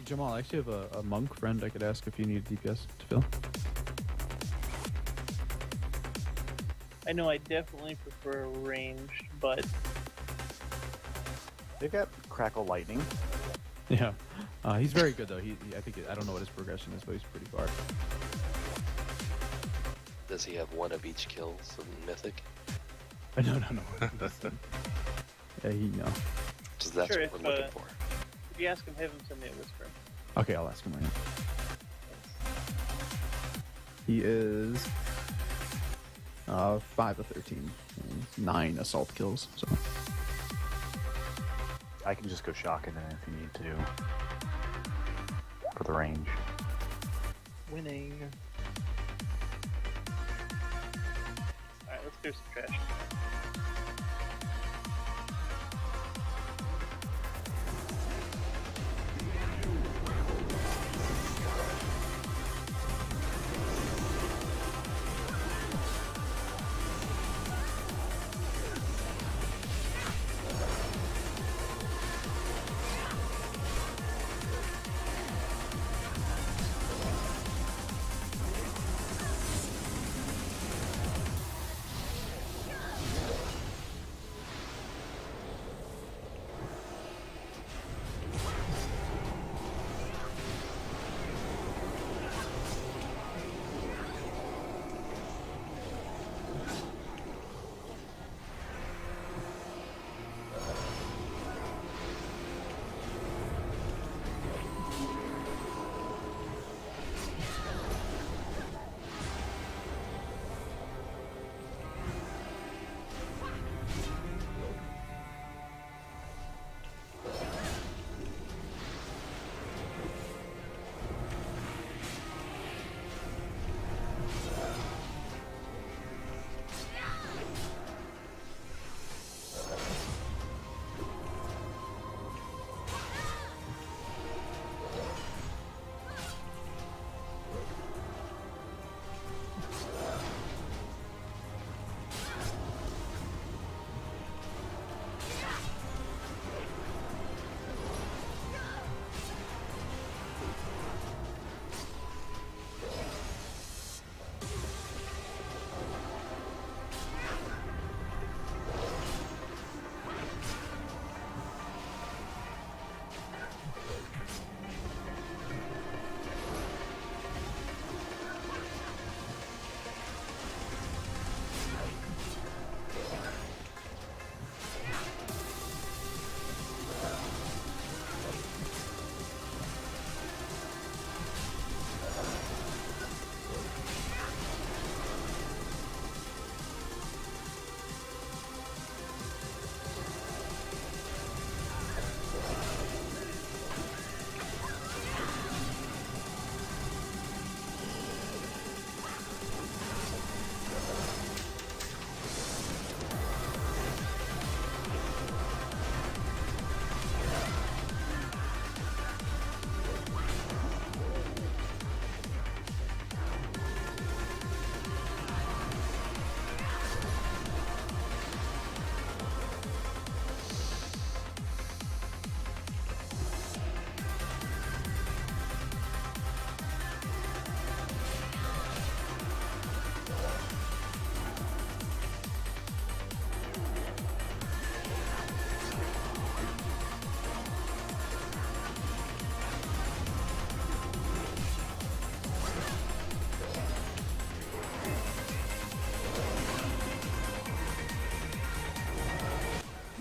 Jamal, I actually have a monk friend I could ask if you need DPS to fill. I know I definitely prefer ranged, but They've got Crackle Lightning. Yeah, he's very good though. I think I don't know what his progression is, but he's pretty far. Does he have one of each kills in Mythic? No. Yeah, no. Because that's Sure, what we're looking for. if you ask him, have him send me a whisper. Okay, I'll ask him right now. He is 5 of 13, and 9 assault kills. So I can just go shocking it if you need to. For the range. Winning. Alright, let's clear some trash.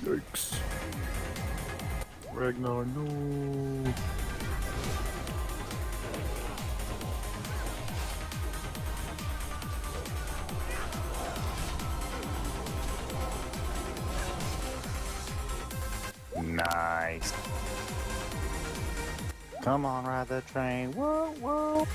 Yikes. Ragnar, no. Nice. Come on, ride that train. Whoa, whoa.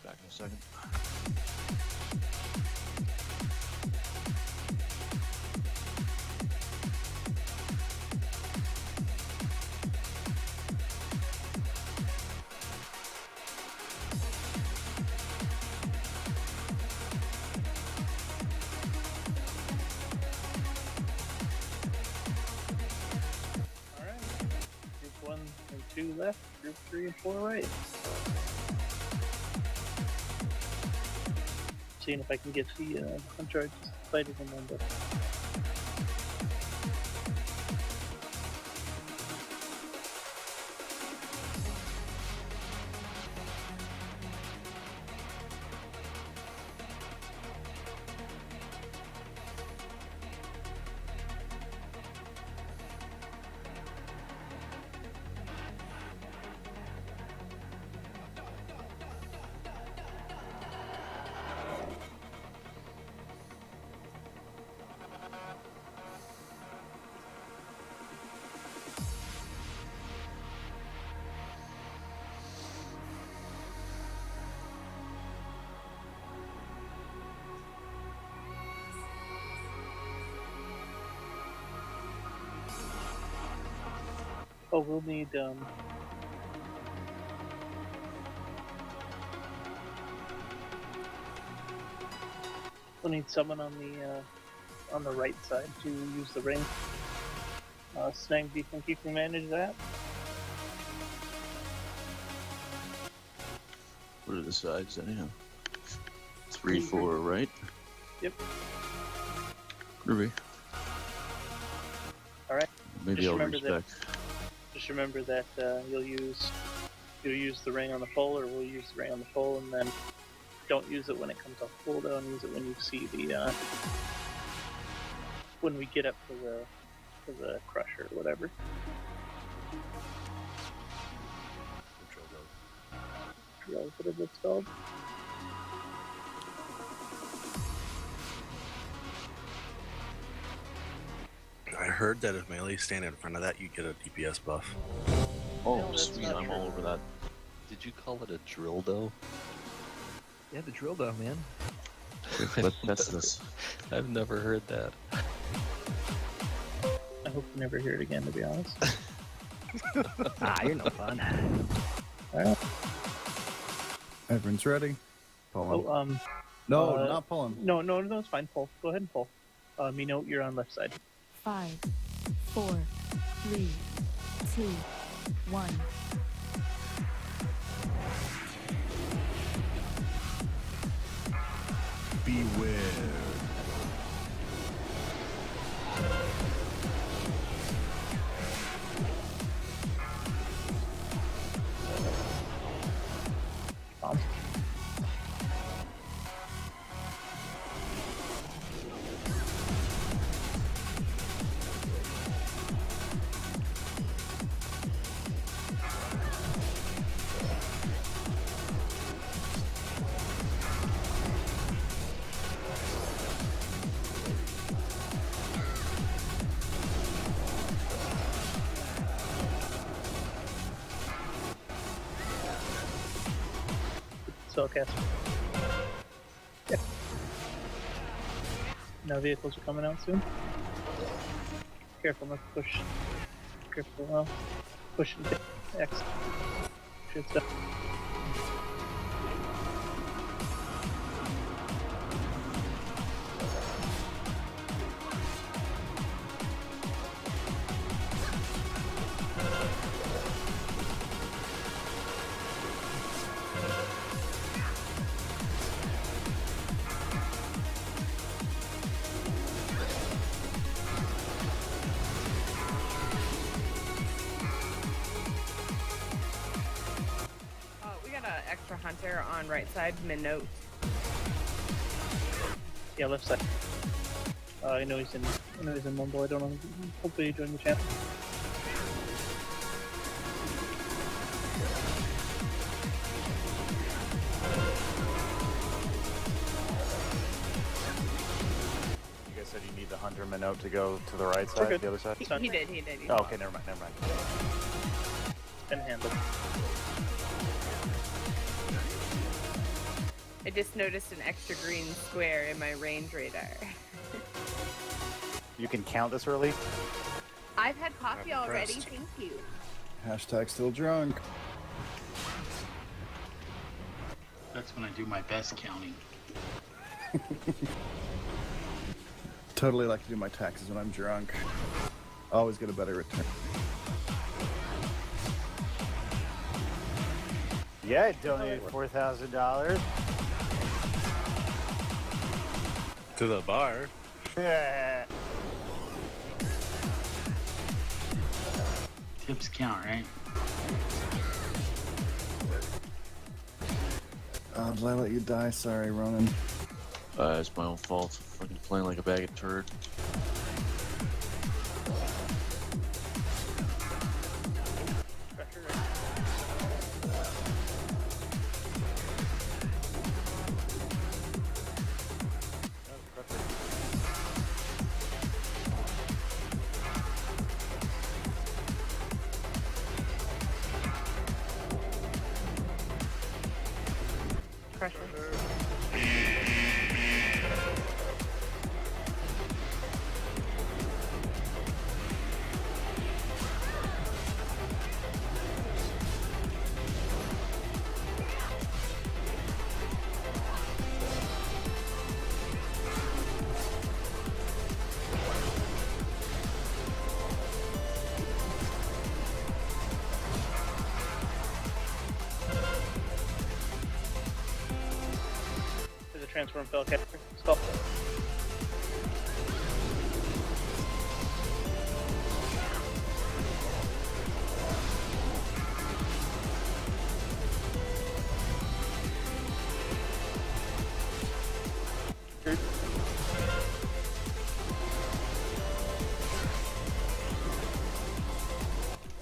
Back in a second. Alright. Group 1 and 2 left, group 3 and 4 right. Seeing if I can get the uncharged fighting them on the Oh, we'll need someone on the right side to use the ring. Snag, do you think you can manage that? What are the sides anyhow? 3, 4, right? Yep. Ruby. Alright. Maybe Just I'll remember reach that- back. Just remember that you'll use the ring on the pole, or we'll use the ring on the pole, and then don't use it when it comes off cooldown. Use it when you see the when we get up to the crusher or whatever. Drill, whatever it's called. I heard that if melee stand in front of that, you get a DPS buff. Oh, No, that's sweet, not I'm true. all over that. Did you call it a drill dough? Yeah, the drill though, man. Let's test this. I've never heard that. I hope we never hear it again, to be honest. You're no fun. Alright. Everyone's ready. Pull Oh, him. No, uh, not pull him. no, it's fine. Pull. Go ahead and pull. Mino, you're on left side. 5, 4, 3, 2, 1. Beware. Bomb. Spellcaster. Yeah. No vehicles are coming out soon. Careful not to push. Careful now. Push and hit X. Should stop. We got an extra hunter on right side, mid-note. Yeah, left side. I know he's in Mumble. I don't know. Hopefully you join the chat. You guys said you need the hunter minnow to go to the right We're side, good. the other side? He's fine. He did. He Oh, okay, never mind, never mind. Been handled. I just noticed an extra green square in my range radar. You can count this early? I've had coffee I'm already, impressed. thank you. Hashtag still drunk. That's when I do my best counting. Totally like to do my taxes when I'm drunk. Always get a better return. Yeah, I donated $4,000. To the bar. Yeah. Tips count, right? Did I let you die? Sorry, Ronan. It's my own fault. Fucking playing like a bag of turd. Crusher. There's a transform spellcaster. Stop.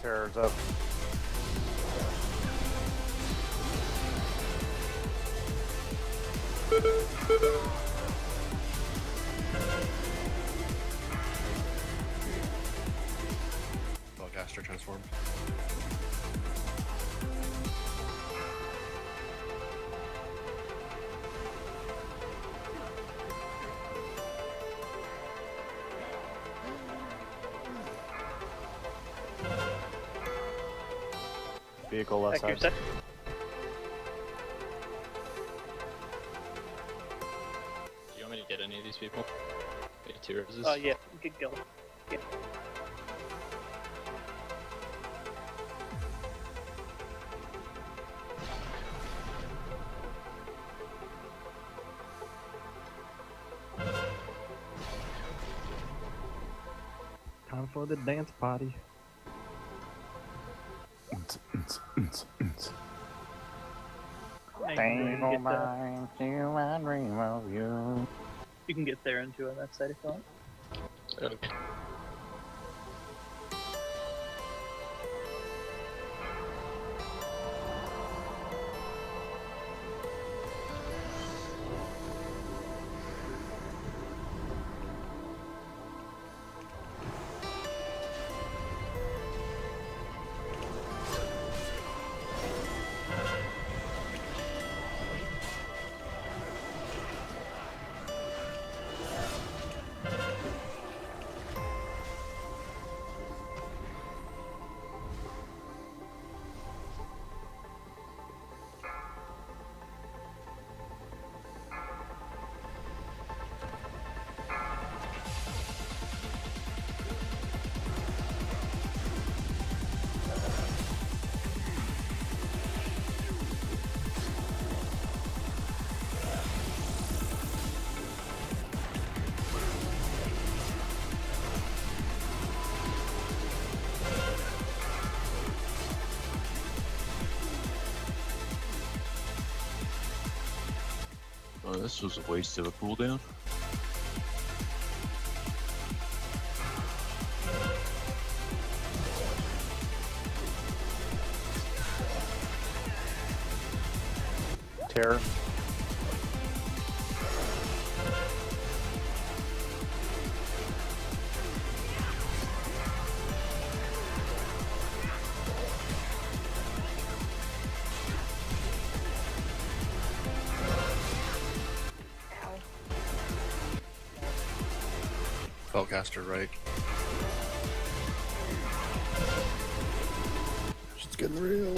Terror's up. Spellcaster transform. Vehicle left Back your side. sec. Do you want me to get any of these people? Get two roses? Yeah, you could go. Yeah. for the dance party. You can get there and two on that side if you want. Okay. Oh, this was a waste of a cooldown. Terror. Spellcaster, right? Shit's getting real.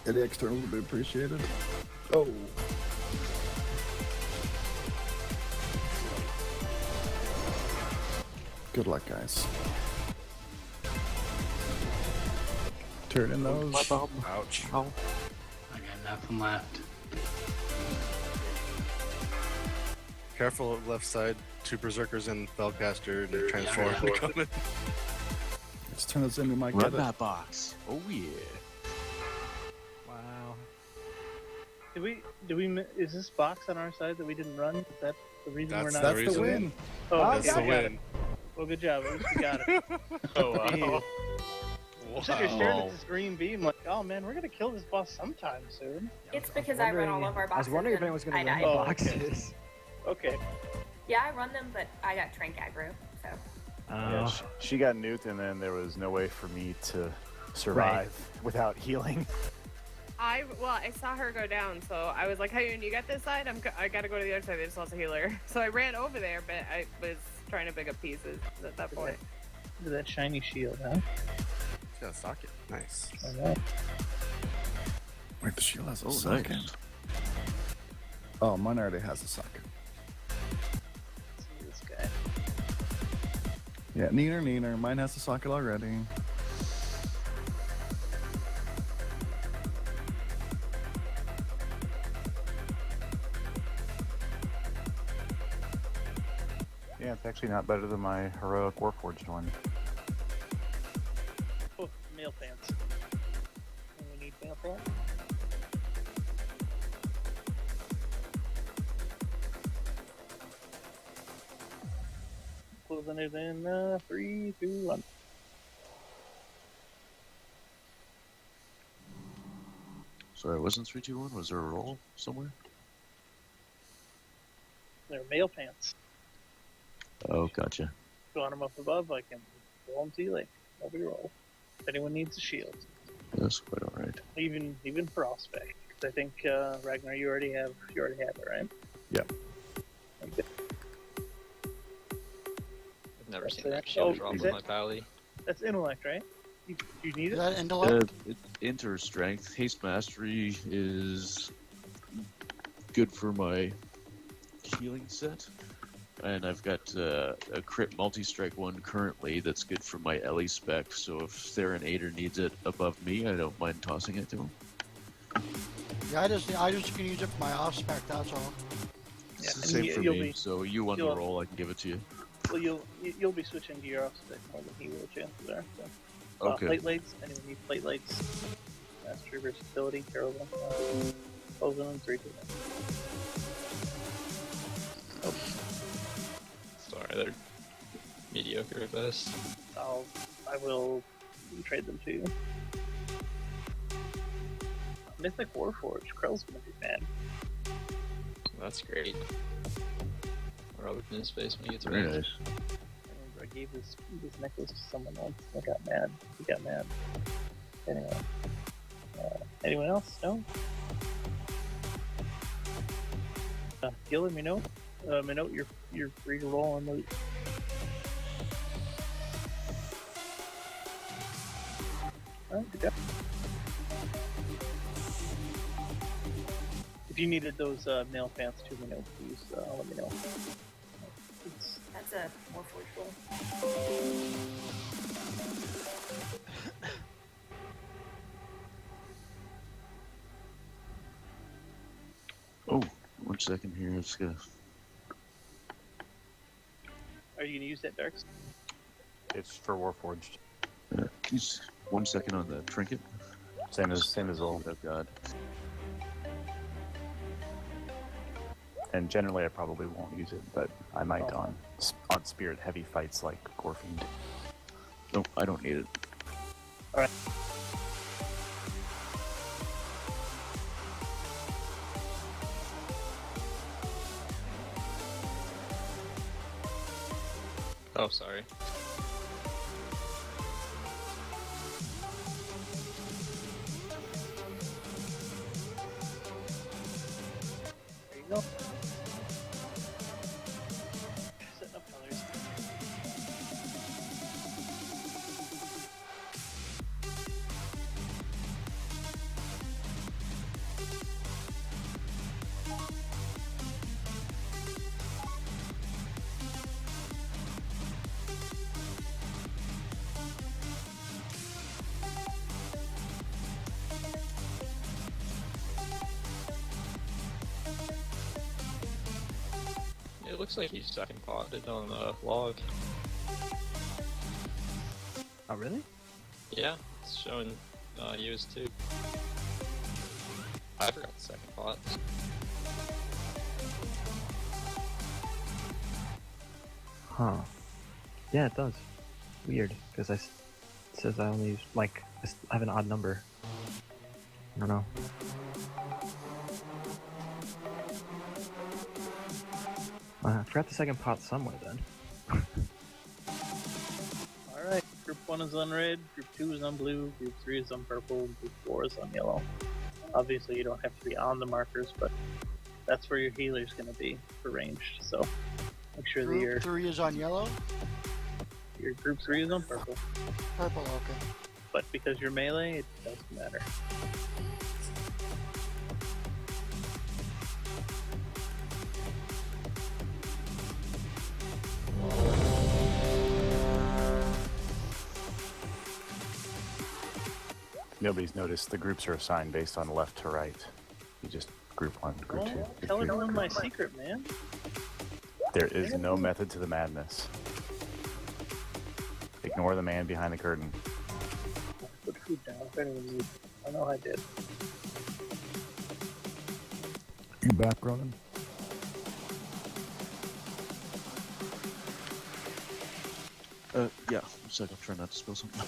Any externals would be appreciated. Oh. Good luck, guys. Turn in those. Ouch. I got nothing left. Careful left side. 2 berserkers and spellcaster and transform Yeah. coming. Let's turn this in. We might Run get it. that box. Oh yeah. Wow. Is this box on our side that we didn't run? Is that the reason we're That's not? That's reason. the win. Oh, That's okay, the we got it. win. Well, good job. At least we got it. Oh wow. I'm sitting here staring at this green beam like, oh man, we're gonna kill this boss sometime soon. It's because I run all of our I boxes. was wondering if and anyone was going I to run died. the Oh, boxes. Okay. Yeah, I run them, but I got trank aggro, so. Yeah, she got nuked, and then there was no way for me to survive without healing. I saw her go down, so I was like, hey, you got this side? I gotta go to the other side. They just lost a healer. So I ran over there, but I was trying to pick up pieces at that point. Look at that shiny shield, huh? It's got a socket. Nice. I know. Wait, the shield has a Oh, socket. nice. Oh, mine already has a socket. Let's see this guy. Yeah, neener. Mine has a socket already. Yeah, it's actually not better than my heroic Warforged one. Oh, mail pants. We need mail pants. Closing it in 3, 2, 1. Sorry, it wasn't 3, 2, 1. Was there a roll somewhere? They're mail pants. Oh, gotcha. If you want them up above, I can roll them to you later. No big roll. If anyone needs a shield, That's quite alright. even Frostback. 'Cause I think Ragnar, you already have it, right? Yep. Okay. I've never seen That's that it. shield Oh, drop is on it? my pally. That's intellect, right? You need Is it? that intellect? Enter strength. Haste mastery is good for my healing set. And I've got a crit multi-strike one currently that's good for my Ellie spec, so if Theron Ader needs it above me, I don't mind tossing it to him. Yeah, I just can use it for my off spec. That's all. It's Yeah, the and same for you'll me, be- so you won the you'll- roll, I can give it to you. Well, Well, you'll be switching to your offset more than he will. Chances are. So. Okay. Plate legs. Anyone need plate legs? Mastery versatility. Terrible. Both of them 3 to 1. Sorry, they're mediocre at best. I will trade them to you. Mythic Warforged. Krell's gonna be mad. That's great. Or open his face when he gets Very ready. nice. I remember I gave this necklace to someone once. I got mad. He got mad. Anyway. Anyone else? No? Gil and Minot? Minot, you're free to roll on the... Alright, good job. If you needed those nail pants too, Minot, please let me know. That's a Warforged roll. Oh, 1 second here. Let's go. Are you gonna use that, Darks? It's for Warforged. Just 1 second on the trinket. Same as all. Oh God. And generally, I probably won't use it, but I might on spirit heavy fights like Gorfiend. No, I don't need it. All right. Oh, sorry. There you go. Setting up colors. It looks like he's second potted on the log. Oh, really? Yeah, it's showing US 2. I forgot the second pot. Huh. Yeah, it does. Weird, because it says I only use, like, I have an odd number. I don't know. I forgot the second pot somewhere then. Alright, group 1 is on red, group 2 is on blue, group 3 is on purple, group 4 is on yellow. Obviously you don't have to be on the markers, but that's where your healer's going to be for ranged, so make sure that Group your 3 is on yellow? group 3 is on purple. Purple, okay. But because you're melee, it doesn't matter. Nobody's noticed the groups are assigned based on left to right. You just group 1, group 2. Group Tell 3, everyone group my 4. secret, man. There is no method to the madness. Ignore the man behind the curtain. Put food down if anyone needs. I know I did. You back, Ronan? Yeah. 1 sec. I'll try not to spill something.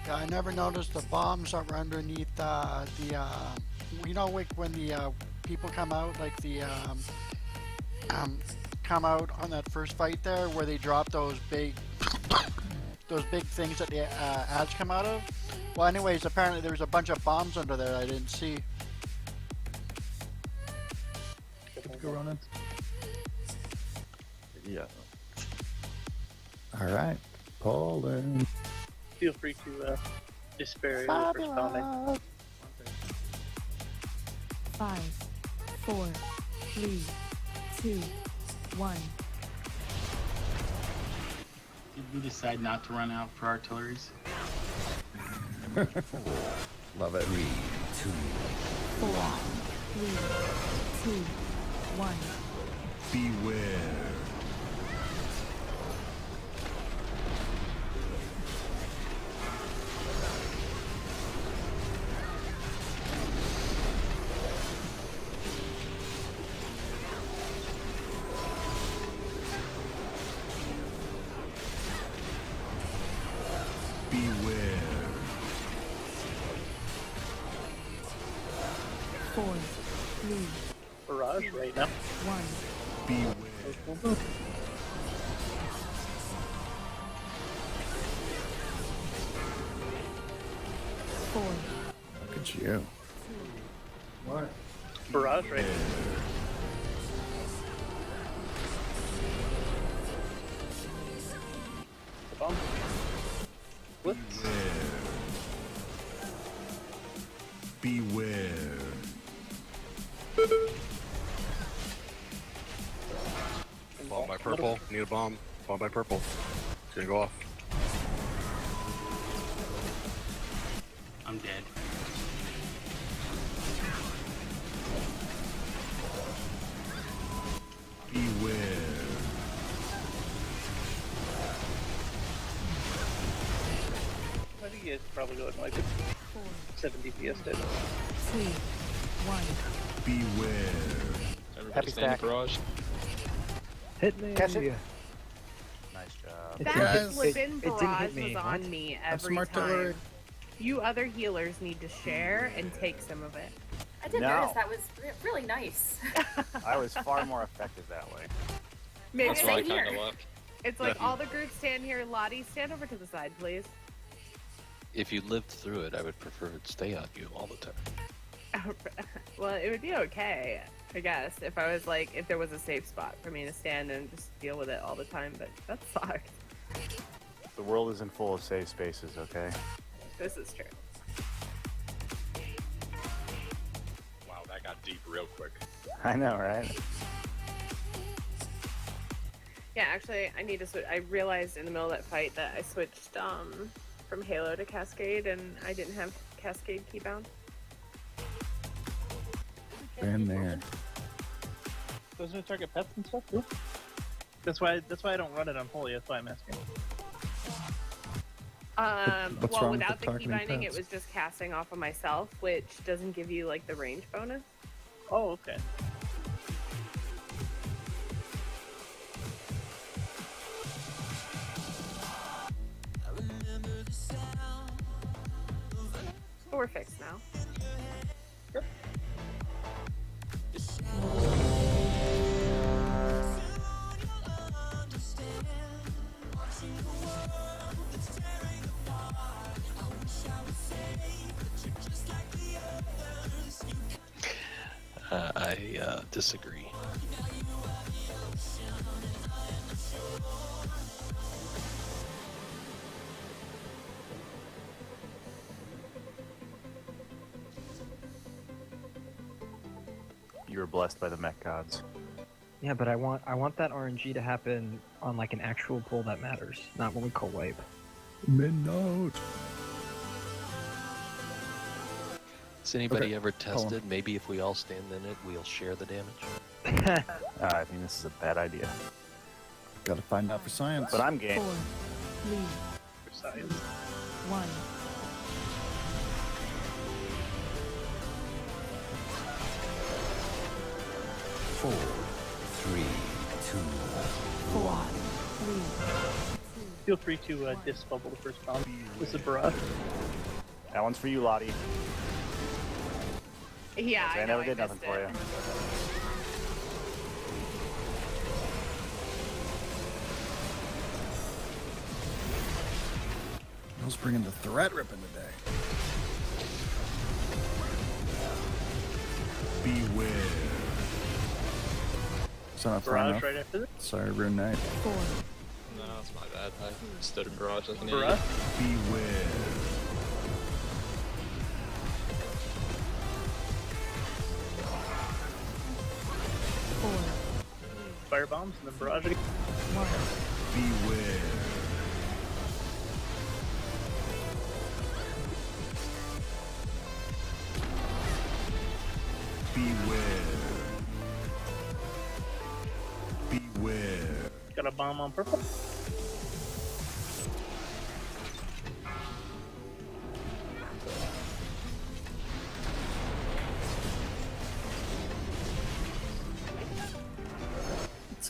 Yeah, I never noticed the bombs that were underneath you know, like when the people come out, like the come out on that first fight there, where they drop those big things that the ads come out of. Well, anyways, apparently there's a bunch of bombs under there I didn't see. Go, Ronan. Yeah. All right. Paul and... Feel free to despair your first bombing. 5, 4, 3, 2, 1. Did we decide not to run out for artilleries? Love it. 3, 2, 4, 3, 2, 1. Beware. Beware. 4, 3, Barrage right now. 1. Beware. Four, Look at you. What? Barrage right now. Bomb. What? Beware. Bomb by purple. Need a bomb. Bomb by purple. It's gonna go off. I'm dead. Beware. I think you guys probably go like it. 70 PS dead. 2, 1. Beware. Everybody Happy stay in the stack. garage. Hit me. Catch it. Nice job. It That didn't- flippin' it didn't barrage hit me. was on me Have some every artillery. time. You other healers need to share and take some of it. I did No. notice that was really nice. I was far more effective that way. Maybe That's why I Same kind here. of left. it's like all the groups stand here. Lottie, stand over to the side, please. If you lived through it, I would prefer it stay on you all the time. Well, it would be okay, I guess, if I was like, if there was a safe spot for me to stand and just deal with it all the time, but that sucked. The world isn't full of safe spaces, okay? This is true. Wow, that got deep real quick. I know, right? Yeah, actually, I need to switch. I realized in the middle of that fight that I switched from Halo to Cascade, and I didn't have Cascade keybound. Been there. Doesn't it target pets and stuff too? That's why I don't run it on Holy. That's why I'm asking. What's Well, wrong with without the the targeting keybinding, it pets? was just casting off of myself, which doesn't give you like the range bonus. Oh, okay. But we're fixed now. I disagree. You were blessed by the mech gods. Yeah, but I want that RNG to happen on like an actual pull that matters, not when we call wipe. Midnight. Has anybody Okay, ever hold on. tested? Maybe if we all stand in it, we'll share the damage. I think this is a bad idea. Gotta find out for science. But I'm game. 4, 3, For science. 1. Four, three, two, 4, 3. Feel free to disc bubble the first bomb. This is Barrage. That one's for you, Lottie. Yeah, I I know, never did nothing missed for it. you. I was bringing the threat ripping today. beware. Is that not far Barrage enough? right after this. Sorry, Rune Knight. 4, No, it's my bad. I stood in garage like an Barrage. idiot. Beware. Fire bombs and then barrage again. 1. Beware. Beware. Got a bomb on purple.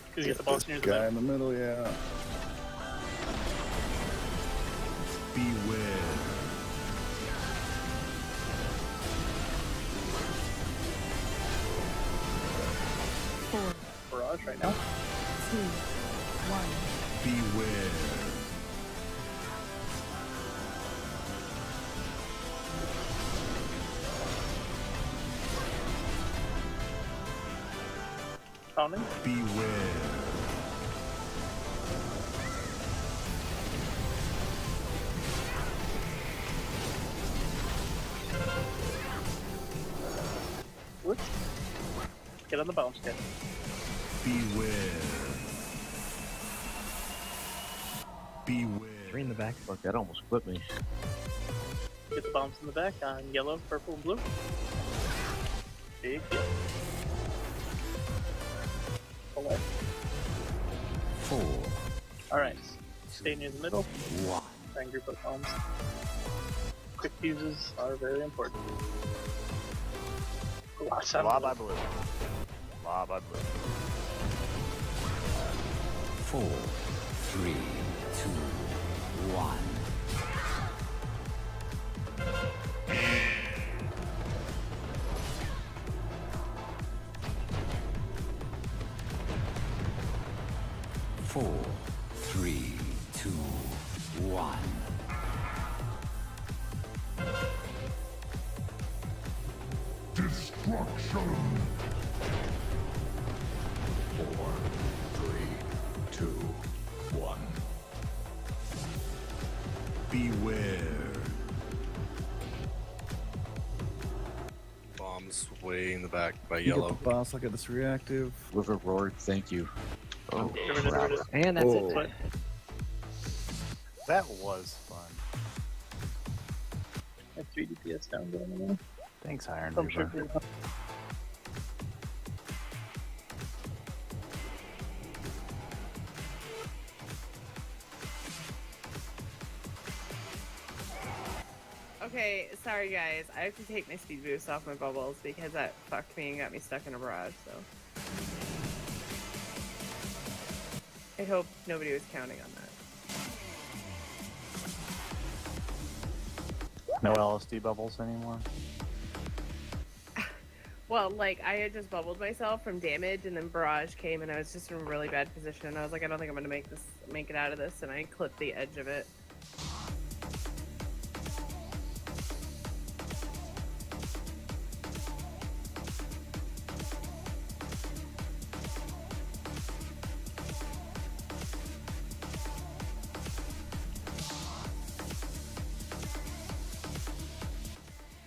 Because you get the boss near the Guy in the middle, yeah. Beware. Four, barrage right now. 2, 1. Beware. Pounding. Beware. Whoops. Get on the bounce kit. Beware. Beware. 3 in the back. Fuck, that almost clipped me. Get the bombs in the back on yellow, purple, and blue. Big hit. Away. 4. Alright. Stay near the middle. 1. Try and group up bombs. Quick fuses are very important. Law by blue. Law by blue. 4, 3, 2, 1. Four, 3, 2, 1. Destruction. 4, 3, 2, 1. Beware. Bombs way in the back by You yellow. get the boss, look at this reactive. River roared, thank you. Oh, crap. And that's Oh. it. That was fun. That 3 DPS down going on. Thanks, Iron I'm sure. Reaper. Okay, sorry guys. I have to take my speed boost off my bubbles because that fucked me and got me stuck in a barrage, so. I hope nobody was counting on that. No LSD bubbles anymore? Well, like, I had just bubbled myself from damage, and then barrage came, and I was just in a really bad position, and I was like, I don't think I'm gonna make it out of this, and I clipped the edge of it.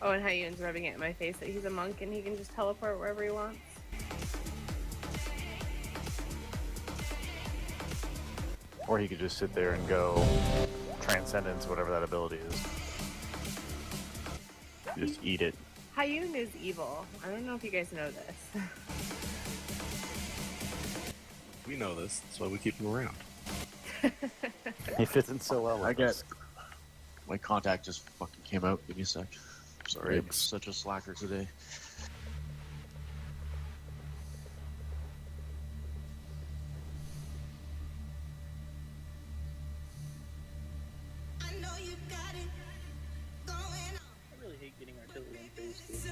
Oh, and Hyun's rubbing it in my face that he's a monk and he can just teleport wherever he wants. Or he could just sit there and go Transcendence, whatever that ability is. Just eat it. Hyun is evil. I don't know if you guys know this. We know this, that's why we keep him around. He fits in so well with I got us. my contact just fucking came out. Give me a sec. Sorry, I'm Thanks. such a slacker today. I really hate getting artillery in phase 2.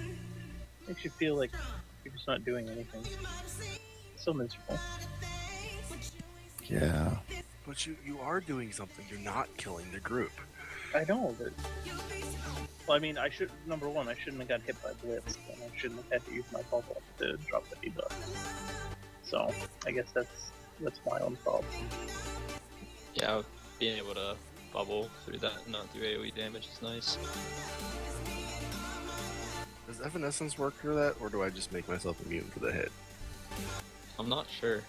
Makes you feel like you're just not doing anything. It's so miserable. Yeah. But you are doing something. You're not killing the group. I know, but... Well, I mean, number one, I shouldn't have got hit by Blitz, and I shouldn't have had to use my bubble to drop the debuff. So, I guess that's my own fault. Yeah, being able to bubble through that and not do AoE damage is nice. Does Evanescence work for that, or do I just make myself immune to the hit? I'm not sure.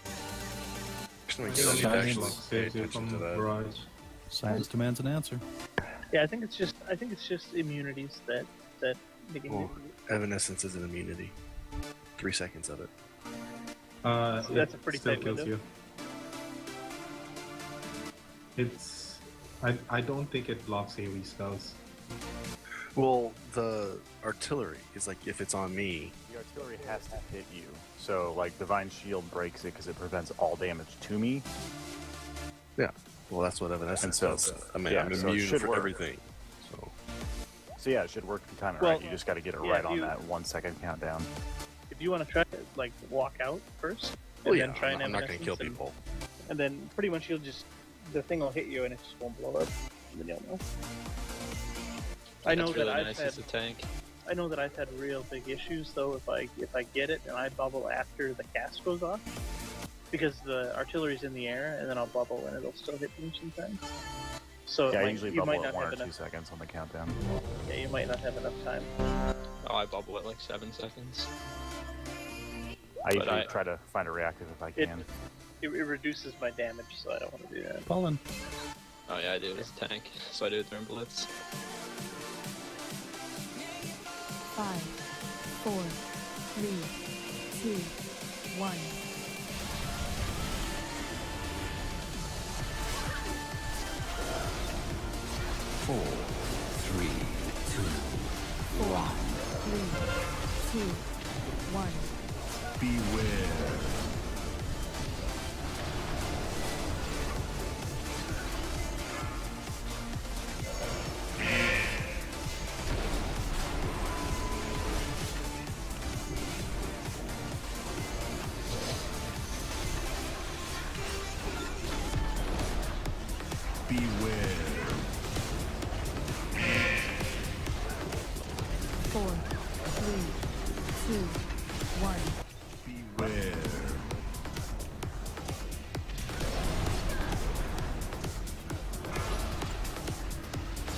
Actually, I need to actually pay attention to that. Science demands an answer. Yeah, I think it's just immunities that make it. Oh, Evanescence is an immunity. 3 seconds of it. So that's a pretty tight window. It's I don't think it blocks AoE spells. Well, the artillery is like if it's on me. The artillery has to hit you. So, like, Divine Shield breaks it because it prevents all damage to me. Yeah. Well, that's what Evanescence does. I mean, I'm so it immune should for work. everything. So yeah, it should work if you time it Well, right. You just got to get it yeah, right if on you- that 1 second countdown. If you want to try to like walk out first, Well, and yeah, then try I'm and not going to kill Evanescence, people. and then pretty much the thing will hit you and it just won't blow up. And then you'll know. I know That's that really I've nice had. as a tank. I know that I've had real big issues though if I get it and I bubble after the cast goes off, because the artillery's in the air and then I'll bubble and it'll still hit me sometimes. So Yeah, I like, usually you might bubble at not 1 or have 2 enough. seconds on the countdown. Yeah, you might not have enough time. Oh, I bubble at like 7 seconds. I But usually I- try to find a reactive if I It, can. it reduces my damage, so I don't want to do that. Pollen. Oh yeah, I do it as a tank, so I do it during blitz. 5, 4, 3, 2, 1. Four, three, two, 4, one. 3, 2, 1. Beware. Beware. 4, 3, 2, 1. Beware.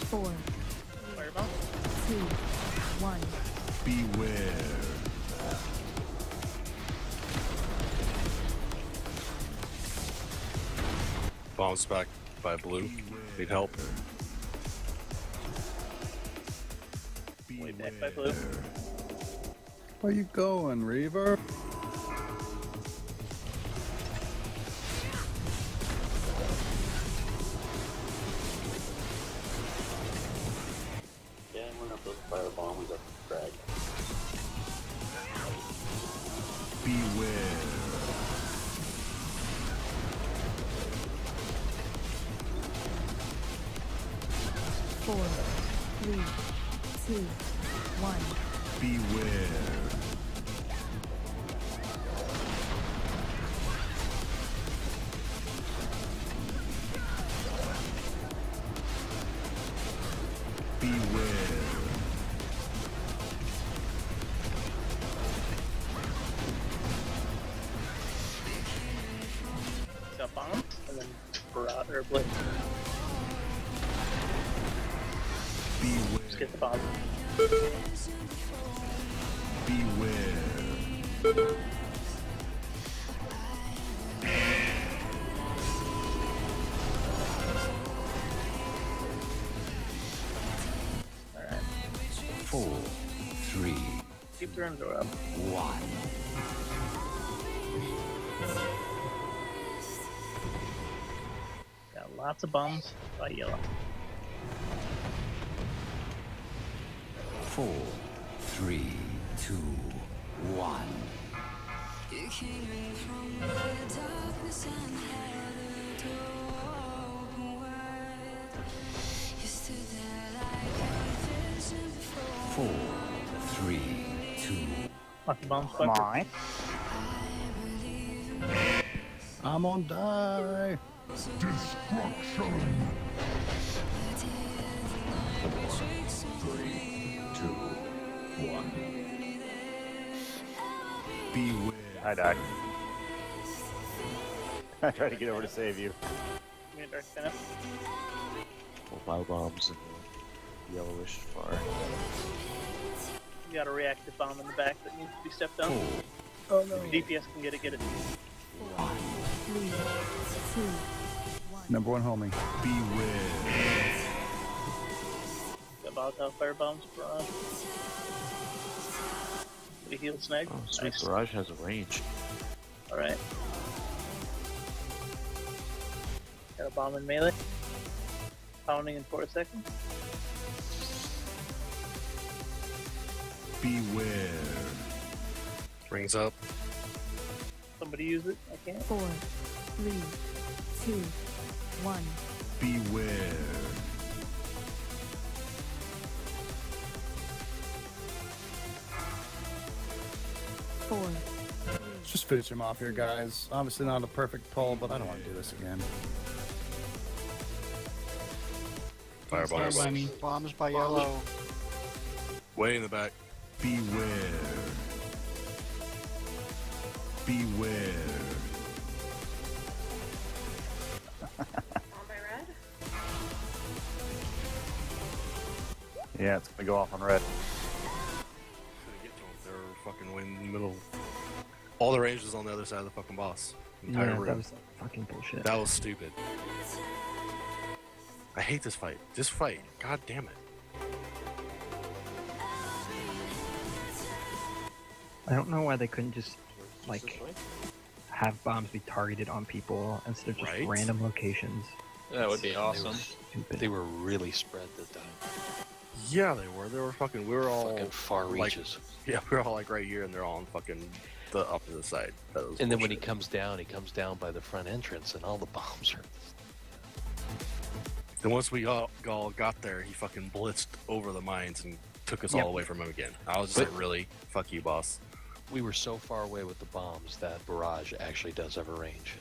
4, Fireball. 2, 1. Beware. bombs back by blue. Need help. Way back by blue. Where you going, Reaver? Yeah, one of those fire bombs up the drag. Beware. Four, 3, 2, 1. Beware. Beware. Got bombs and then barrage or blitz. Beware. Just get the bomb. Beware. Alright. 4, 3, Keep throwing door up. 1. Got lots of bombs by yellow. 4, 3, 2, 1. Four, 3, 2. Lots of bombs Come by on. I'm on die. Destruction. 3, 2, 1. Beware. I died. I tried to get over to save you. Give me a dark snap. Well, bio bombs and the yellowish fire. You got a reactive bomb in the back that needs to be stepped on. Oh no. If DPS can get it, get it. 4, 3, 2, 1. Number one homie. Beware. Got volatile fire bombs, barrage. Get a heal snag. Oh, sweet. Nice. Barrage has a range. Alright. Got a bomb in melee. Pounding in 4 seconds. Beware. Rings up. Somebody use it. I can't. 4, 3, 2, 1. Beware. Four. Let's just finish him off here, guys. Obviously not a perfect pull, but I don't want to do this again. Fireball. By me. Bombs by yellow. Way in the back. Beware. Beware. Bomb by red. Yeah, it's gonna go off on red. They're fucking way in the middle. All the range was on the other side of the fucking boss. Entire Yeah, room. that was fucking bullshit. That was stupid. I hate this fight. This fight. God damn it. I don't know why they couldn't just, like, have bombs be targeted on people instead of just Right? random locations. That would be awesome. Stupid. They were really spread this time. Yeah, they were. They were fucking. We were all Fucking far like, reaches. Yeah, we were all like right here, and they're all on fucking the opposite side. That was And then when he bullshit. comes down by the front entrance, and all the bombs are. Then once we all got there, he fucking blitzed over the mines and took us all away from him again. I was just like, really? Fuck you, boss. We were so far away with the bombs that barrage actually does have a range.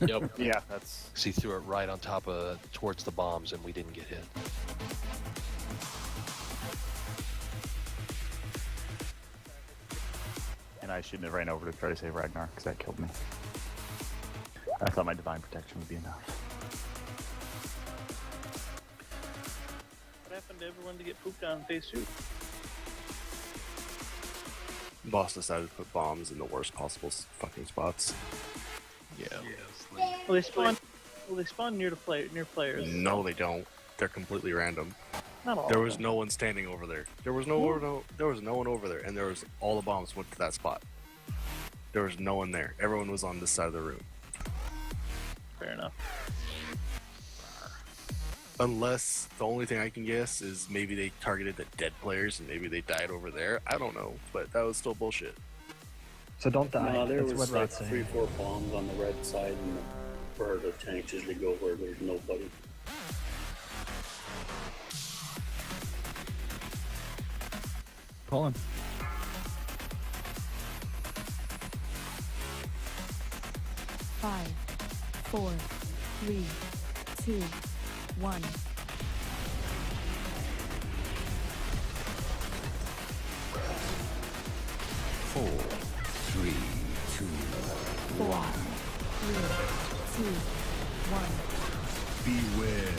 Yep. Yeah, that's. Because he threw it right on top of towards the bombs, and we didn't get hit. And I shouldn't have ran over to try to save Ragnar, because that killed me. I thought my divine protection would be enough. What happened to everyone to get pooped on in phase 2? Boss decided to put bombs in the worst possible fucking spots. Yeah. Well, they spawn near players. No, they don't. They're completely random. Not all. There of was them. no one standing over there. There was no one over there, and there was all the bombs went to that spot. There was no one there. Everyone was on this side of the room. Fair enough. Unless the only thing I can guess is maybe they targeted the dead players and maybe they died over there. I don't know, but that was still bullshit. So don't die. No, there That's was what like that's 3 saying. or 4 bombs on the red side, and for the tanks usually go where there's nobody. Pulling. Five, 4, 3, 2, 1. 4, 3, 2, 4, 1. 3, 2, 1. Beware.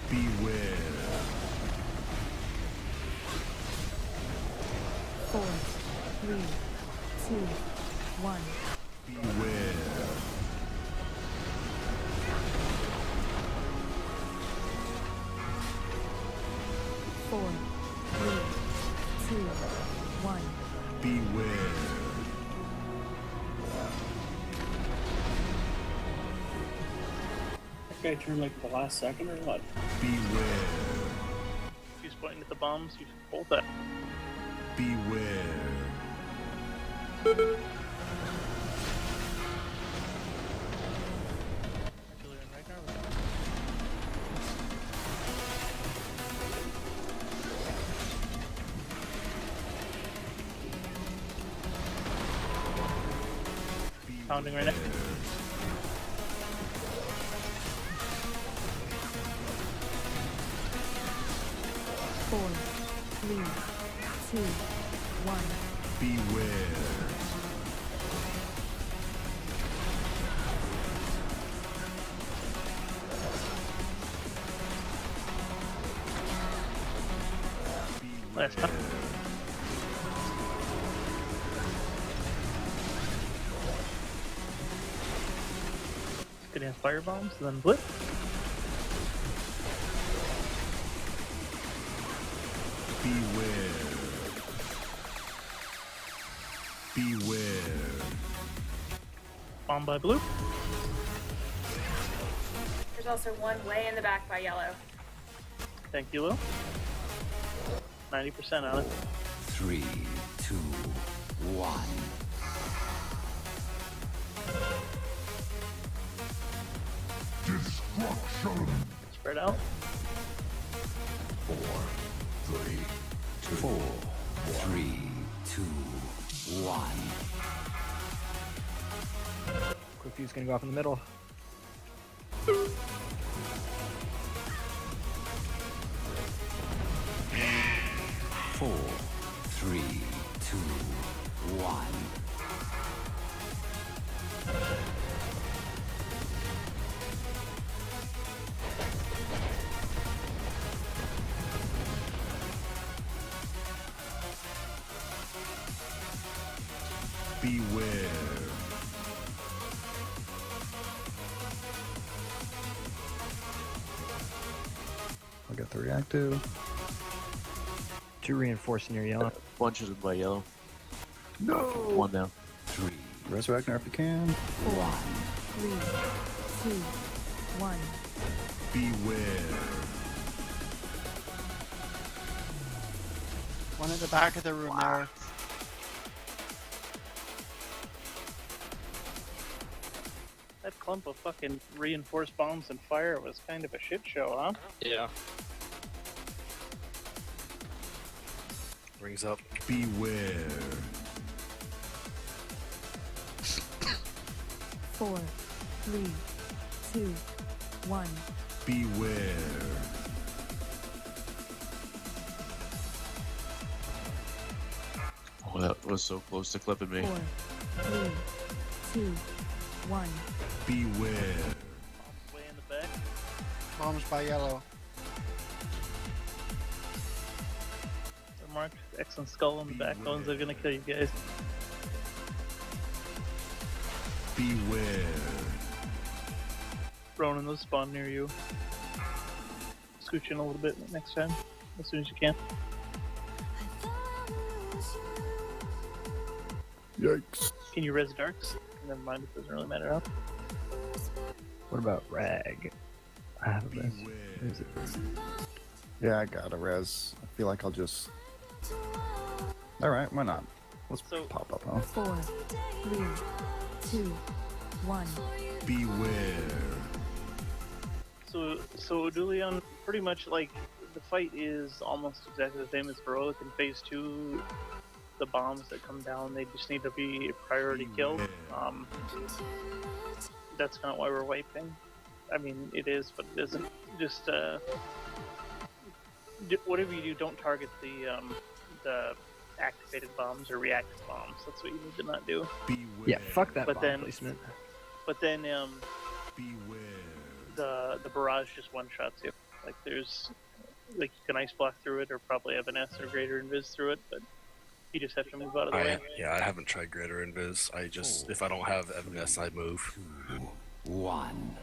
Beware. 4, 3, 2, 1. Beware. 4, 3, 2, 1. Beware. That guy turned like the last second or what? Beware. If he's pointing at the bombs, you should hold that. Beware. Julian Ragnar. Pounding right now. 4, 3, 2, 1. Beware. Last time. Advanced fire bombs, and then blip. Beware. Beware. Bomb by blue. There's also one way in the back by yellow. Thank you, Lil. 90% on it. 3, 2, 1. Destruction. Spread out. 4, 3, 4, 3, 2, 1. Quick view's gonna go off in the middle. 4, 3, 2, 1. Beware. I'll get the reactive. 2 reinforced near yellow. Bunches of by yellow. No! 1 down. 3. Resurrect if you can. 4, 3, 2, 1. Beware. One at the back of the room there. That clump of fucking reinforced bombs and fire was kind of a shit show, huh? Yeah. Rings up. Beware. 4, 3, 2, 1. Beware. Oh, that was so close to clipping me. 4, 3, 2, 1. Beware. Way in the back. Bombs by yellow. They're marked X and skull in the back. The ones that are gonna kill you guys. Beware. Ronan, those spawn near you. Scooch in a little bit next time, as soon as you can. Yikes. Can you res darks? Never mind, it doesn't really matter. What about rag? I have a res. Where is it? Yeah, I got a res. I feel like I'll just... Alright, why not? Let's pop up, huh? 4, 3, 2, 1. Beware. So Dulion, pretty much like the fight is almost exactly the same as Heroic in Phase 2. The bombs that come down, they just need to be priority killed. That's kind of why we're wiping. I mean, it is, but it isn't. Just whatever you do, don't target the activated bombs or reactive bombs. That's what you need to not do. Beware. Yeah, fuck that bomb placement. But then Beware. the barrage just one shots you. Like there's like you can ice block through it or probably have an S or greater invis through it, but you just have to move out of the way. Yeah, I haven't tried greater invis. I just if I don't have MNS, I move. 2, 1.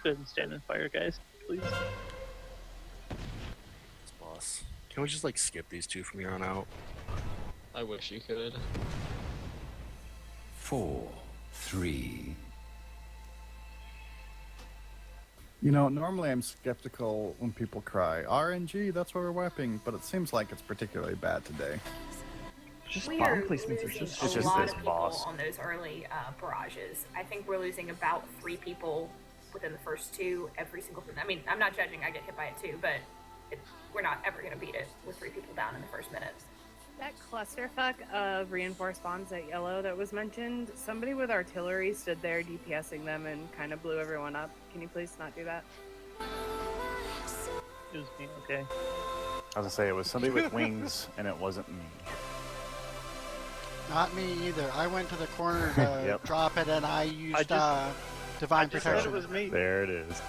Go ahead and stand and fire, guys, please. Boss. Can we just like skip these two from here on out? I wish you could. 4, 3. You know, normally I'm skeptical when people cry, RNG, that's why we're wiping, but it seems like it's particularly bad today. Just We bomb are placements are losing just a lot of people on those early barrages. I think we're losing about 3 people within the first 2 every single time. I mean, I'm not judging, I get hit by it too, but we're not ever going to beat it with 3 people down in the first minute. That clusterfuck of reinforced bombs at yellow that was mentioned, somebody with artillery stood there DPSing them and kind of blew everyone up. Can you please not do that? It was me, okay. I was gonna say it was somebody with wings, and it wasn't me. Not me either. I went to the corner to Yep. drop it and I used I divine just protection. said it was me. There it is.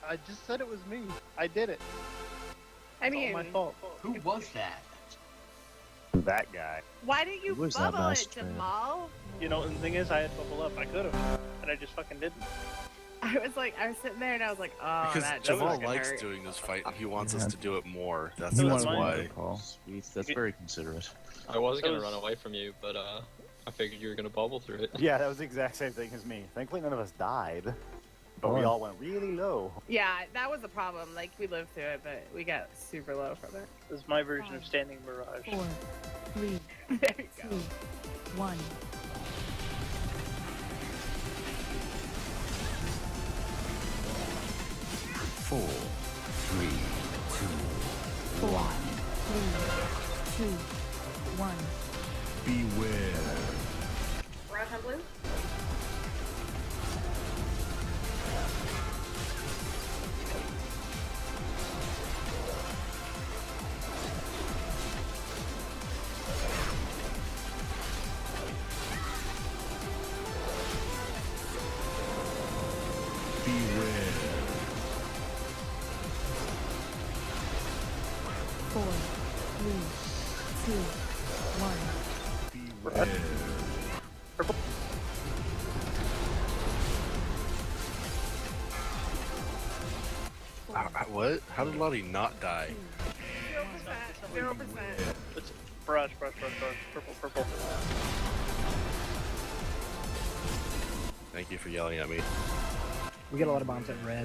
I just said it was me. I did it. I It's mean, all my fault. Who was that? That guy. why didn't you Who was that bubble it, last man? Jamal? You know, and the thing is, I had bubble up. I could have, and I just fucking didn't. I was sitting there and I was like, oh, Because that Jamal doesn't likes hurt. doing this fight and he wants us Yeah. to do it more. That's, He that's wanted why. to call. Sweet. That's very considerate. I was gonna Those- run away from you, but I figured you were gonna bubble through it. Yeah, that was the exact same thing as me. Thankfully, none of us died, but we Boy. all went really low. Yeah, that was the problem. Like, we lived through it, but we got super low from it. This is my version of standing barrage. 4, 3, There you 2, go. 1. Four, three, two, 4, one. 3, 2, 1. Beware. Barrage on blue. Beware. 4, 3, 2, 1. Beware. What? How did Lottie not die? 0%. It's barrage, purple, purple. Thank you for yelling at me. We get a lot of bombs at red.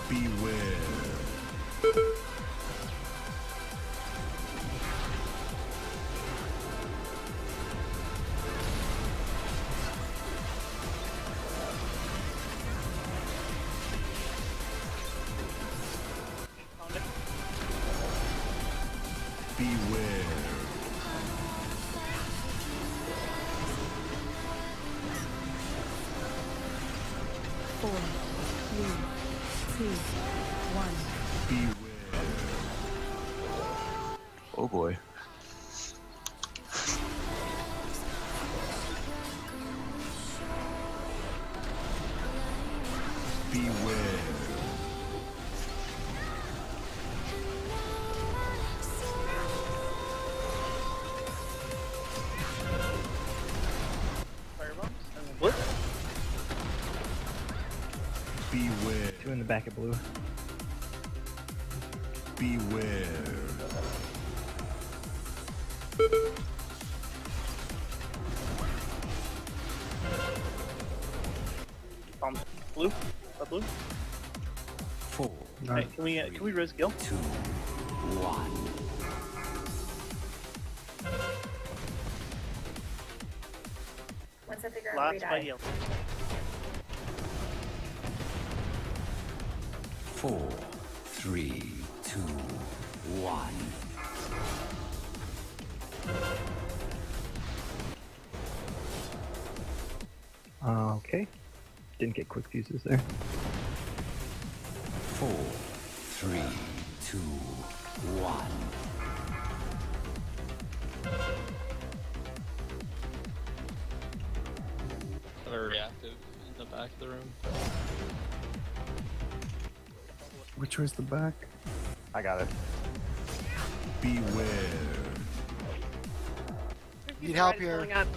Beware. Beware. 4, 3, 2, 1. Beware. Oh boy. Beware. Firebombs and blue. Beware. 2 in the back of blue. Beware. Bombs. Blue. A blue. Four, Hey, can we res Gil? 2, 1. Once I figure out where he Last by died. yellow. 4, 3, 2, 1. Okay. Didn't get quick fuses there. 4, 3, 2, 1. They're reactive in the back of the room. Which way's the back? I got it. Beware. Need help Red is here. pulling up.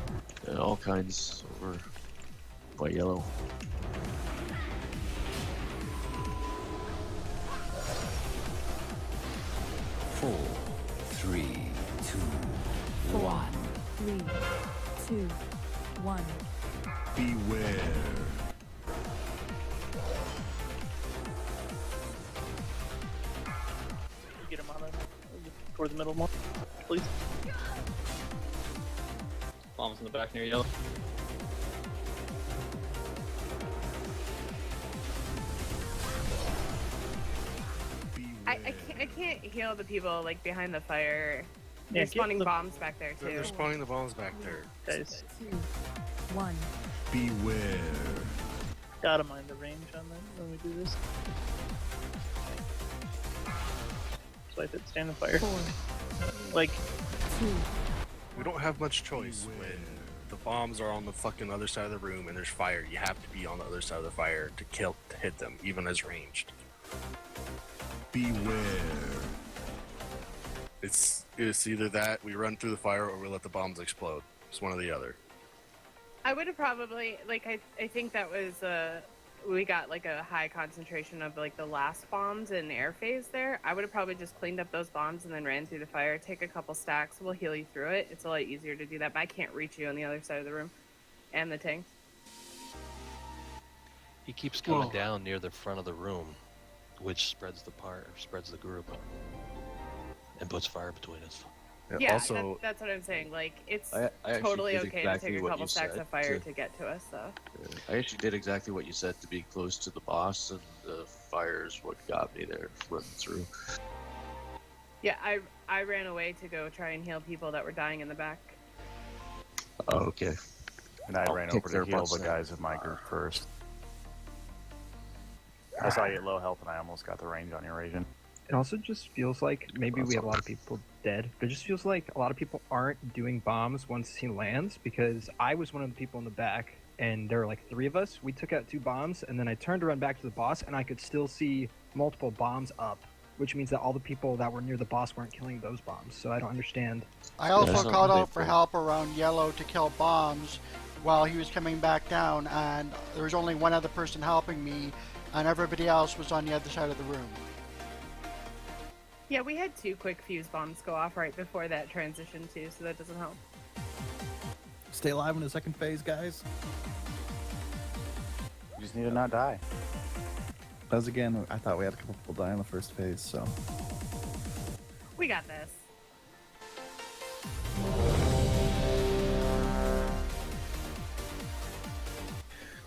All kinds over by yellow. Four, 3, 2, 1. 3, 2, 1. Beware. Get him out of toward the middle more, please. Bombs in the back near yellow. I can't heal the people like behind the fire. Yeah, They're get spawning the- bombs back there too. They're spawning the bombs back there. Guys, 2, 1. Beware. gotta mind the range on that when we do this. Swipe it, stand in fire. 4, Like, 2, We don't have much choice when the bombs are on the fucking other side of the room and there's fire. You have to be on the other side of the fire to hit them, even as ranged. Beware. It's either that we run through the fire or we let the bombs explode. It's one or the other. I would have probably like I think that was we got like a high concentration of like the last bombs in air phase there. I would have probably just cleaned up those bombs and then ran through the fire. Take a couple stacks. We'll heal you through it. It's a lot easier to do that, but I can't reach you on the other side of the room, and the tanks. He keeps coming down near the front of the room, which spreads the group, and puts fire between us. Yeah, also, that's what I'm saying. Like, it's I actually totally did okay exactly to take a what couple you stacks said of fire to- to get to us, though. I actually did exactly what you said, to be close to the boss, and the fire is what got me there, running through. Yeah, I ran away to go try and heal people that were dying in the back. Oh, okay. And I I'll ran kick over their to heal butts the then. guys in my group first. I saw you at low health and I almost got the range on your Radiant. It also just feels like maybe we have a lot of people dead, but it just feels like a lot of people aren't doing bombs once he lands, because I was one of the people in the back, and there were like 3 of us. We took out 2 bombs, and then I turned to run back to the boss, and I could still see multiple bombs up, which means that all the people that were near the boss weren't killing those bombs, so I don't understand. I also called out for help around yellow to kill bombs while he was coming back down, and there was only one other person helping me, and everybody else was on the other side of the room. Yeah, we had 2 quick fuse bombs go off right before that transition too, so that doesn't help. Stay alive in the second phase, guys. You just need to not die. Because again, I thought we had a couple people die in the first phase, so. We got this.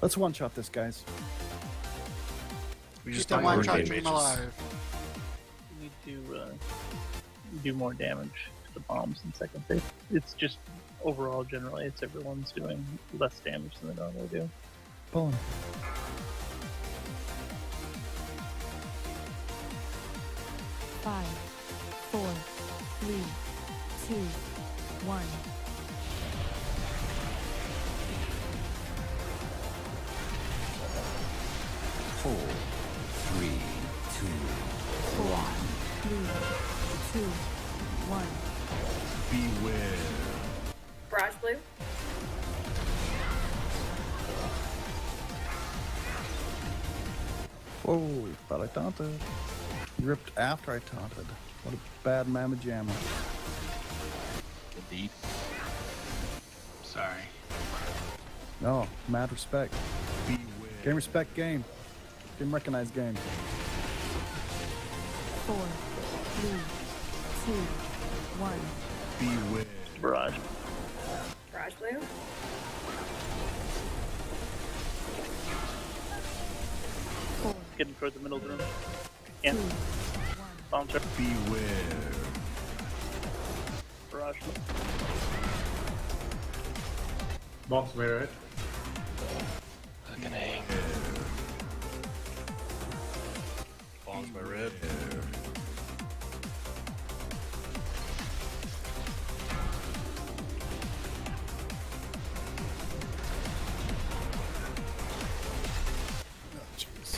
Let's one-shot this, guys. We Just don't a one work shot mages. keep him alive. We do more damage to the bombs in second phase. It's just overall, generally, it's everyone's doing less damage than they normally do. Pulling. Five, 4, 3, 2, 1. 4, 3, 2, 1. 3, 2, 1. Beware. Barrage blue. Whoa, thought I taunted. Ripped after I taunted. What a bad mamma jamma. Indeed. Sorry. No, mad respect. Game respect game. Game recognized game. 4, 3, 2, 1. Beware. Barrage. Barrage blue. Getting toward the middle of the room. Yeah. Bombs are. Beware. Barrage. Bombs way right. Fucking A. Bombs by red. Oh, jeez.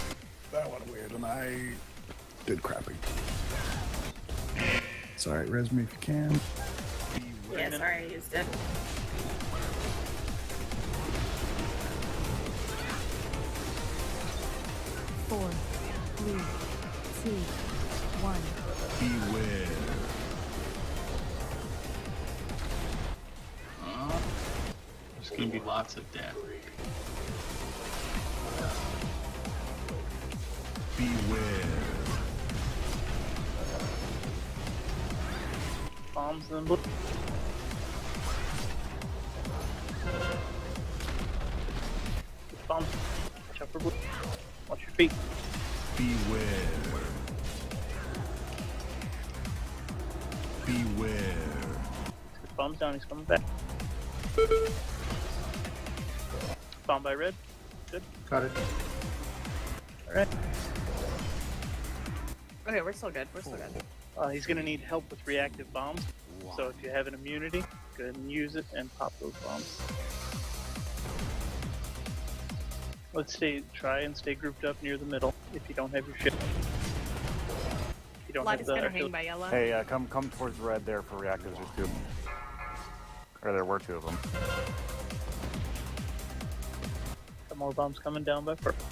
That went weird, and I did crappy. Sorry, res me if you can. Yeah, sorry, I used it. Four, 3, 2, 1. Beware. There's gonna be lots of death. Beware. Bombs in blue. Bombs. Watch out for blue. Watch your feet. Beware. Beware. Bombs down, he's coming back. Bomb by red. Good. Got it. Alright. Okay, we're still good. We're still good. He's gonna need help with reactive bombs. So if you have an immunity, go ahead and use it and pop those bombs. Let's try and stay grouped up near the middle if you don't have your ship. If you don't Light have is the gonna hang by yellow. Hey, come towards red there for reactors. There's 2 of them. Or there were 2 of them. more bombs coming down by purple.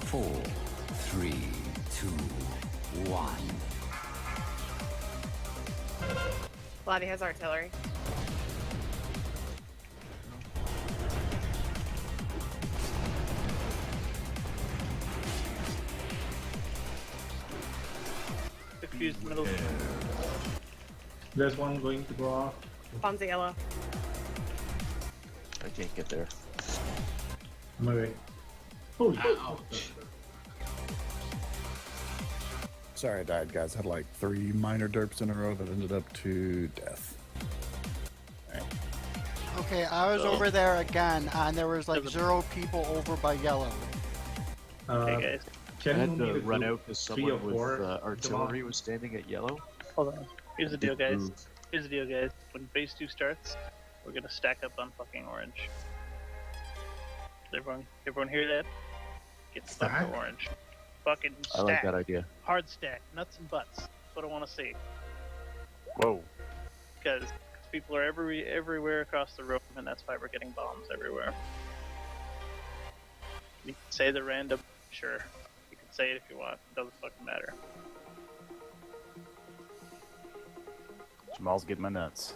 4, 3, 2, 1. Lottie has artillery. Diffuse the middle. There's one going to go off. Bombs at yellow. I can't get there. On my way. Holy Ouch. Sorry I died, guys. Had like 3 minor derps in a row that ended up to death. Okay, I was over there again, and there was like 0 people over by yellow. Okay, guys. I had to run out because someone with artillery was standing at yellow. Hold on. Here's the deal, guys. Here's the deal, guys. When phase 2 starts, we're gonna stack up on fucking orange. Does everyone hear that? Get stuck to orange. Fucking stack. I like that idea. Hard stack. Nuts and butts. That's what I want to see. Whoa. Because people are everywhere across the room, and that's why we're getting bombs everywhere. You can say they're random. Sure. You can say it if you want. It doesn't fucking matter. Jamal's getting my nuts.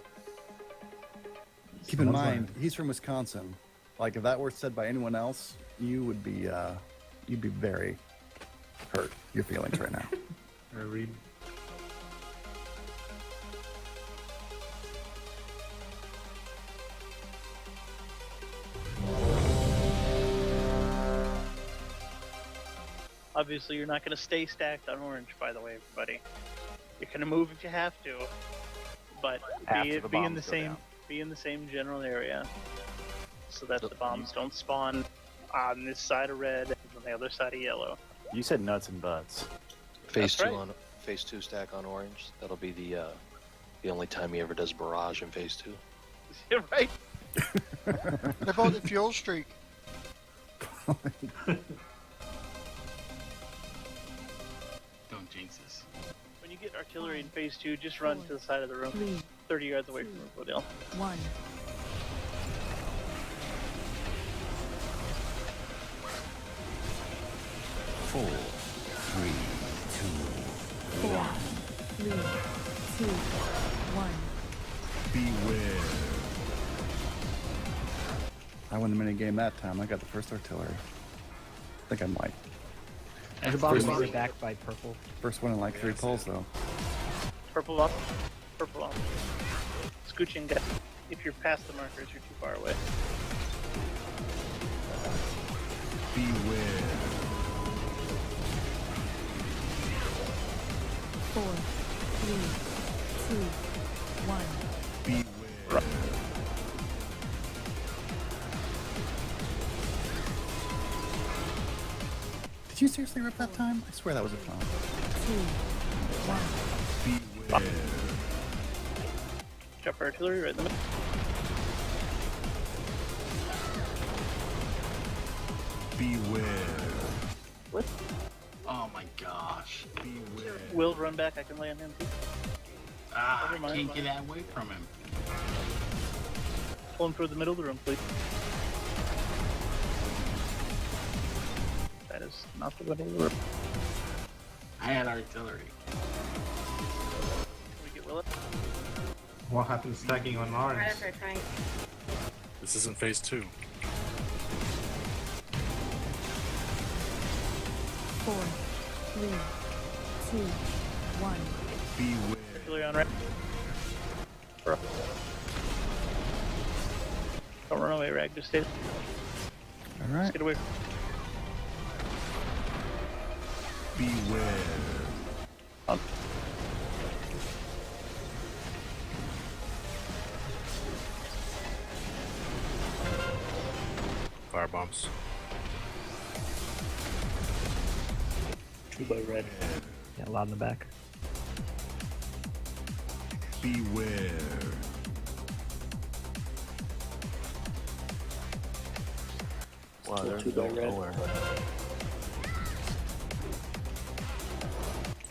Keep in mind, he's from Wisconsin. Like, if that were said by anyone else, you would be, you'd be very hurt your feelings right now. I read. Obviously, you're not going to stay stacked on orange, by the way, everybody. You're going to move if you have to, but be in the same general area, so that the bombs don't spawn on this side of red and on the other side of yellow. You said nuts and butts. Phase That's two right. on phase 2 stack on orange. That'll be the only time he ever does barrage in phase 2. You're right. What about the fuel streak? Don't jinx us. When you get artillery in phase 2, just run to the side of the room, 30 yards away from Rodale. 1. Four, 3, 2, 1. 3, 2, 1. Beware. I won the minigame that time. I got the first artillery. I think I'm like The bombs are back by purple. first one in like 3 pulls though. Purple up. Purple up. Scooching guys. If you're past the markers, you're too far away. Beware. 4, 3, 2, 1. Beware. Did you seriously rip that time? I swear that was a phone. 2, 1. Beware. Drop artillery right in the middle. Beware. What? Oh my gosh. Beware. Will run back. I can lay on him too. Ah, Never mind, I can't never get away from him. Pull him toward the middle of the room, please. That is not the middle of the room. I had artillery. Can we get Will up? What happens stacking on orange? Right after I try. This isn't phase 2. 4, 3, 2, 1. Beware. Artillery on right. Bro. Don't run away, Rag. Just stay. All right. Just get away. Beware. Up. Fire bombs. 2 by red. Yeah, a lot in the back. Beware. Wow, Still they're 2 by going red. nowhere.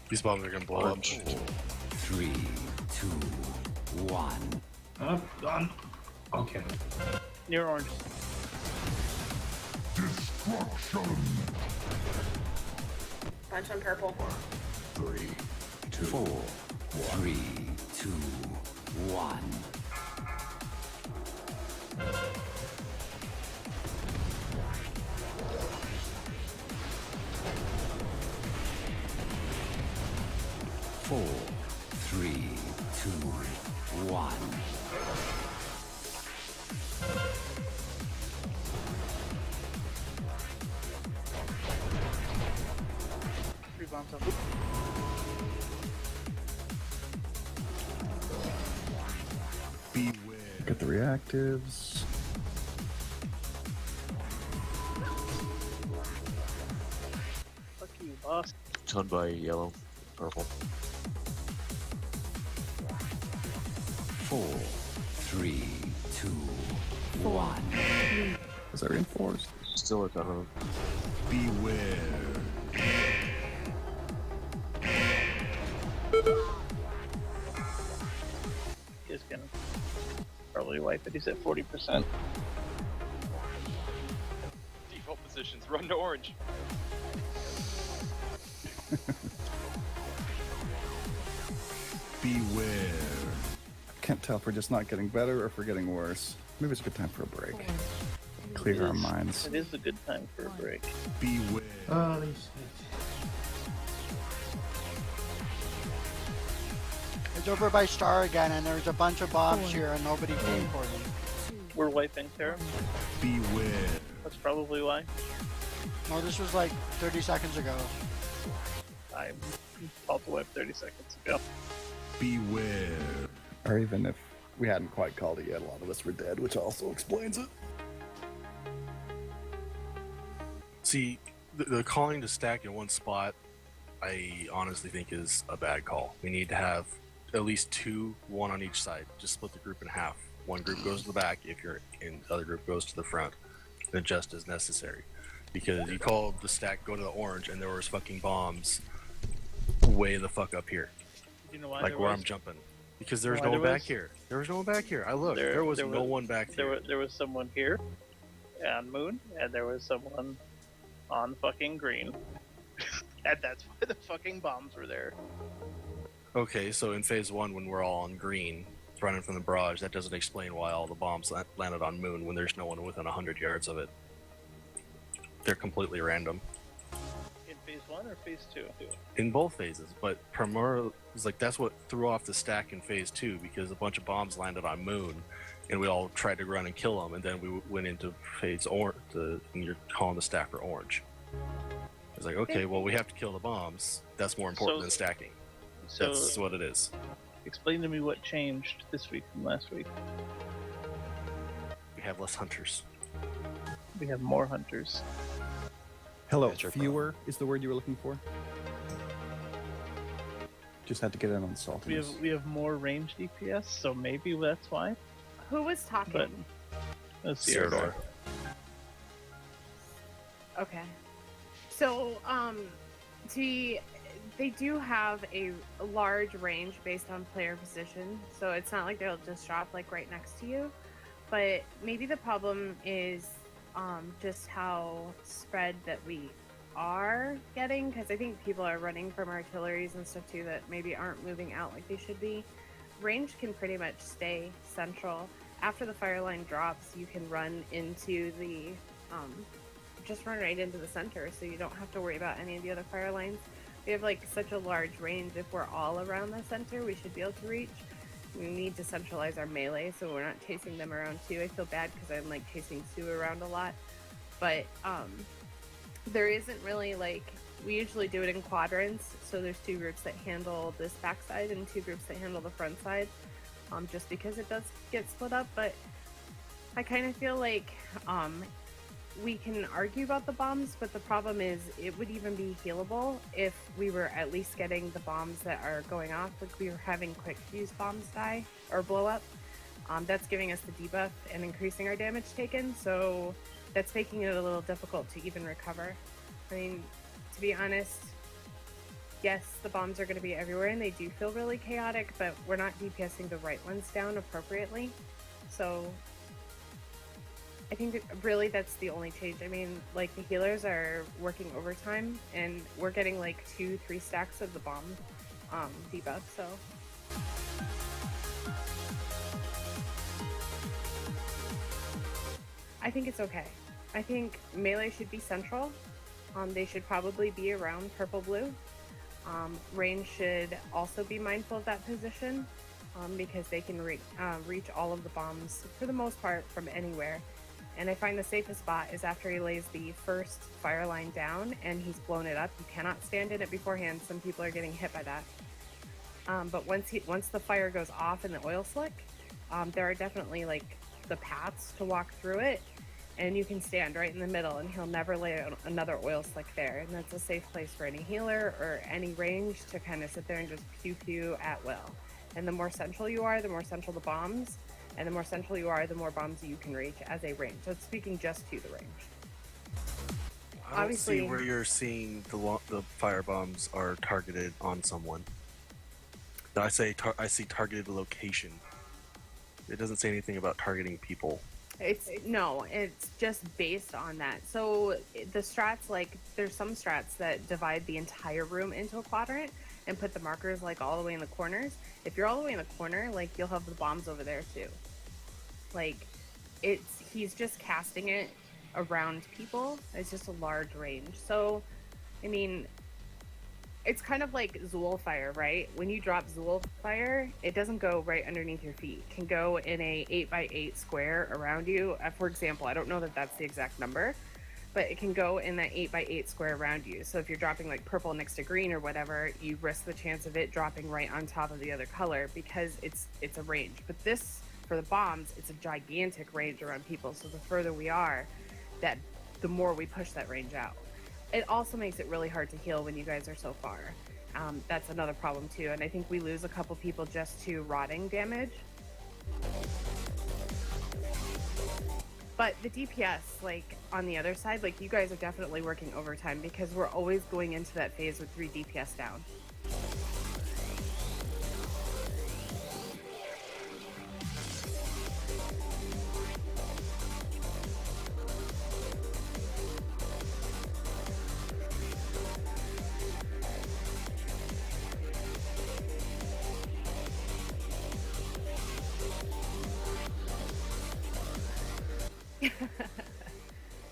These bombs are gonna blow up. 3, 2, 1. Up, done. Okay. Near orange. Destruction. Bunch on purple. 3, 2, 4, 3, 2, 1. Four, 3, 2, 1. Three bombs on. Beware. Get the reactives. Fuck you, boss. Ton by yellow, purple. 4, 3, 2, 1. Is that reinforced? Still a ton of them. Beware. He's gonna probably wipe it. He's at 40%. Default positions, run to orange. Beware. Can't tell if we're just not getting better or if we're getting worse. Maybe it's a good time for a break. Clear our minds. It is a good time for a break. Beware. Oh, these It's over by Star again, and there's a bunch of bombs here, and nobody came for them. We're wiping Terra. Beware. That's probably why. No, this was like 30 seconds ago. I called to wipe 30 seconds ago. Beware. Or even if we hadn't quite called it yet, a lot of us were dead, which also explains it. See, the calling to stack in one spot, I honestly think is a bad call. We need to have at least 2, 1 on each side. Just split the group in half. One group goes to the back if you're in, the other group goes to the front. Then just as necessary. Because you called the stack go to the orange and there was fucking bombs way the fuck up here. You know why? Like there where was? I'm jumping. Because there's Why no one there back was? here. There was no one back here. I looked. There was no one back here. There was someone here on moon, and there was someone on fucking green. And that's why the fucking bombs were there. Okay, so in phase 1 when we're all on green, running from the barrage, that doesn't explain why all the bombs landed on moon when there's no one within 100 yards of it. They're completely random. In phase 1 or phase 2? In both phases, but primarily, it's like that's what threw off the stack in phase 2 because a bunch of bombs landed on moon and we all tried to run and kill them, and then we went into phase and you're calling the stack for orange. It's like, okay, well, we have to kill the bombs. That's more important than stacking. So That's what it is. explain to me what changed this week from last week. We have less hunters. We have more hunters. Hello, That's your fewer is the word you were looking for? Just had to get in on saltiness. We have more range DPS, so maybe that's why. Who was talking? But let's see. Cerador. Okay. So, they do have a large range based on player position, so it's not like they'll just drop like right next to you. But maybe the problem is just how spread that we are getting, because I think people are running from artilleries and stuff too that maybe aren't moving out like they should be. Range can pretty much stay central. After the fire line drops, you can run into the just run right into the center, so you don't have to worry about any of the other fire lines. We have like such a large range. If we're all around the center, we should be able to reach. We need to centralize our melee so we're not chasing them around too. I feel bad because I'm like chasing Sue around a lot, but there isn't really like, we usually do it in quadrants, so there's 2 groups that handle this backside and 2 groups that handle the front side, just because it does get split up. But I kind of feel like we can argue about the bombs, but the problem is it would even be healable if we were at least getting the bombs that are going off. Like we were having quick fuse bombs die or blow up. That's giving us the debuff and increasing our damage taken, so that's making it a little difficult to even recover. I mean, to be honest, yes, the bombs are going to be everywhere and they do feel really chaotic, but we're not DPSing the right ones down appropriately. So I think that really that's the only change. I mean, like the healers are working overtime, and we're getting like 2-3 stacks of the bomb debuff. So I think it's okay. I think melee should be central. They should probably be around purple blue. Range should also be mindful of that position because they can reach all of the bombs for the most part from anywhere. And I find the safest spot is after he lays the first fire line down and he's blown it up. You cannot stand in it beforehand. Some people are getting hit by that. But once the fire goes off in the oil slick, there are definitely like the paths to walk through it. And you can stand right in the middle and he'll never lay another oil slick there. And that's a safe place for any healer or any range to kind of sit there and just pew at will. And the more central you are, the more central the bombs. And the more central you are, the more bombs you can reach as a range. So it's speaking just to the range. I don't Obviously, see where you're seeing the fire bombs are targeted on someone. I see targeted location. It doesn't say anything about targeting people. It's just based on that. So the strats, like there's some strats that divide the entire room into a quadrant and put the markers like all the way in the corners. If you're all the way in the corner, like you'll have the bombs over there too. Like he's just casting it around people. It's just a large range. So, I mean, it's kind of like Zool fire, right? When you drop Zool fire, it doesn't go right underneath your feet. It can go in a 8x8 square around you. For example, I don't know that that's the exact number, but it can go in that 8x8 square around you. So if you're dropping like purple next to green or whatever, you risk the chance of it dropping right on top of the other color because it's a range. But this, for the bombs, it's a gigantic range around people. So the further we are, the more we push that range out. It also makes it really hard to heal when you guys are so far. That's another problem too, and I think we lose a couple people just to rotting damage. But the DPS, like on the other side, like you guys are definitely working overtime because we're always going into that phase with 3 DPS down.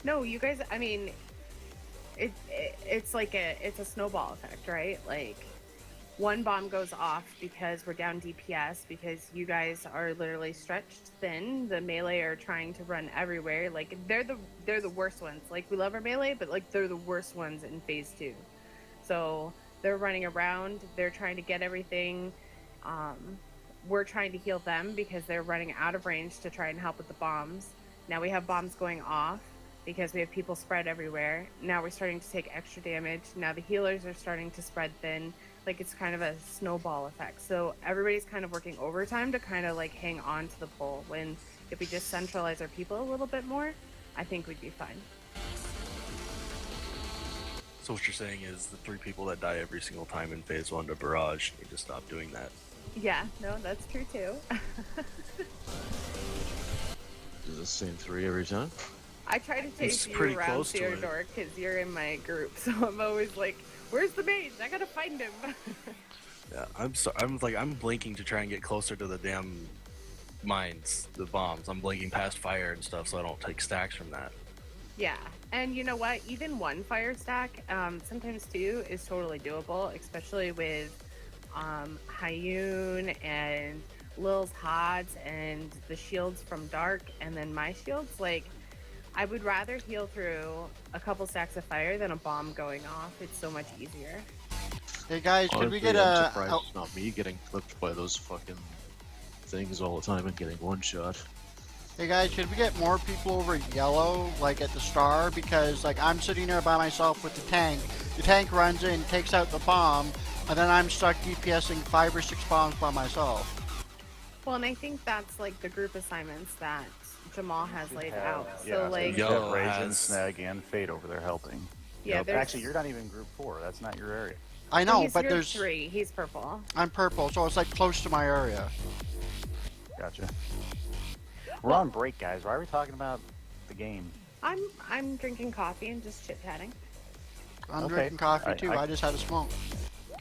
No, you guys, I mean, it's like it's a snowball effect, right? Like one bomb goes off because we're down DPS because you guys are literally stretched thin. The melee are trying to run everywhere. Like they're the worst ones. Like we love our melee, but like they're the worst ones in phase 2. So they're running around, they're trying to get everything. We're trying to heal them because they're running out of range to try and help with the bombs. Now we have bombs going off because we have people spread everywhere. Now we're starting to take extra damage. Now the healers are starting to spread thin. Like it's kind of a snowball effect. So everybody's kind of working overtime to kind of like hang on to the pole. When if we just centralize our people a little bit more, I think we'd be fine. So what you're saying is the 3 people that die every single time in phase 1 to barrage need to stop doing that. Yeah, no, that's true too. Do the same 3 every time? I try to chase you around Theodore because you're in my group, so I'm always like, "Where's the mage? I gotta find him." Yeah, I'm blinking to try and get closer to the damn mines, the bombs. I'm blinking past fire and stuff so I don't take stacks from that. Yeah, and you know what? Even 1 fire stack, sometimes 2 is totally doable, especially with Hayun and Lil's Hods and the shields from Dark, and then my shields. Like, I would rather heal through a couple stacks of fire than a bomb going off. It's so much easier. Hey guys, could we get I'm surprised it's not me getting clipped by those fucking things all the time and getting one shot. Hey guys, could we get more people over yellow, like at the star? Because like I'm sitting there by myself with the tank. The tank runs in, takes out the bomb, and then I'm stuck DPSing 5 or 6 bombs by myself. Well, and I think that's like the group assignments that Jamal has laid out. Yeah, So like, Yellow Raging, Snag, and Fade over there helping. Yeah, Yep. Actually, you're not even group 4. That's not your area. I know, he's but group there's 3. He's purple. I'm purple, so it's like close to my area. Gotcha. We're on break, guys. Why are we talking about the game? I'm drinking coffee and just chit chatting. I'm Okay. drinking coffee too. I just had a smoke.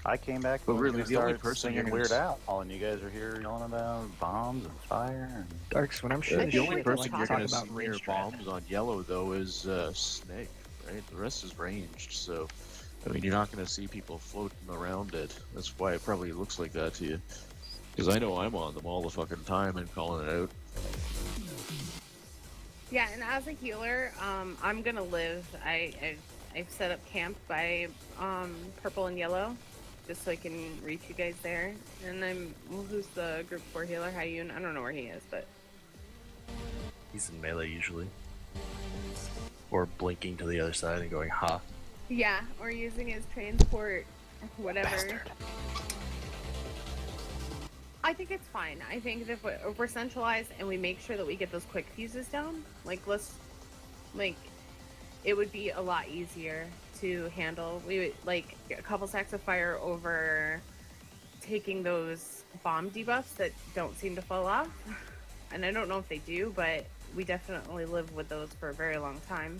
I came back, But and really, was the only gonna start person you're singing gonna Weird s- Al, and you guys are here yelling about bombs and fire. And... Darks, when I'm I shooting think The we're only just person you're talking going to about see range near trap. bombs on yellow, though, is Snake, right? The rest is ranged, so, I mean, you're not going to see people floating around it. That's why it probably looks like that to you. Because I know I'm on them all the fucking time and calling it out. Yeah, and as a healer, I'm gonna live. I've set up camp by purple and yellow, just so I can reach you guys there. And who's the group 4 healer? Hayun? I don't know where he is, but He's in melee usually. Or blinking to the other side and going, ha. yeah, or using his transport, whatever. Bastard. I think it's fine. I think if we're centralized and we make sure that we get those quick fuses down, it would be a lot easier to handle. We would like a couple stacks of fire over taking those bomb debuffs that don't seem to fall off. And I don't know if they do, but we definitely live with those for a very long time.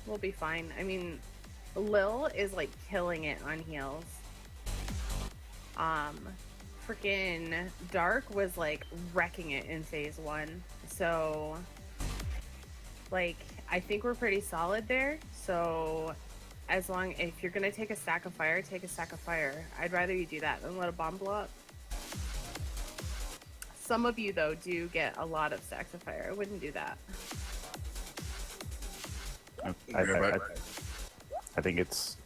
We'll be fine. I mean, Lil is like killing it on heals. Freaking Dark was like wrecking it in phase 1. So like I think we're pretty solid there. So if you're gonna take a stack of fire, take a stack of fire. I'd rather you do that than let a bomb blow up. Some of you though do get a lot of stacks of fire. I wouldn't do that. I think it's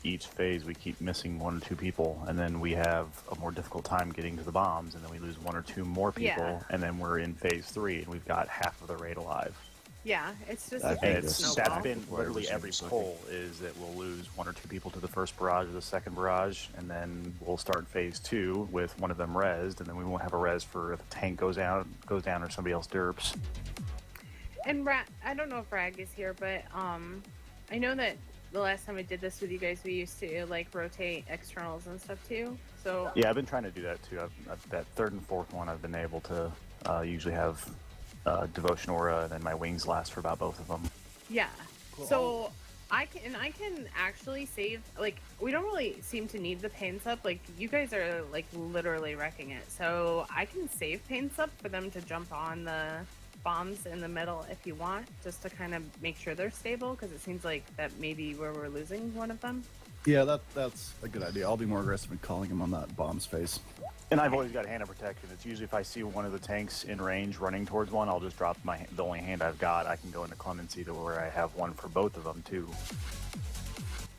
each phase we keep missing 1 or 2 people, and then we have a more difficult time getting to the bombs, and then we lose 1 or 2 more people, Yeah. and then we're in phase 3, and we've got half of the raid alive. Yeah, it's just And a big that's snowball. been literally every poll is that we'll lose 1 or 2 people to the first barrage or the second barrage, and then we'll start phase 2 with one of them rezzed, and then we won't have a res for if a tank goes down or somebody else derps. And I don't know if Rag is here, but I know that the last time I did this with you guys, we used to like rotate externals and stuff too. So Yeah, I've been trying to do that too. That 3rd and 4th one, I've been able to usually have Devotion Aura, and then my wings last for about both of them. yeah, so I can actually save. Like we don't really seem to need the pain sub. Like you guys are like literally wrecking it. So I can save pain sub for them to jump on the bombs in the middle if you want, just to kind of make sure they're stable, because it seems like that may be where we're losing one of them. Yeah, that's a good idea. I'll be more aggressive in calling him on that bombs phase. And I've always got hand of protection. It's usually if I see one of the tanks in range running towards one, I'll just drop the only hand I've got. I can go into clemency to where I have one for both of them too.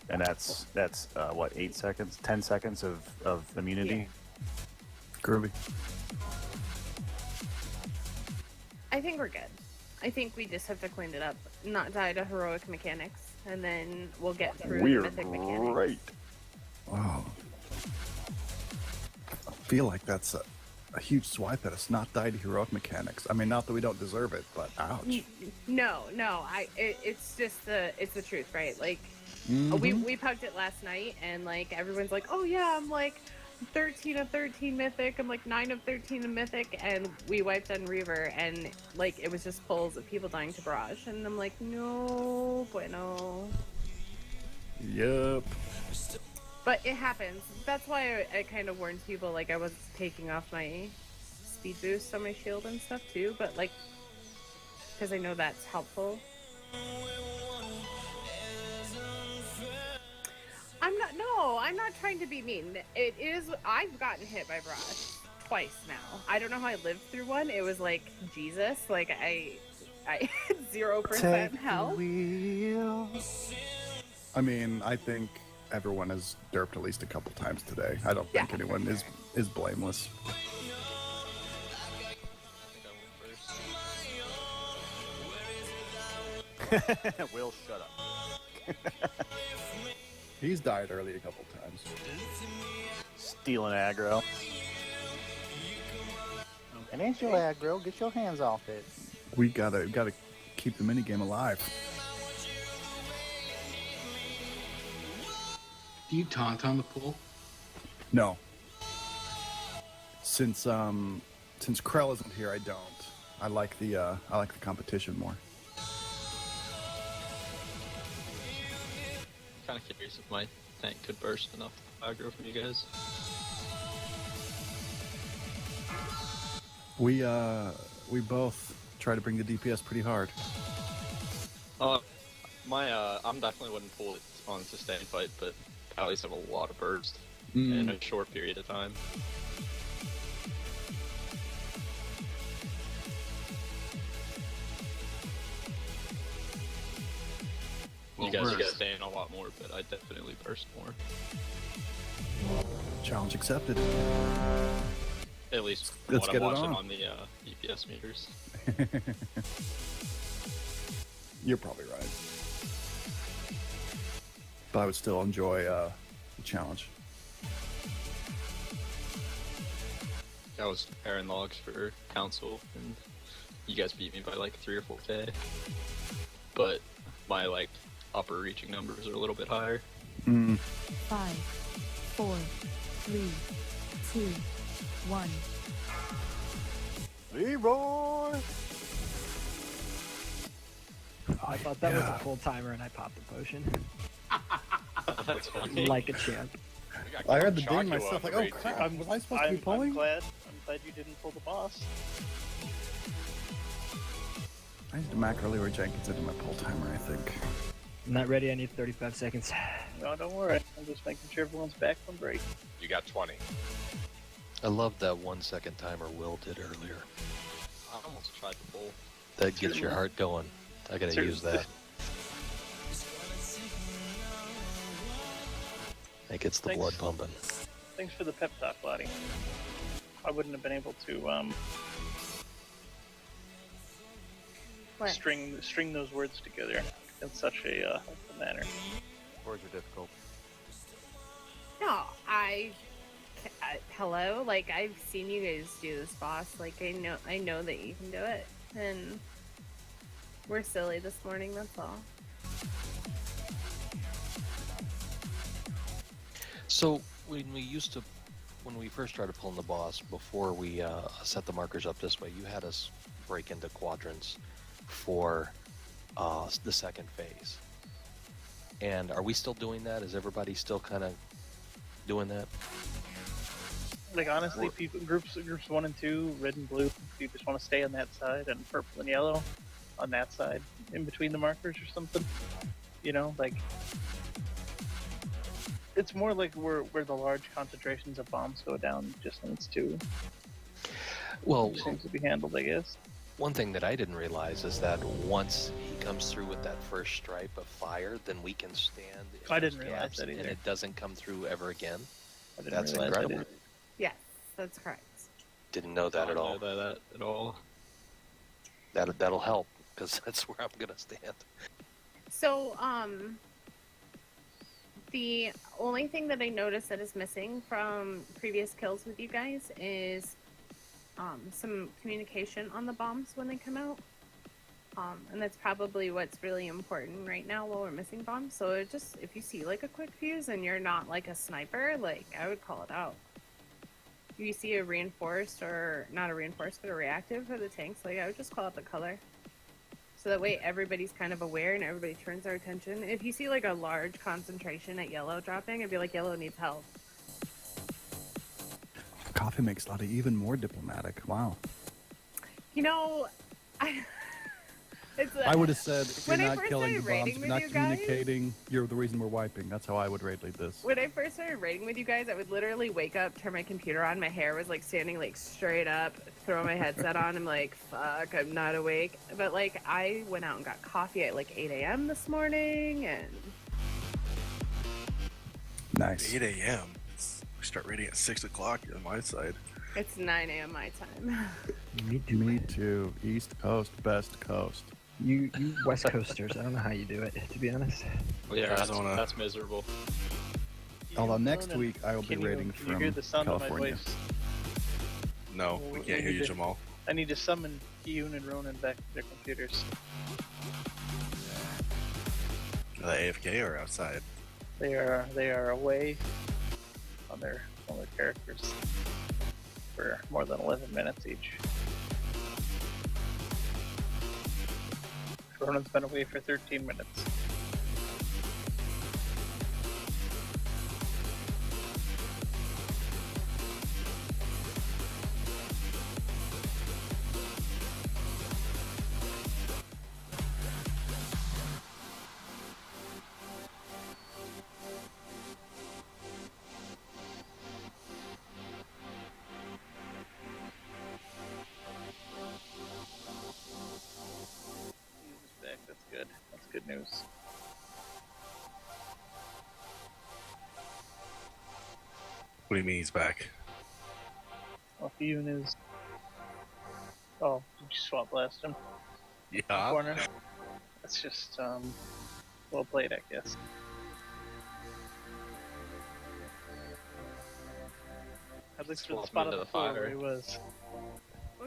And that's what, 8 seconds, 10 seconds of immunity. Groovy. I think we're good. I think we just have to clean it up, not die to heroic mechanics, and then we'll get through We're the mythic mechanics. great. Wow. I feel like that's a huge swipe at us, not die to heroic mechanics. I mean, not that we don't deserve it, but ouch. No, it's just it's the truth, right? Like Mhm. we pugged it last night, and like everyone's like, oh yeah, I'm like 13 of 13 mythic, I'm like 9 of 13 in mythic, and we wiped on Reaver, and like it was just pulls of people dying to barrage, and I'm like, no bueno. Yep. But it happens. That's why I kind of warned people, like I was taking off my speed boost on my shield and stuff too, but like, because I know that's helpful. I'm not trying to be mean. It is, I've gotten hit by barrage twice now. I don't know how I lived through one. It was like, Jesus, like I had 0% health. I mean, I think everyone has derped at least a couple times today. I don't think anyone is blameless. Will, shut up. He's died early a couple times. Stealing aggro. It ain't your aggro. Get your hands off it. We gotta keep the minigame alive. Do you taunt on the pool? No. Since Krell isn't here, I don't. I like the competition more. Kind of curious if my tank could burst enough aggro from you guys. We both try to bring the DPS pretty hard. I'm definitely wouldn't pull it on sustain fight, but at least have a lot of burst in a short period of time. You guys sustain a lot more, but I definitely burst more. Challenge accepted. At least Let's what get I'm it watching on. on the DPS meters. You're probably right. But I would still enjoy the challenge. I was comparing logs for council, and you guys beat me by like 3 or 4K. But my like upper reaching numbers are a little bit higher. 5, 4, 3, 2, 1. Leroy! I thought that was a full timer and I popped the potion. That's funny. Like a champ. I heard the ding myself, like, oh crap, was I supposed to be pulling? I'm glad you didn't pull the boss. I need to macro Leroy Jenkins into my pull timer, I think. I'm not ready, I need 35 seconds. No, don't worry. I'm just making sure everyone's back from break. You got 20. I love that 1 second timer Will did earlier. I almost tried to pull. That gets your heart going. I gotta use that. It gets the blood pumping. Thanks for the pep talk, Lottie. I wouldn't have been able to string those words together in such a manner. Words are difficult. No, hello. Like I've seen you guys do this, boss. Like I know that you can do it, and we're silly this morning. That's all. So when we first started pulling the boss, before we set the markers up this way, you had us break into quadrants for the second phase. And are we still doing that? Is everybody still kind of doing that? Like honestly, groups 1 and 2, red and blue, if you just want to stay on that side, and purple and yellow on that side, in between the markers or something. You know, like it's more like where the large concentrations of bombs go down distance too. Well, it seems to be handled, I guess. One thing that I didn't realize is that once he comes through with that first stripe of fire, then we can stand in I didn't those realize gaps, that either. and it doesn't come through ever again. I didn't That's realize incredible. that Yes, that's correct. Didn't know that at all. That at all. That'll help, because that's where I'm gonna stand. So, the only thing that I noticed that is missing from previous kills with you guys is some communication on the bombs when they come out. And that's probably what's really important right now while we're missing bombs. So if you see like a quick fuse and you're not like a sniper, like I would call it out. If you see a reinforced or not a reinforced but a reactive for the tanks, like I would just call out the color. So that way everybody's kind of aware and everybody turns their attention. If you see like a large concentration at yellow dropping, I'd be like, yellow needs help. Coffee makes Lottie even more diplomatic. Wow. You know, I would have said, if you're when I not first killing the started bombs, raiding if you're with not you guys- communicating, you're the reason we're wiping. That's how I would rate like this. When I first started raiding with you guys, I would literally wake up, turn my computer on, my hair was like standing like straight up, throw my headset on, I'm like, fuck, I'm not awake. But like, I went out and got coffee at like 8 a.m. this morning, and Nice. 8 a.m. We start raiding at 6 o'clock on my side. it's 9 a.m. my time. Me too. East Coast, best coast. You West Coasters, I don't know how you do it, to be honest. Well, yeah, that's miserable. Although next week I will be Can you- raiding can you from hear the sound of my California. voice? No, we can't hear you, Jamal. I need to summon Yoon and Ronan back to their computers. Are they AFK or outside? They are away on their characters for more than 11 minutes each. Ronan's been away for 13 minutes. Back. That's good. That's good news. What do you mean he's back? Well, Fune is. Oh, did you swap blast him? Yeah. Corner. That's just well played, I guess. At least for the spot of the fire, where he was.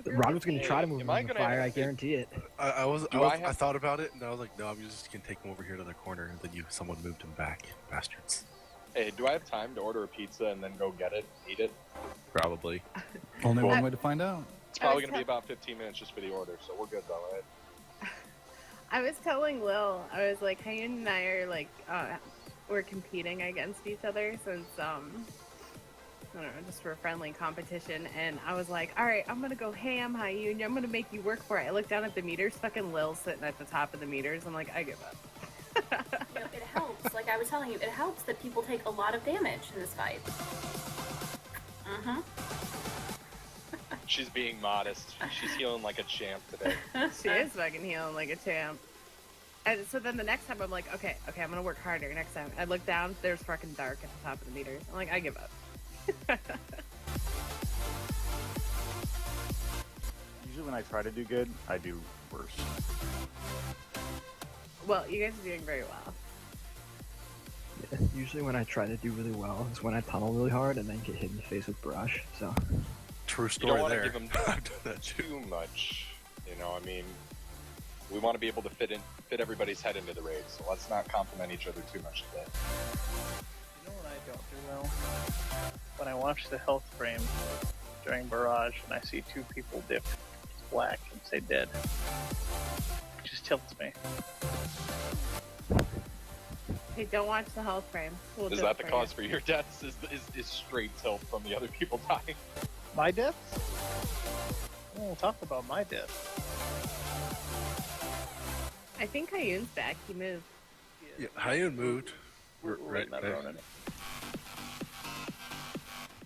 Rod was going to try to move him in the fire, I guarantee it. I thought about it, and I was like, no, I'm just gonna take him over here to the corner, and then someone moved him back, bastards. Hey, do I have time to order a pizza and then go get it, eat it? Probably. Only one way to find out. It's probably gonna be about 15 minutes just for the order, so we're good though, right? I was telling Lil, I was like, Hayun and I are like, we're competing against each other since, I don't know, just for a friendly competition, and I was like, alright, I'm gonna go ham, Hayun, I'm gonna make you work for it. I looked down at the meters, fucking Lil's sitting at the top of the meters, I'm like, I give up. You know, it helps, like I was telling you, it helps that people take a lot of damage in this fight. Mm-hmm. She's being modest. She's healing like a champ today. She is fucking healing like a champ. And so then the next time I'm like, okay, I'm gonna work harder next time. I look down, there's fucking dark at the top of the meters. I'm like, I give up. Usually when I try to do good, I do worse. Well, you guys are doing very well. Yeah, usually when I try to do really well is when I tunnel really hard and then get hit in the face with barrage, so... True You story don't want to there. give them I've done that too much. You know, I mean, we want to be able to fit everybody's head into the raid, so let's not compliment each other too much today. You know what I don't do well? When I watch the health frame during barrage and I see two people dip black and say dead, it just tilts me. Hey, don't watch the health frame. We'll Is do that it the for cause you. for your deaths? Is straight tilt from the other people dying? My deaths? We'll talk about my death. I think Hayun's back. He moved. Yeah, Hayun moved. Right, not Ronan.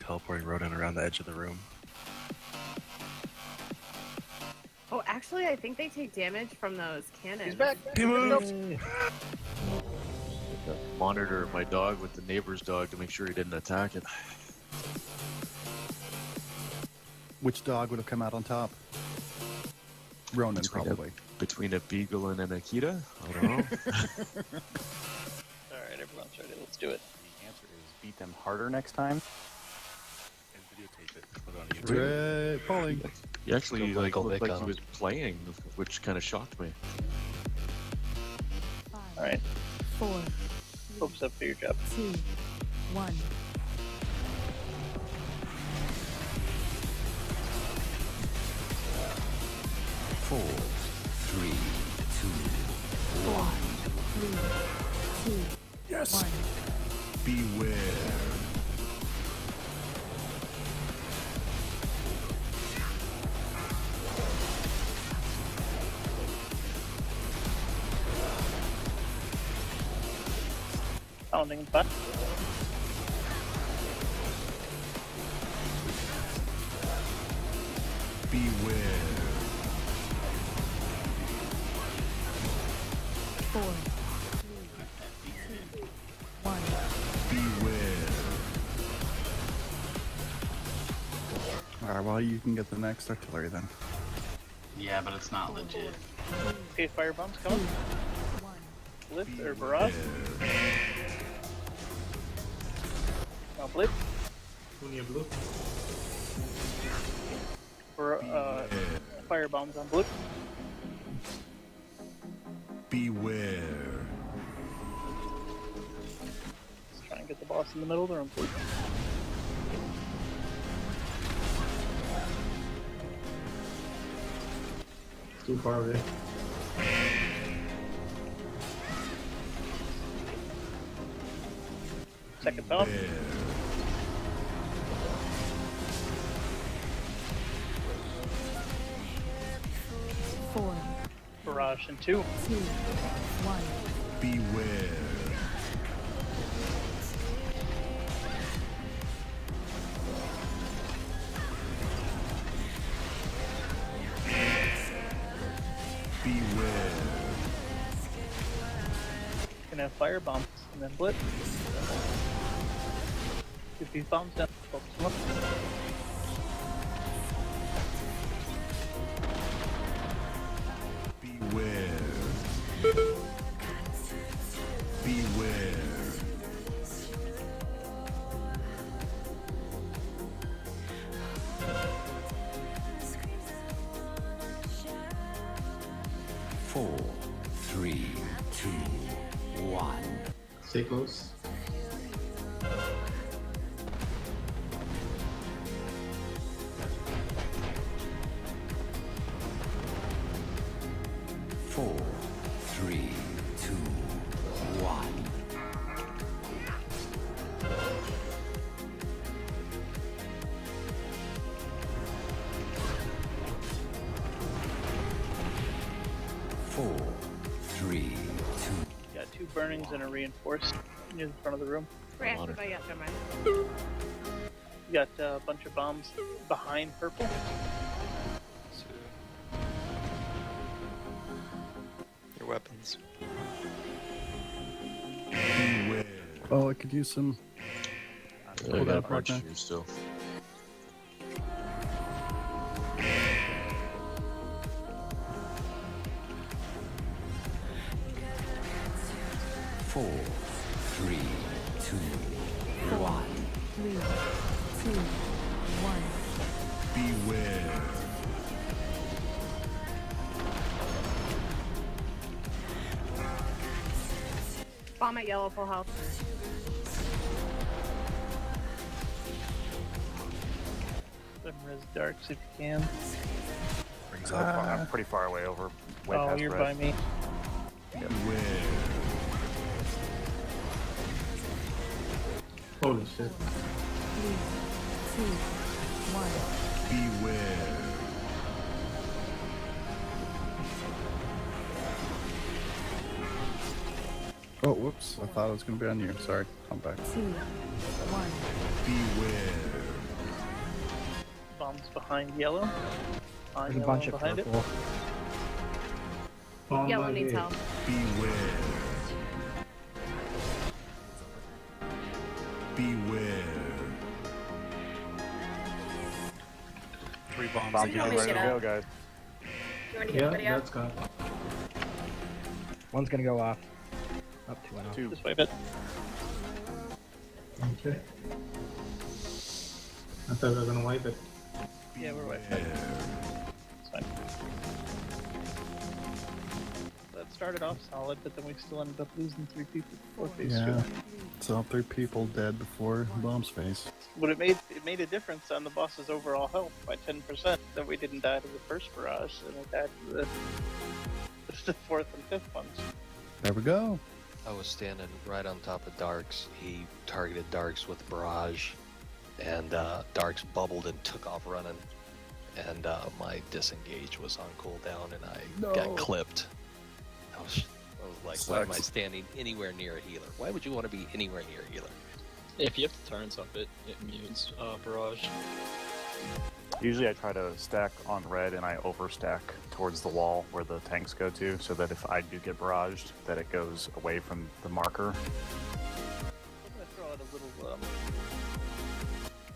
Teleporting Rodan around the edge of the room. Oh, actually, I think they take damage from those cannons. He's back. He moved. Monitor my dog with the neighbor's dog to make sure he didn't attack it. Which dog would have come out on top? Ronan, probably. Between a beagle and an Akita? I don't know. Alright, everyone's ready. Let's do it. The answer is beat them harder next time. And videotape it. Put it on YouTube. Great polling. He actually Go looked big like on he him. was playing, which kind of shocked me. 5, Alright, 4, hopes up for your job. 2, 1. Four, three, two, 4, one. 3, 2, Yes. 1. Beware. Pounding butt. Beware. 4, 3, 2, 1. Beware. Alright, well, you can get the next artillery then. Yeah, but it's not legit. Okay, firebombs coming. 1. Lift or barrage. Now blip. Punya blue. For firebombs on blip. Beware. Let's try and get the boss in the middle of the room, please. Too far away. Second bomb. Four, Barrage in 2. 2, 1. Beware. Beware. Gonna have fire bombs and then blitz. Get these bombs down. Focus them up. Beware. Beware. Four, three, two, one. Stay close. Four, three, two, one. Four, three, two. Got 2 burnings and a reinforced near the front of the room. Reactive, I got mine. You got a bunch of bombs behind purple. Your weapons. Beware. Oh, I could use some. I Pull that got a up right bunch now. here still. Four, three, two, one. 3, 2, 1. Beware. Bomb at yellow, full health. Them res darks if you can. Brings up. I'm pretty far away over. Way Oh, past you're red. by me. Beware. Holy shit. 3, 2, 1. Beware. Oh, whoops. I thought it was going to be on you. Sorry. I'm back. 2, 1. Beware. Bombs behind yellow. On There's a yellow bunch of behind purple. Bomb Yellow by needs way. help. Beware. Beware. 3 bombs. Bombs you are want me to ready to get go, up? guys. You want to get Yeah, anybody out? that's got. One's gonna go off. Up to 1 off. 2. Just wave it. Okay. I thought we were gonna wipe it. Yeah, we're wiping it. It's fine. That started off solid, but then we still ended up losing 3 people before phase Yeah. 2. So 3 people dead before bomb's face. But it made a difference on the boss's overall health by 10%. That we didn't die to the first barrage, and we died to the 4th and 5th ones. There we go. I was standing right on top of Darks. He targeted Darks with Barrage, and Darks bubbled and took off running. And my disengage was on cooldown, and I got clipped. I was like, why am I Sucks. standing anywhere near a healer? Why would you want to be anywhere near a healer? If you have the turns up, it mutes barrage. Usually I try to stack on red and I overstack towards the wall where the tanks go to, so that if I do get barraged, that it goes away from the marker. I'm gonna throw out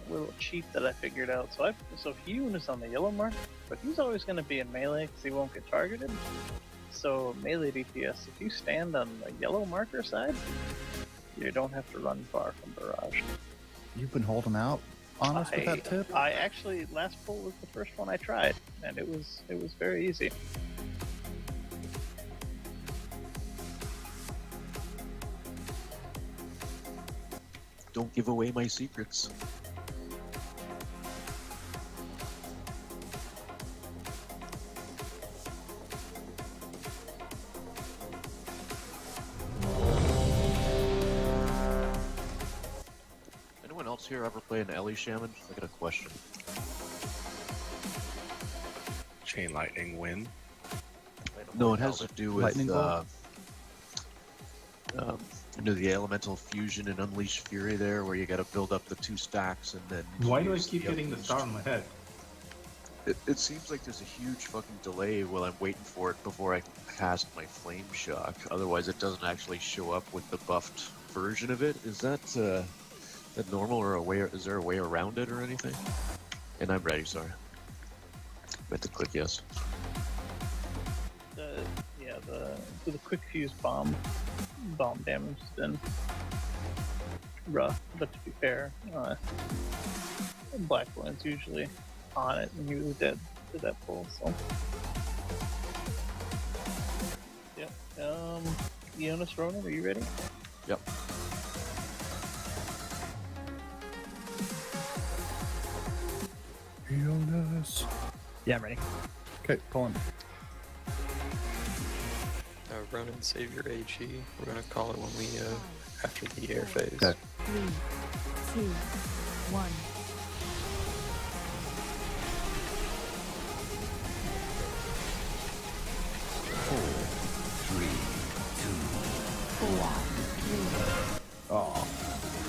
a little cheat that I figured out. So Hune is on the yellow mark, but he's always going to be in melee because he won't get targeted. So melee DPS, if you stand on the yellow marker side, you don't have to run far from barrage. You've been holding out on us with that tip? I actually, last pull was the first one I tried, and it was very easy. Don't give away my secrets. else here ever play an Ellie Shaman? I got a question. Chain lightning win. No, it has to do with Lightning bolt? the elemental fusion and unleash fury there, where you got to build up the 2 stacks and then. Why do I use keep getting the unleashed. star in my head? It seems like there's a huge fucking delay while I'm waiting for it before I can cast my flame shock. Otherwise, it doesn't actually show up with the buffed version of it. Is that normal, or is there a way around it or anything? And I'm ready. Sorry, meant to click yes. The quick fuse bomb damage has been rough, but to be fair, Black One's usually on it and usually dead to that pull, so. Yep. Jonas, Ronan, are you ready? Yep. Jonas. Yeah, I'm ready. Okay, pull him. Ronan, save your AG. We're gonna call it when we after the air phase. Okay. 3, 2, 1. Oh.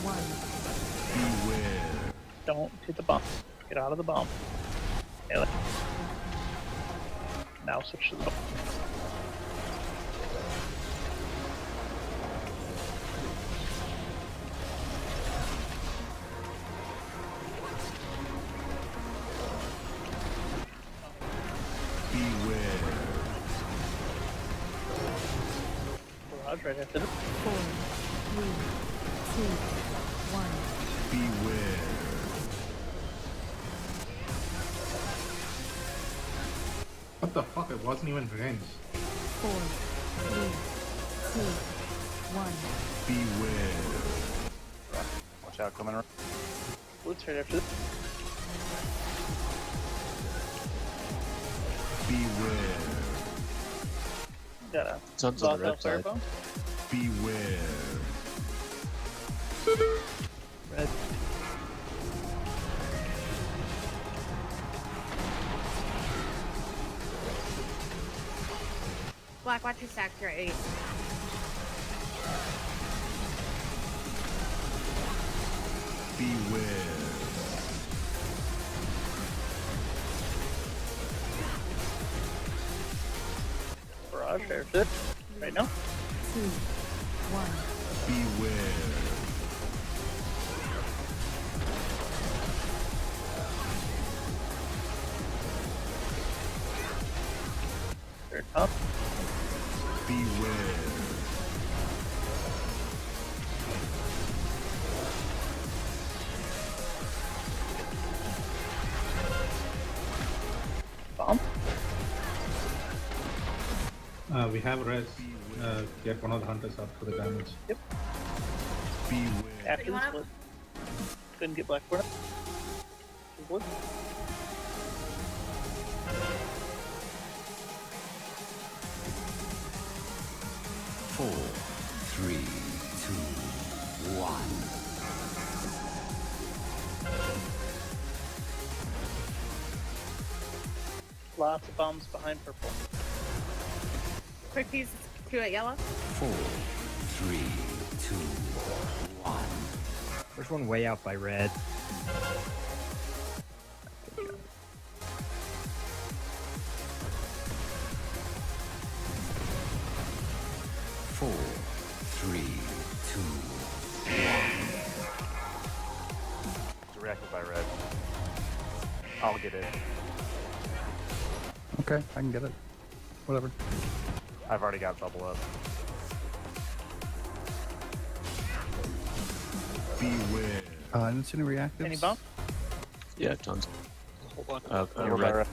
1. Beware. Don't hit the bomb. Get out of the bomb. Nail it. Now switch to the bomb. Beware. Barrage right after the 4, 3, 2, 1. Beware. What the fuck? It wasn't even ranged. 4, 3, 2, 1. Beware. Watch out, coming around. Blitz right after the Beware. got a Tons on the Volatile red side. Firebomb. Beware. Red. Black, watch your stacks. You're at 8. Beware. Barrage right after it. Right now. 2, 1. Beware. Third up. Beware. Bomb. We have res. Get one of the hunters up for the damage. Yep. Beware. After the split. Couldn't get Black Burn. Blitz. Four, three, two, one. Lots of bombs behind purple. Quick piece 2 at yellow. 4, 3, 2, 1. There's one way out by red. 4, 3, 2, 1. Directed by red. I'll get it. Okay, I can get it. Whatever. I've already got bubble up. Beware. I didn't see any reactives. Any bomb? Yeah, tons. Hold on. You're red.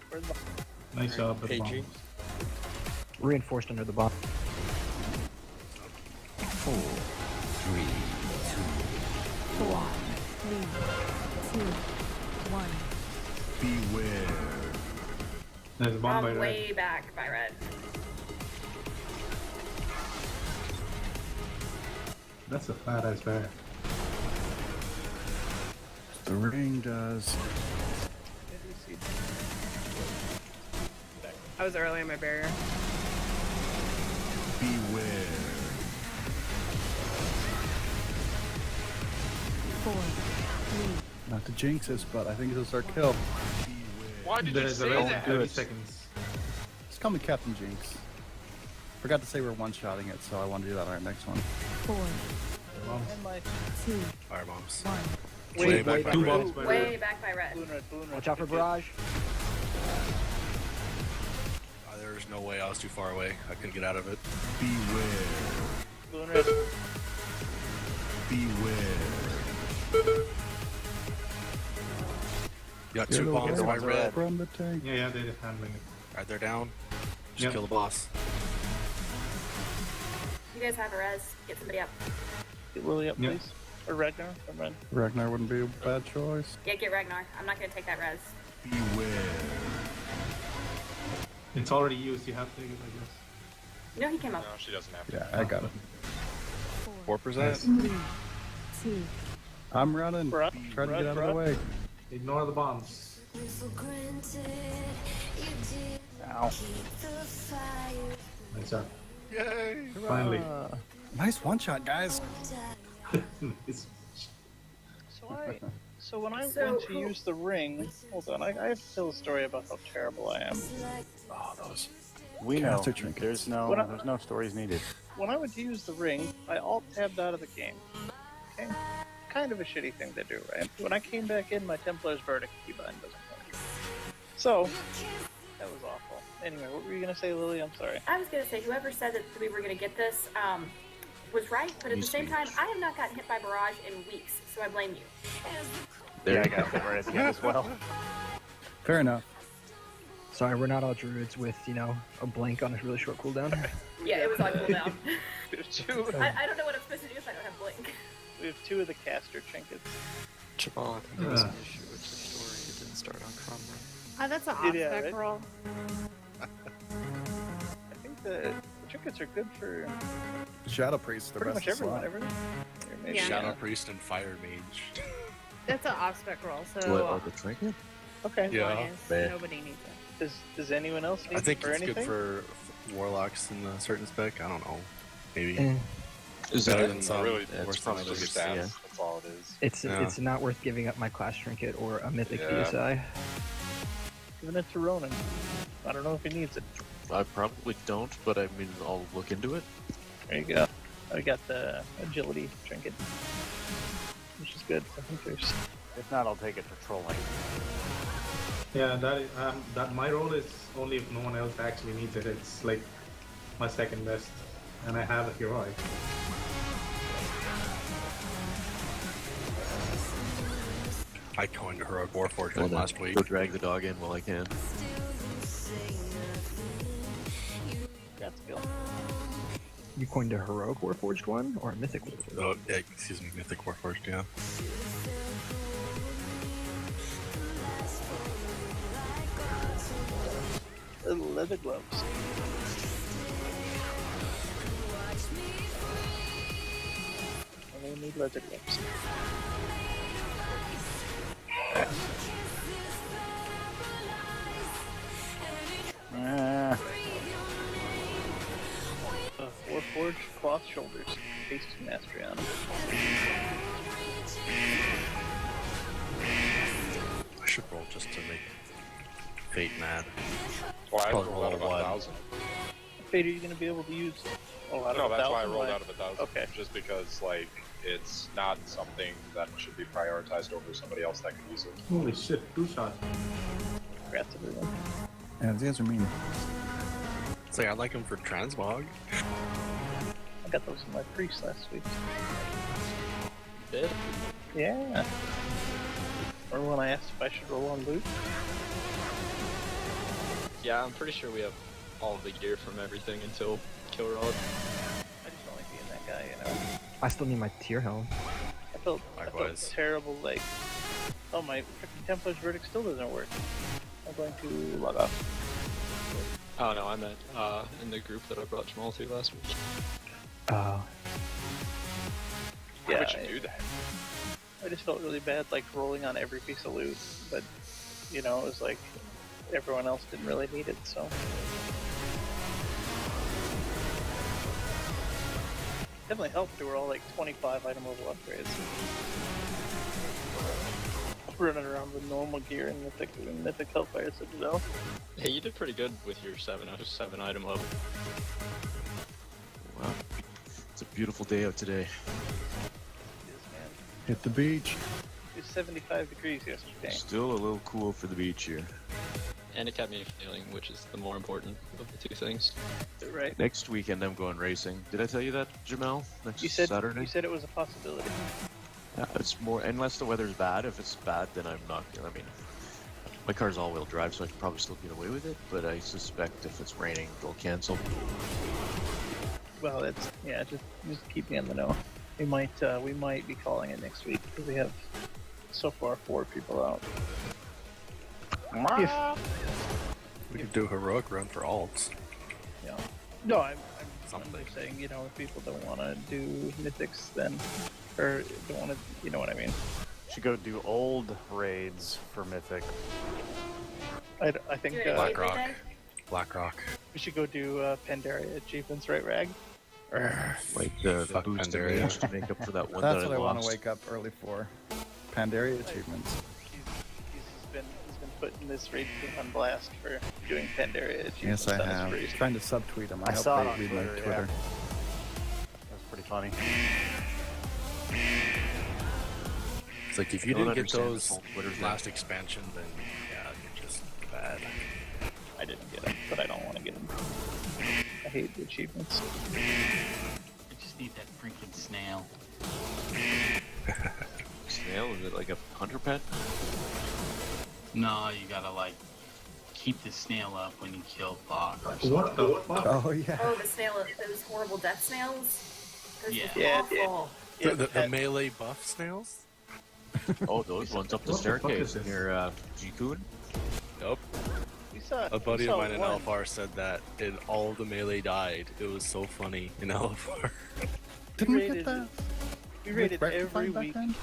Where's the bomb? Nice job with AG. bombs. Reinforced under the bomb. 4, 3, 2, 1. 3, 2, 1. Beware. There's a bomb by red. Way back by red. That's a fat ass bear. The ring does. I was early on my barrier. Beware. 4, 3, Not to jinx us, but I think this is our kill. Why did you There's say around that? 30 seconds. Just call me Captain Jinx. Forgot to say we're one-shotting it, so I want to do that on our next one. 4, Bombs. And my 2, Fire bombs. 1. Way back by Two red. bombs by Way red. back by red. balloon red, balloon red. Watch out for barrage. There's no way, I was too far away. I couldn't get out of it. Beware. Balloon red. Beware. Got two bombs by red. From the tank. Yeah, they're just handling it. Alright, they're down. Just Yep. kill the boss. You guys have a res. Get somebody up. Get Lily up, Yeah. please. Or Ragnar. Come on. Ragnar wouldn't be a bad choice. Yeah, get Ragnar. I'm not gonna take that res. Beware. It's already used, you have to take it, I guess. No, he came up. No, she doesn't have to. Yeah, I got it. 4%? 3, 2, I'm running. Run, Try to run, get out of run. the way. Ignore the bombs. Ow. Nice job. Yay! Finally. Nice one-shot, guys. It's So when I So went to who- use the ring, hold on, I have to tell a story about how terrible I am. Oh, those. We know. Caster trinkets. There's no stories needed. When I went to use the ring, I alt-tabbed out of the game. Okay? Kind of a shitty thing to do, right? When I came back in, my Templar's Verdict keybind doesn't work. So, that was awful. Anyway, what were you gonna say, Lily? I'm sorry. I was gonna say whoever said that we were gonna get this was right, but at the same time, I have not gotten hit by barrage in weeks, so I blame you. Yeah, I got hit right at the end as well. Fair enough. Sorry, we're not all druids with, a blink on a really short cooldown. Yeah, it was on cooldown. We have two. I don't know what I'm supposed to do if I don't have blink. We have two of the caster trinkets. Jamal, I think there was an issue with your story. It didn't start on Cromwell. Oh, that's an Yeah, off-spec right? roll. I think the trinkets are good for Shadow Priest, the pretty rest much of the slot. everyone. Maybe Yeah. Shadow Priest and Fire Mage. That's an off-spec roll, so What, oh, the trinket? Okay. Yeah. bonus. Man. Nobody needs it. Does anyone else need I think it for it's anything? good for warlocks in a certain spec. I don't know. Maybe. Eh. Is Better that than It's some. really Yeah, worse it's than probably just others. stats. yeah. That's all it is. It's Yeah. it's not worth giving up my class trinket or a mythic Yeah. PSI. Giving it to Ronan. I don't know if he needs it. I probably don't, but I mean, I'll look into it. There you go. I got the agility trinket, which is good for hunters. If not, I'll take it for trolling. Yeah, that my role is only if no one else actually needs it. It's like my second best, and I have a heroic. I coined a heroic warforged Well, last week. Go drag the dog in while I can. Got to go. You coined a heroic warforged one or a mythic warforged? Oh, yeah, excuse me, mythic warforged. Yeah. Leather gloves. I only need leather gloves. Warforged cloth shoulders. Taste mastery on them. I should roll just to make Fate mad. Well, I Probably rolled out of roll one. 1,000. Fate, are you going to be able to use? Oh, out No, of that's 1,000? why I rolled out of 1,000. Okay. Just because, like, it's not something that should be prioritized over somebody else that could use it. Holy shit, 2-shot. Congrats, everyone. Yeah, these guys are mean. It's like I like him for transmog. I got those in my priest last week. Did? Yeah. Or when I asked if I should roll on loot. Yeah, I'm pretty sure we have all of the gear from everything until Kill Rod. I just don't like being that guy, you know. I still need my tier helm. I felt Likewise. terrible, like, oh, my freaking Templar's Verdict still doesn't work. I'm going to log off. Oh no, I meant in the group that I brought Jamal to last week. Uh, Why Yeah, would you do that? I just felt really bad, like rolling on every piece of loot, but you know, it was like everyone else didn't really need it, so. Definitely helped. They were all like 25 item level upgrades. Running around with normal gear and Mythic Hellfire Citadel. Hey, you did pretty good with your 7 item level. Wow. It's a beautiful day out today. Hit the beach. It was 75 degrees yesterday. Still a little cool for the beach here. And it kept me feeling, which is the more important of the two things. Right. Next weekend I'm going racing. Did I tell you that, Jamel? Next You said Saturday? You said it was a possibility. Yeah, it's more, unless the weather's bad. If it's bad, then I'm not. I mean, my car's all-wheel drive, so I can probably still get away with it. But I suspect if it's raining, they'll cancel. Well, it's just keep me in the know. We might be calling it next week because we have so far 4 people out. We could do a heroic run for alts. Yeah. No, I'm just saying, you know, if people don't want to do mythics, then, or don't want to, you know what I mean. Should go do old raids for Mythic. I think Blackrock. we should go do Pandaria achievements, right, Rag? Like the boost and Pandaria. to make up for that one That's that what I want lost. to wake up early for. Pandaria achievements. He's been putting this raid team on blast for doing Pandaria achievements. Yes, I on his have. raid. Trying to subtweet them. I hope saw it they on read my Twitter, Twitter. That's pretty funny. It's like if you I don't didn't get understand those this whole Twitter last expansion, then yeah, you're just bad. I didn't get them, but I don't want to get them. I hate the achievements. I just need that freaking snail. Snail? Is it like a hunter pet? No, you gotta like keep the snail up when you kill Bog. What the fuck? Oh yeah. Oh, the snail, those horrible death snails? Those Yeah. are Yeah, awful. The melee buff snails? Oh, those ones up the What the fuck staircase is this? near Jikun? Nope. We saw A buddy we of saw mine in one. LFR said that, and all of the melee died. It was so funny in LFR. Didn't we rated- get that? We rated With every Rectify back week. then?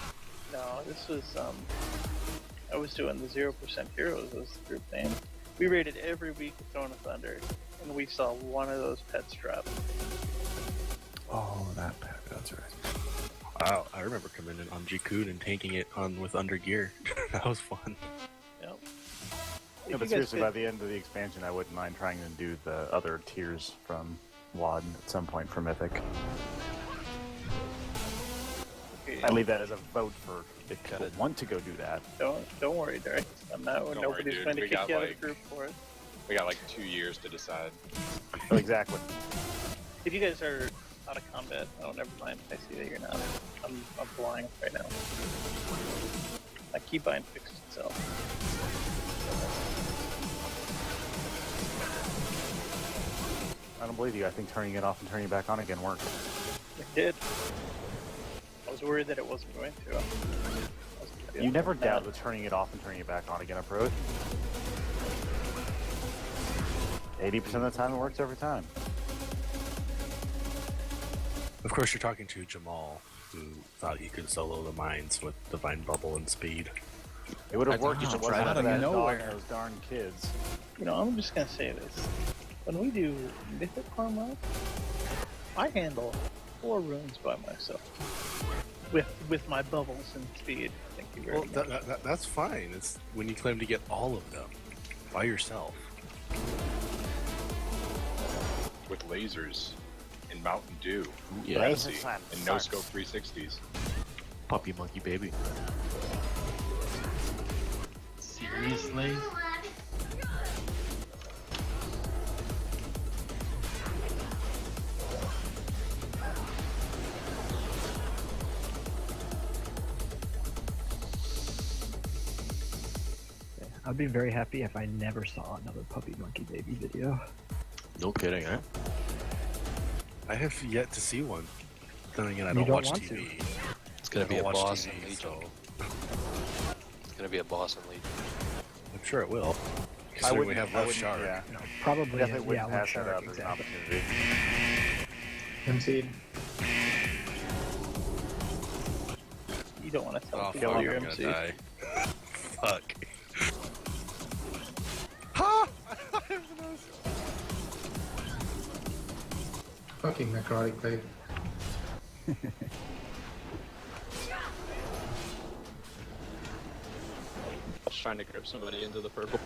No, this was I was doing the 0% Heroes was the group name. We rated every week at Throne of Thunder, and we saw one of those pets drop. Oh, that pet. That's right. Wow, I remember coming in on Jikun and tanking it on with under gear. That was fun. Yep. Yeah, but seriously, by the end of the expansion, I wouldn't mind trying to do the other tiers from WoD at some point for Mythic. I leave that as a vote for if people want to go do that. Don't worry, Derek. I'm not. Don't Nobody's worry, dude. going to We kick got, you out of like- the group for it. We got like 2 years to decide. Oh, exactly. If you guys are out of combat, oh, never mind. I see that you're not. I'm flying right now. My keybind fixed itself. I don't believe you. I think turning it off and turning it back on again worked. It did. I was worried that it wasn't going to. You never doubted turning it off and turning it back on again, approach. 80% of the time it works every time. Of course, you're talking to Jamal, who thought he could solo the mines with Divine Bubble and Speed. It would have worked if it wasn't out for of that dog nowhere. and those darn kids. You know, I'm just gonna say this. When we do Mythic Armor, I handle 4 runes by myself. With my bubbles and speed. Thank you very Well, much. that's fine. It's when you claim to get all of them by yourself. With lasers and Mountain Dew. Yeah. Fancy, Lasers and no scope 360s. Puppy monkey baby. Seriously? I'd be very happy if I never saw another puppy monkey baby video. No kidding, huh? I have yet to see one. Then again, I You don't don't watch want TV. It's gonna I be don't a watch boss TV, in Legion. so It's gonna be a boss in Legion. I'm sure it will. Considering we have Rough Shard. Yeah. Probably, Definitely wouldn't yeah, pass that Shark, up as an exactly. opportunity. Concede. You don't want to tell Oh, people fuck, your I'm MC. gonna die. Fuck. Ha! Fucking necrotic type. I was trying to grip somebody into the purple.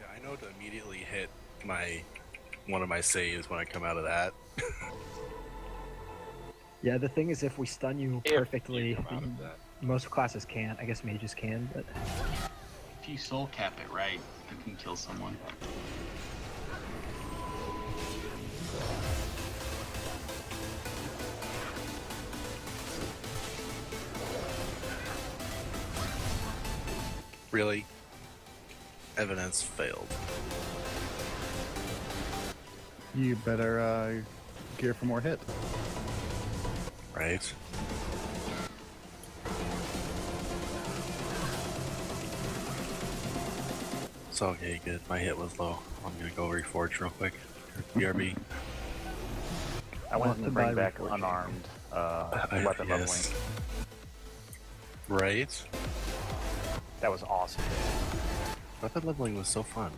Yeah, I know to immediately hit one of my saves when I come out of that. Yeah, the thing is, if we stun you If you perfectly, come out of that. most classes can't. I guess mages can, but If you soul cap it right, you can kill someone. Really? Evidence failed. You better gear for more hit. Right? It's okay, good. My hit was low. I'm gonna go reforge real quick. BRB. I went to bring back Reforging. unarmed weapon Yes. leveling. Right? That was awesome. Weapon leveling was so fun.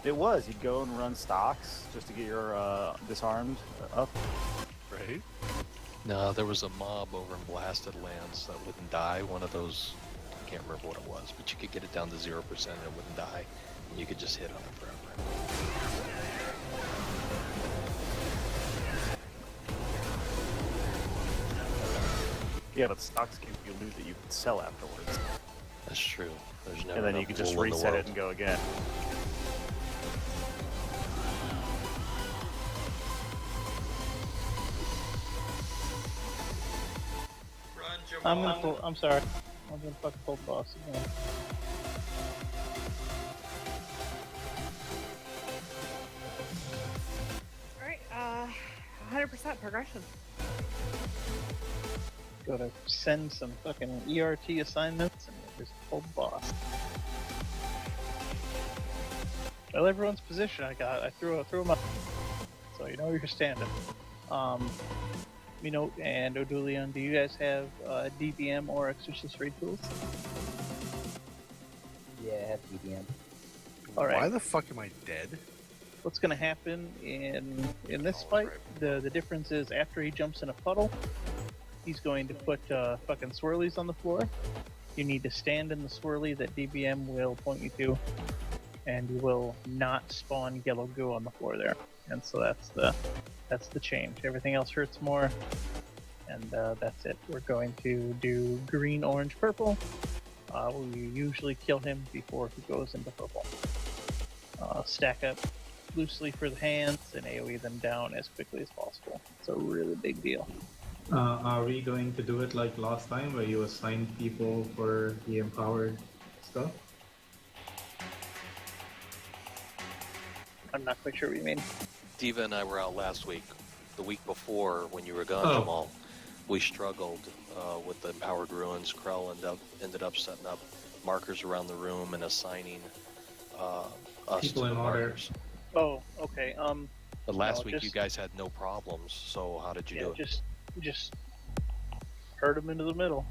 It was. You'd go and run stocks just to get your disarmed up. Right? No, there was a mob over in Blasted Lands that wouldn't die. One of those, I can't remember what it was, but you could get it down to 0% and it wouldn't die. And you could just hit on it forever. Yeah, but stocks give you loot that you can sell afterwards. That's true. There's never And then you enough can just wool in the reset world. it and go again. I'm sorry. I'm gonna fuck pull the boss again. Alright, 100% progression. Gotta send some fucking ERT assignments and just pull the boss. Well, everyone's position I threw them up, so you know where you're standing. And Odulion, do you guys have DBM or Exorcist raid tools? Yeah, I have DBM. All right. Why the fuck am I dead? What's gonna happen in this fight? The difference is after he jumps in a puddle, he's going to put fucking swirlies on the floor. You need to stand in the swirly that DBM will point you to, and you will not spawn yellow goo on the floor there. And so that's the change. Everything else hurts more, and that's it. We're going to do green, orange, purple. We usually kill him before he goes into purple. Stack up loosely for the hands and AoE them down as quickly as possible. It's a really big deal. Are we going to do it like last time where you assign people for the empowered stuff? I'm not quite sure what you mean. Diva and I were out last week. The week before, when you were gone, Oh. Jamal, we struggled with the Empowered Ruins. Krell ended up setting up markers around the room and assigning us People to the in order. markers. Oh, okay. But last no, week just- you guys had no problems, so how did you do it? Just herd them into the middle.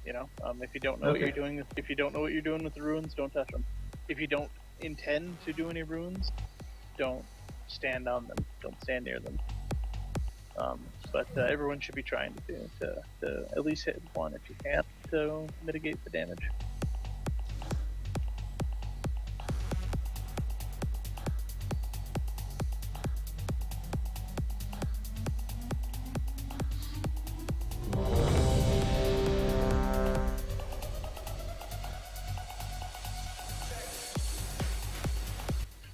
You know, if you don't know what Okay. you're doing, if you don't know what you're doing with the runes, don't touch them. If you don't intend to do any runes, don't stand on them. Don't stand near them. But everyone should be trying to at least hit one if you can to mitigate the damage.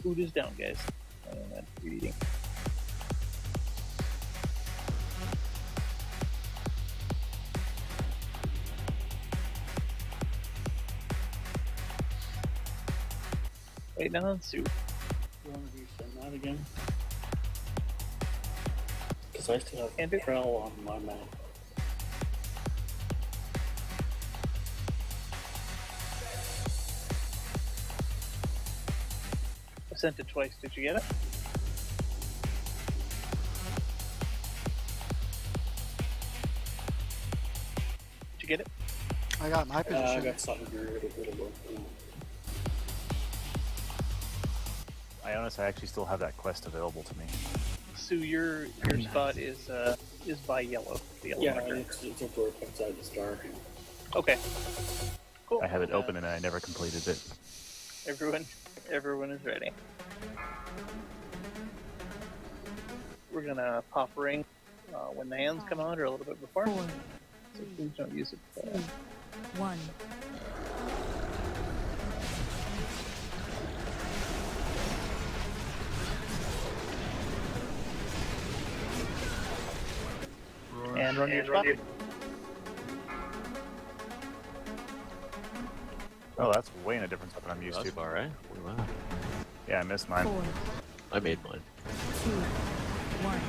Food is down, guys. And you're eating. Wait, now on soup. You want to resend that again? Because I still have Can't do- Krell on my map. I sent it twice. Did you get it? get it? I got my I position. got something a little bit of both. I honestly actually still have that quest available to me. Sue, your spot is by yellow. The yellow Yeah, marker. it's over outside the star. Okay. Cool. I have it open and I never completed it. Everyone is ready. We're gonna pop ring when the hands come out or a little bit before. 4, So please don't use it. 1. And run your spot. Oh, that's way in a different spot than I'm used That's to. far, right? Wow. Yeah, I missed mine. 4, I made mine. 2, 1.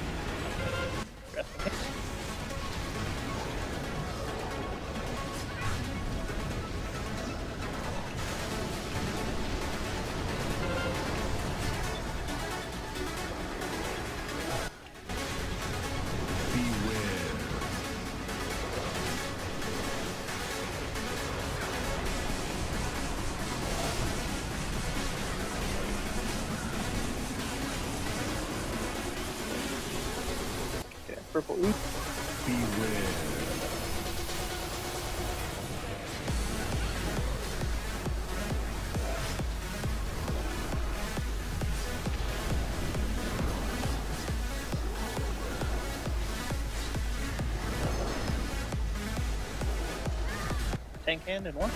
Okay, purple oof. Beware. Tank hand and 1.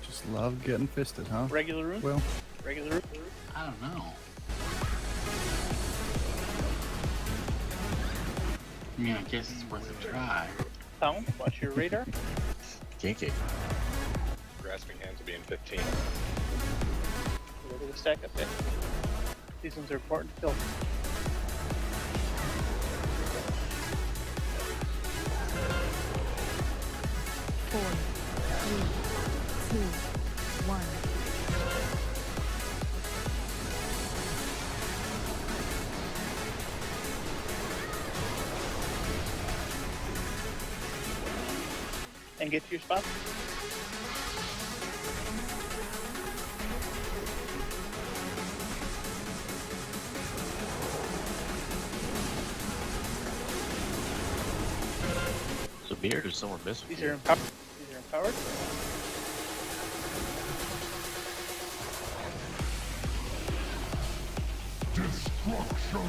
Just love getting fisted, huh? Regular room? Well, Regular room? I don't know. I mean, I guess it's worth a try. Pound, watch your radar. Kinky. Grasping hands will be in 15. A little bit of stack up there. These ones are important to kill. Four, three, two, one. And get to your spot. So mirror, does someone miss? These are empowered. These are empowered. Destruction.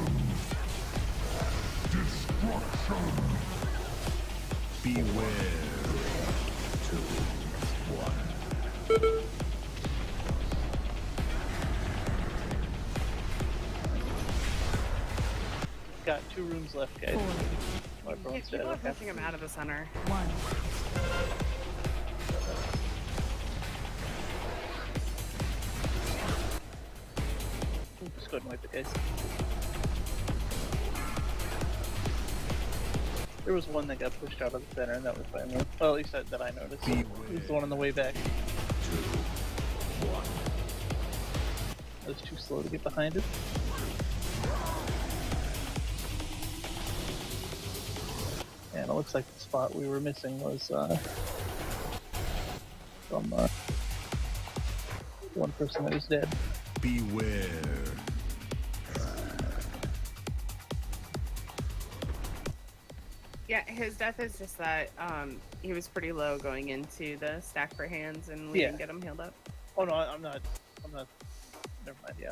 Destruction. Beware. 2, 1. Got 2 rooms left, guys. Oh, Yeah, everyone's dead. people are Okay. pushing him out of the center. 1. Just go ahead and wipe it, guys. There was one that got pushed out of the center, and that was fine. Well, at least that I noticed. It was the one on the way back. 2, 1. I was too slow to get behind it. And it looks like the spot we were missing was from one person that was dead. Beware. Yeah, his death is just that he was pretty low going into the stack for hands, and we didn't get him healed up. Oh no, I'm not. Never mind. Yeah.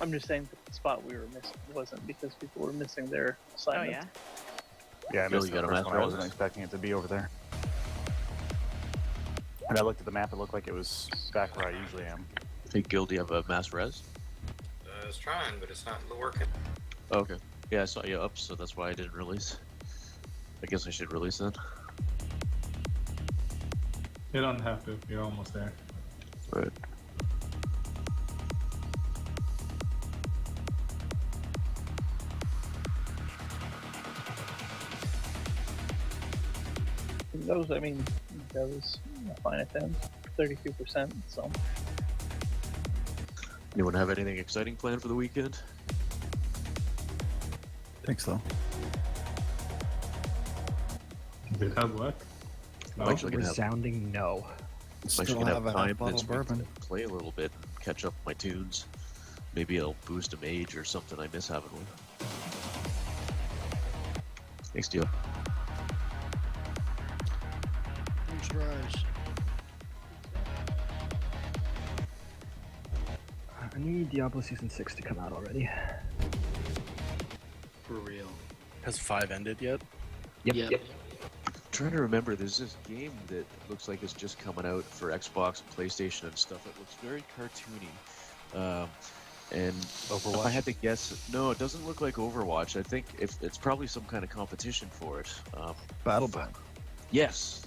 I'm just saying that the spot we were missing wasn't because people were missing their assignment. Oh yeah. Yeah, I Phil, missed you the got a first map one. I wasn't rose? expecting it to be over there. And I looked at the map, it looked like it was back where I usually am. Hey, Gil, do you have a mass res? I was trying, but it's not working. Oh, okay. Yeah, I saw you up, so that's why I didn't release. I guess I should release then. You don't have to. You're almost there. Right. Those, I mean, that was a fine attempt. 32%. So Anyone have anything exciting planned for the weekend? Think so. Did have what? I'm actually gonna have, Resounding no. I'm Still actually gonna have have a time half bottle this of week bourbon. to play a little bit and catch up my tunes. Maybe I'll boost a mage or something I miss having one. Thanks, Deal. Thanks, Rise. I need Diablo Season 6 to come out already. For real. Has 5 ended yet? Yep. I'm trying to remember, there's this game that looks like it's just coming out for Xbox and PlayStation and stuff. It looks very cartoony. And Overwatch? if I had to guess, no, it doesn't look like Overwatch. I think if it's probably some kind of competition for it. Battleborn. Yes.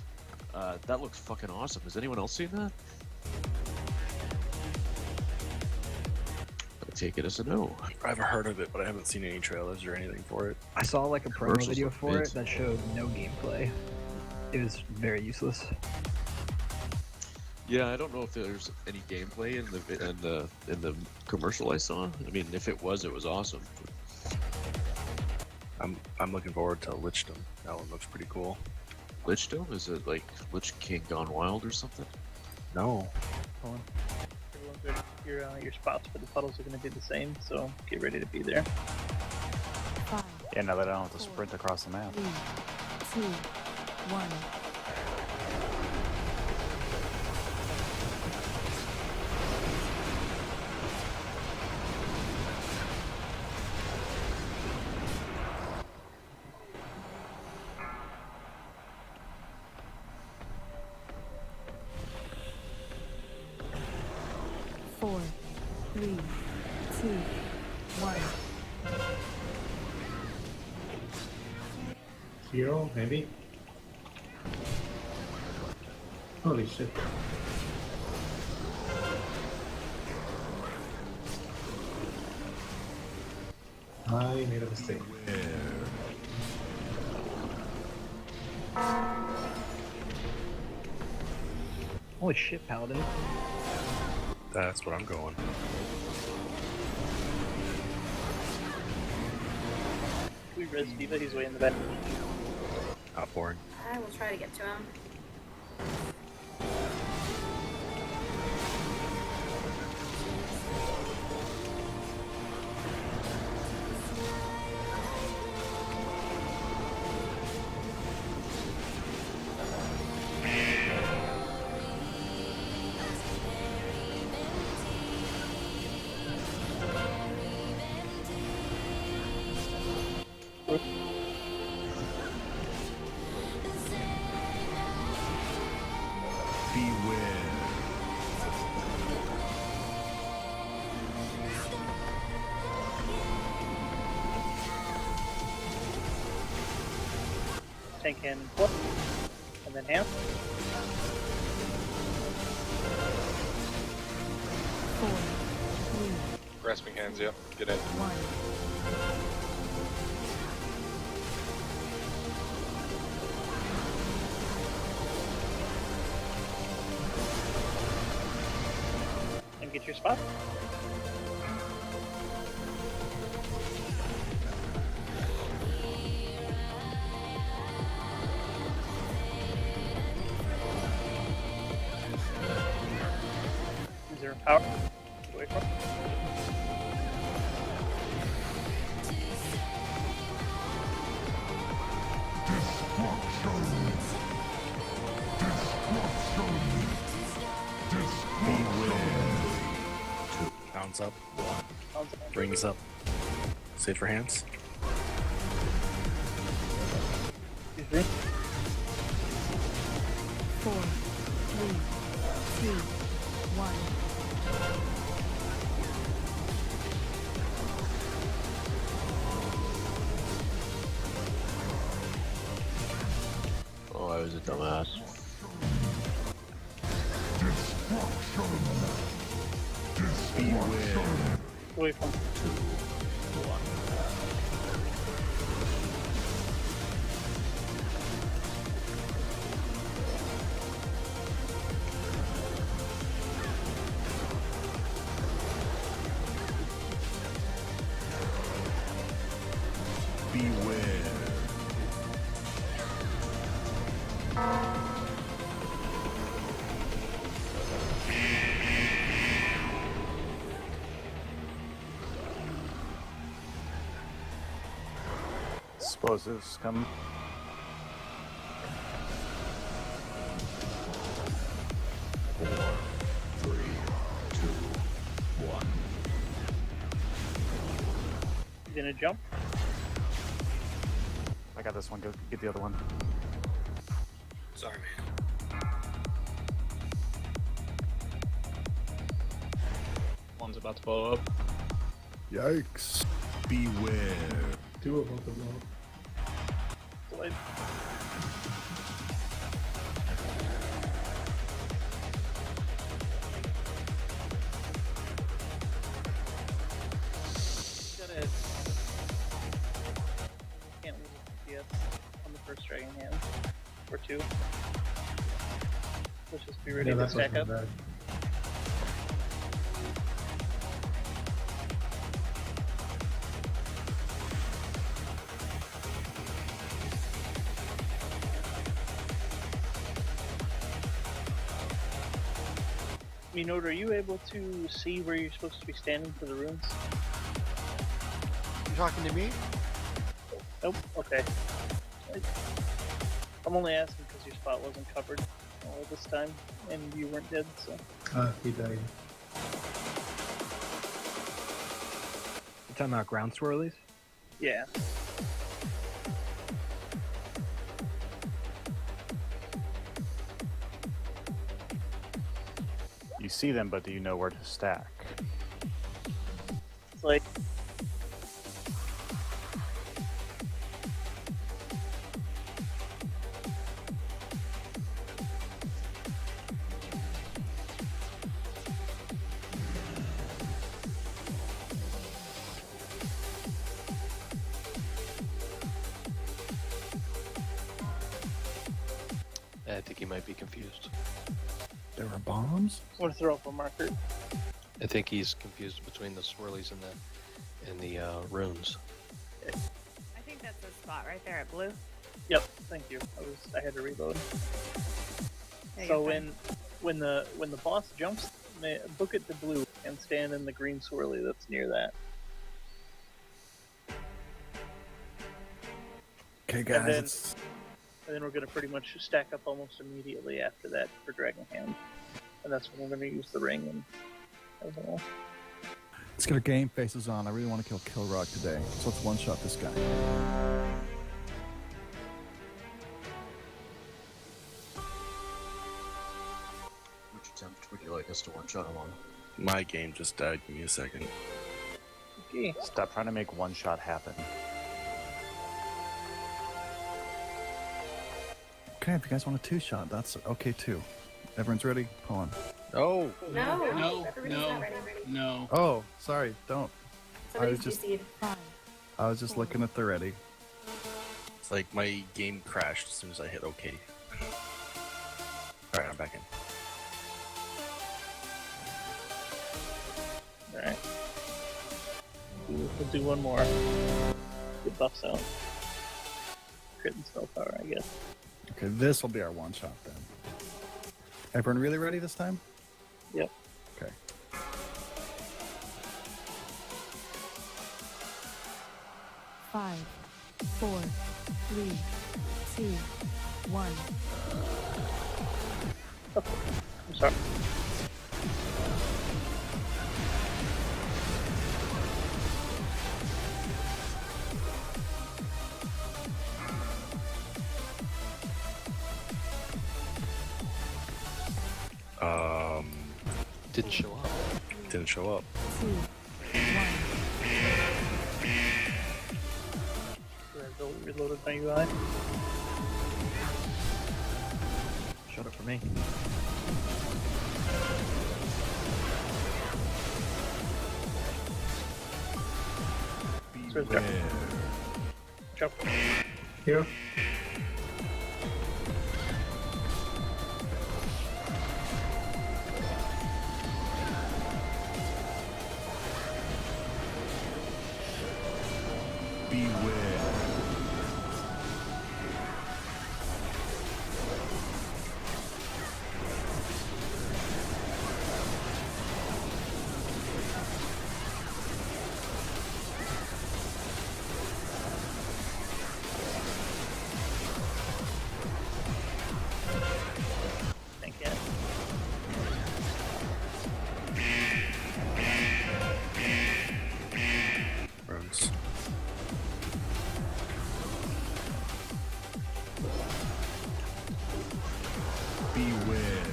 That looks fucking awesome. Has anyone else seen that? I take it as a no. I've heard of it, but I haven't seen any trailers or anything for it. I saw like a promo Commercials video look for mid. it that showed no gameplay. It was very useless. Yeah, I don't know if there's any gameplay in the commercial I saw. I mean, if it was awesome. I'm looking forward to Lichdom. That one looks pretty cool. Lichdom? Is it like Lich King Gone Wild or something? No. Your spots for the puddles are going to be the same, so get ready to be there. 5, Yeah, now that I don't have to sprint across the map. 3, 2, 1. Four, 3, 2, 1. Hero, maybe? Holy shit. I made a mistake. Holy shit, Paladin. That's what I'm going. We res Diva, he's way in the back. Not boring. I will try to get to him. Beware. Tank in foot, and then hand. 4, 3, Grasping hands, yep. Get in. 1. And get your spot. Is there power? Get away from it. Bounce up. Bounce up. Rings up. Save for hands. Excuse me. 4, 3, 2, 1. Oh, I was a dumbass. Away from it. Explosives come. You gonna jump? I got this one. Go get the other one. Sorry, man. One's about to blow up. Yikes. Beware. Two of both of them. Delayed. Gotta can't lose FPS on the first dragon hand. Or two. Let's just be ready Yeah, to that's stack not up. bad. Minot, are you able to see where you're supposed to be standing for the runes? You talking to me? Nope. Okay. I'm only asking because your spot wasn't covered all this time, and you weren't dead, so. He died. You talking about ground swirlies? Yeah. You see them, but do you know where to stack? It's like. I think he might be confused. There were bombs? I want to throw up a marker. I think he's confused between the swirlies and the runes. I think that's the spot right there at blue. Yep. Thank you. I had to reload. Yeah, So you're fine. when the boss jumps, book it to blue and stand in the green swirly that's near that. Okay, guys. And then, It's, and then we're gonna pretty much stack up almost immediately after that for Dragon Hand, and that's when we're gonna use the ring and everything else. let's get our game faces on. I really want to kill Killrock today. So let's one-shot this guy. Which attempt would you like us to one-shot him on? My game just died. Give me a second. Okay. Stop trying to make one shot happen. Okay, if you guys want a two-shot, that's okay too. Everyone's ready? Hold on. Oh! No, No, no, no. Oh, sorry. Don't. Somebody's was just- GC'd. I was just looking at the ready. It's like my game crashed as soon as I hit OK. Alright, I'm back in. Alright. We'll do one more. Get buffs out. Crit and spell power, I guess. Okay, this will be our one-shot then. Everyone really ready this time? Yep. Okay. Five, 4, 3, 2, 1. I'm sorry. Didn't show up. Didn't show up. 2, 1. Reloaded my UI. Shut up for me. Beware. Jump. Here. Beware. Beware.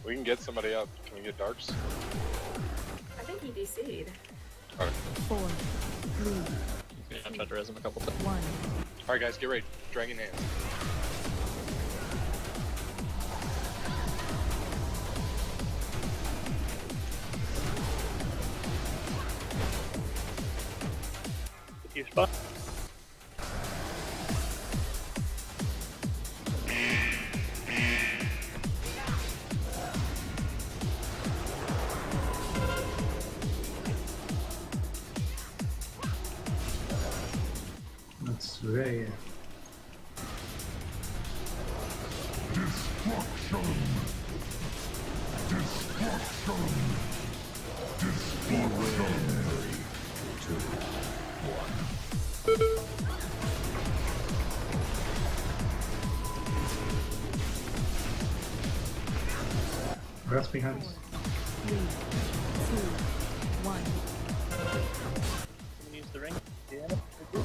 We can get somebody up. Can we get darks? I think he DC'd. Alright. 4, 3, Yeah, I've tried to res him a couple times. 1. Alright, guys, get ready. Dragon hands. Get your spot. That's rare. Destruction. Destruction. Destruction. 3, 2, 1. Grasping hands. 3, 2, 1. I'm gonna use the ring. Yeah, good.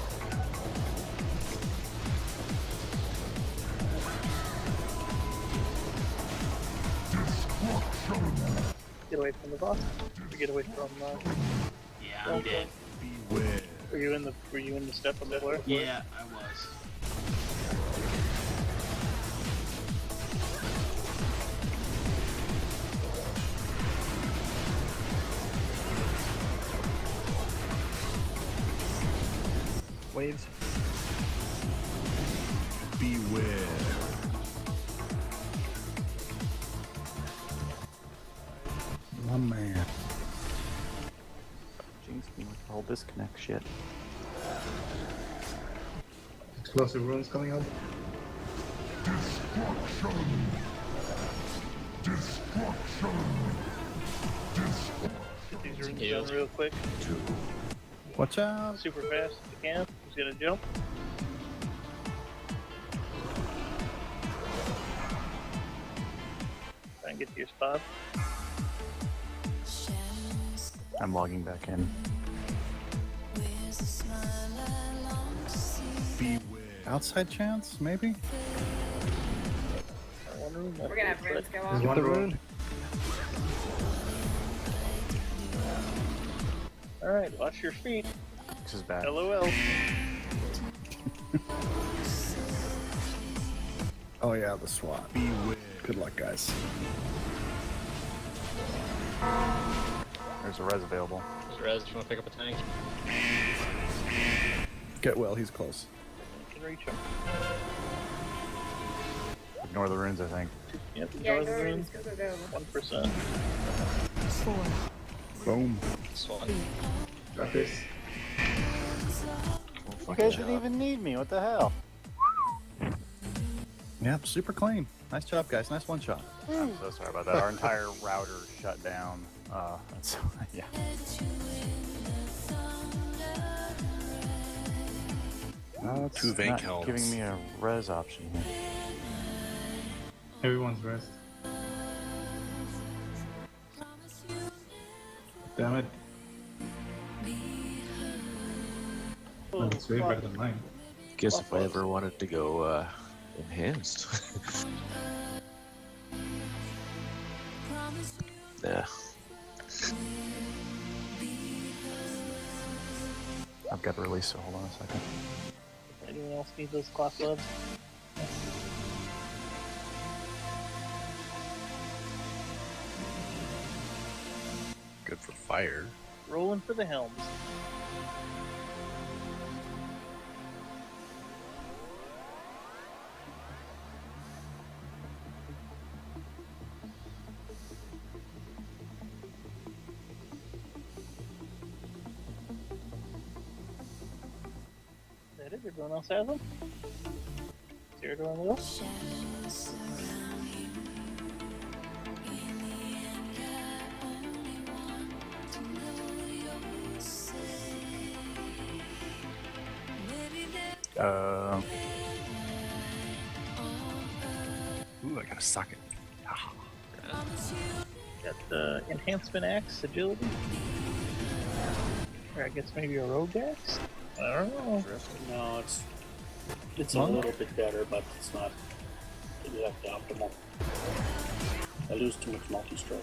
Get away from the boss. Or get away from. Yeah, I'm dead. Beware. Were you in the step on the floor? Yeah, I was. Waves. Beware. My man. Jinx me with the whole disconnect shit. Explosive runes coming out. Destruction. Destruction. Get these runes done real quick. Watch out. Super fast if you can. He's gonna jump. Try and get to your spot. I'm logging back in. Beware. Outside chance, maybe? We're gonna have runes go There's off. one rune. Alright, watch your feet. This is bad. LOL. Oh yeah, the SWAT. Beware. Good luck, guys. There's a res available. There's res. Do you want to pick up a tank? Get well, he's close. You can reach him. Ignore the runes, I think. Yep, Yeah, ignore go the runes. runes. Go, go, go. 1%. 4, Boom. Swan. Got this. You guys didn't even need me. What the hell? Yep, super clean. Nice job, guys. Nice one shot. I'm so sorry about that. Our entire router shut down. That's, yeah. No, it's Two Vank not helms. giving me a res option here. Everyone's rest. Damn it. Oh, it's way better than mine. Guess if I ever wanted to go enhanced. Yeah. I've got to release it. Hold on a second. Anyone else need those class gloves? Good for fire. Rolling for the helms. That is, everyone else has them? Zero to one wheel? Ooh, I got a socket. Yeah, Got the enhancement axe, agility. Or I guess maybe a rogue axe? I don't know. No, it's a little bit better, but it's not exactly optimal. I lose too much multi-strike.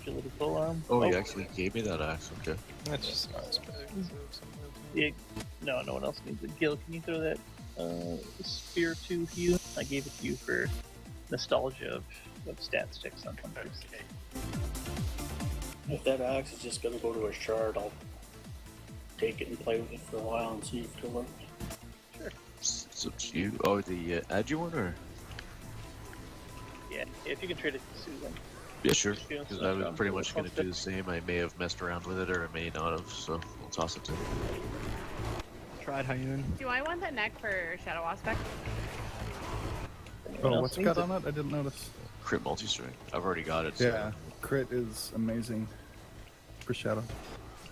Agility polearm. Oh, you actually gave me that axe. Okay. That's just not as bad. Yeah, no, no one else needs it. Gil, can you throw that spear to Hugh? I gave it to you for nostalgia of stat sticks on hunters. If that axe is just gonna go to a shard, I'll take it and play with it for a while and see if it'll work. Sure. It's up to you. Oh, the Agi one, or? Yeah, if you can trade it to Susan. Yeah, sure. Because I was pretty much going to do the same. I may have messed around with it, or I may not have, so I'll toss it to him. Tried Hyun. Do I want the neck for Shadow Aspect? Oh, what's got on it? I didn't notice. Crit multi-strike. I've already got it. So. Yeah, crit is amazing for Shadow.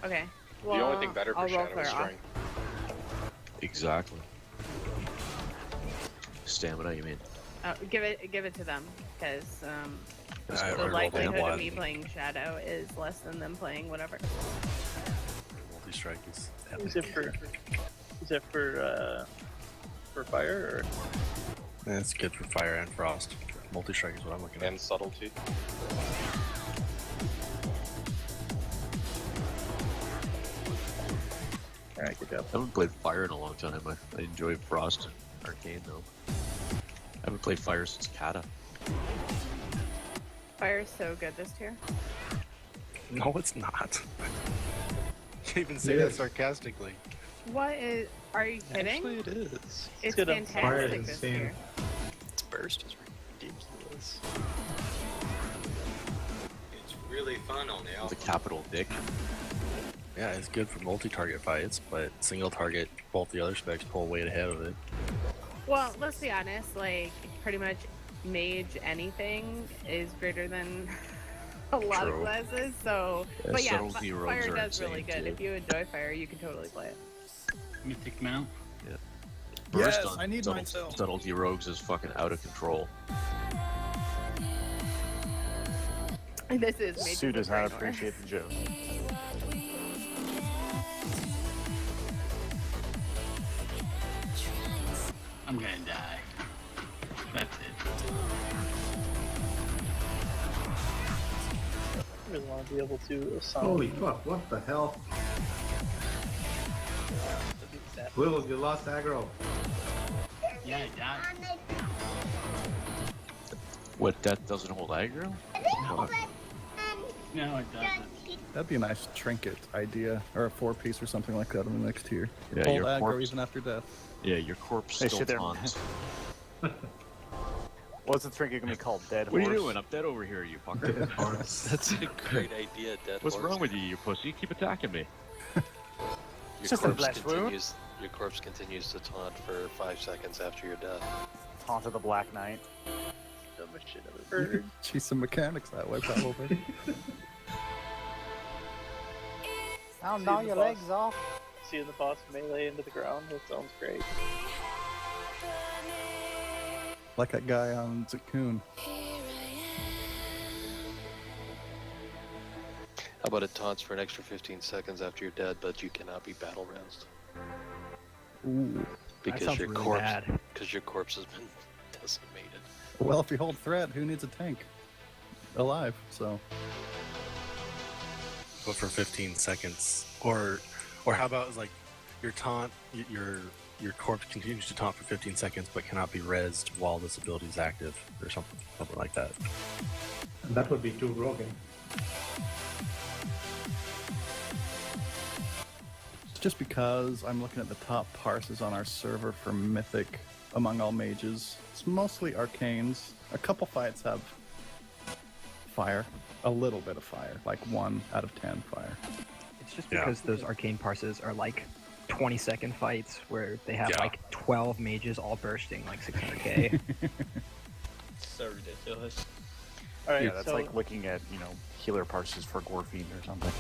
Okay. Well, the only thing better for I'll roll Shadow is clear off. strength. Exactly. Stamina, you mean? Oh, give it to them, because I the rolled likelihood a of one. me playing Shadow is less than them playing whatever. Multi-strike is Is it for fire or? Yeah, it's good for fire and frost. Multi-strike is what I'm looking at. And subtlety. Alright, good job. I haven't played fire in a long time. I enjoy frost and arcane though. I haven't played fire since Kata. Fire is so good this tier. No, it's not. You even say It that is. sarcastically. What is? Are you kidding? Actually, it is. It's good. fantastic Fire is this insane. tier. Its burst is ridiculous. It's really fun on the The alpha. capital dick. Yeah, it's good for multi-target fights, but single target, both the other specs pull way ahead of it. Well, let's be honest. Like, pretty much mage anything is greater than a lot True. of classes. So, Yeah, but yeah, subtlety rogues fire are does really insane, good. too. If you enjoy fire, you can totally play it. Mythic mount. Yeah. Yes, Burst on I need myself. subtlety rogues is fucking out of control. This is Sue Mage's does not Brainor. appreciate the joke. I'm gonna die. That's it. I really want to be able to assign. Holy fuck, what the hell? Will, you lost aggro. Yeah, I died. What, that doesn't hold aggro? Fuck. No, it doesn't. That'd be a nice trinket idea, or a 4-piece or something like that in the next tier. Yeah, Hold your aggro corpse- even after death. Yeah, your corpse Hey, still shit there. taunts. What's the trinket gonna be called? Dead What are horse? you doing? I'm dead over here, you fucker. That's a great idea, Dead What's Horse. wrong with you, you pussy? Keep attacking me. Your Just a corpse flesh wound. continues. Your corpse continues to taunt for 5 seconds after your death. Taunt of the Black Knight. Dumbest shit I've ever heard. Cheese some mechanics that way, probably. I'll See gnaw the your boss. legs off. Seeing the boss melee into the ground, that sounds great. Like that guy on Zakun. How about it taunts for an extra 15 seconds after you're dead, but you cannot be battle roused Ooh. because sounds your really corpse bad. because your corpse has been decimated. Well, if you hold threat, who needs a tank? Alive, so. But for 15 seconds, or how about like your taunt, your corpse continues to taunt for 15 seconds, but cannot be rezzed while this ability is active, or something like that. And that would be too broken. Just because I'm looking at the top parses on our server for Mythic among all mages, it's mostly arcanes. A couple fights have fire. A little bit of fire. Like 1 out of 10 fire. It's just because those arcane parses are like 20-second fights where they have like 12 mages all bursting like 600k. so ridiculous. All right, Yeah, that's so like looking at, healer parses for Gorfiend or something.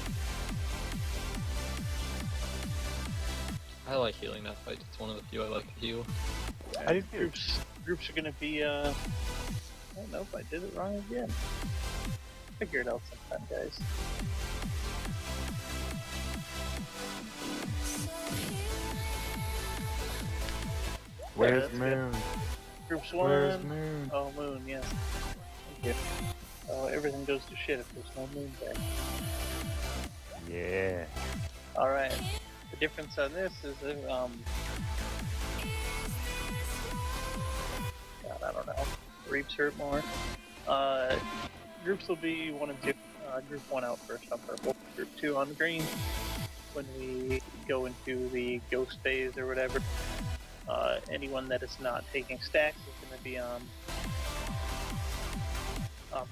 I like healing that fight. It's one of the few I like to heal. I do too. groups are gonna be. I don't know if I did it wrong again. Figure it out sometime, guys. Where's that's Moon? Groups one. Where's Moon? Oh, Moon, yes. Thank you. Oh, everything goes to shit if there's no Moon there. Yeah. Alright. The difference on this is if, God, I don't know. Reaps hurt more. Groups will be 1 and 2. Group 1 out first on purple. Group 2 on green. When we go into the ghost phase or whatever, anyone that is not taking stacks is going to be on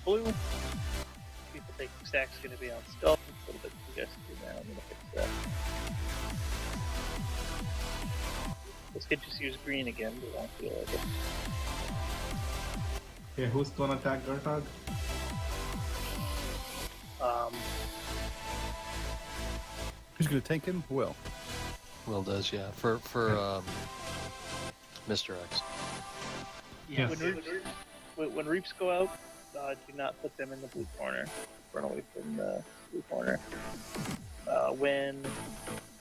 blue. People taking stacks are going to be on skull. A little bit suggested now. I'm going to fix that. This could just use green again, but I don't feel like it. Okay, who's gonna attack Gertog? Who's going to tank him? Will. Will does, yeah. For Mr. X. Yeah. When Reaps go out, do not put them in the blue corner. Run away from the blue corner. When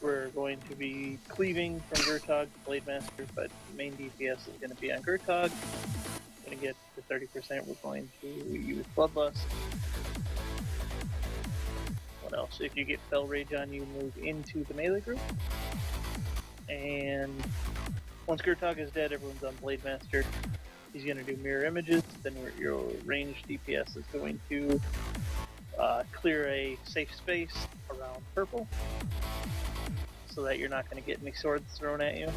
we're going to be cleaving from Gertog to Blade Master, but main DPS is going to be on Gertog. Going to get to 30%, we're going to use Bloodlust. What else? If you get Fell Rage on, you move into the melee group. And once Gertog is dead, everyone's on Blade Master. He's going to do mirror images, then your ranged DPS is going to clear a safe space around purple so that you're not going to get any swords thrown at you.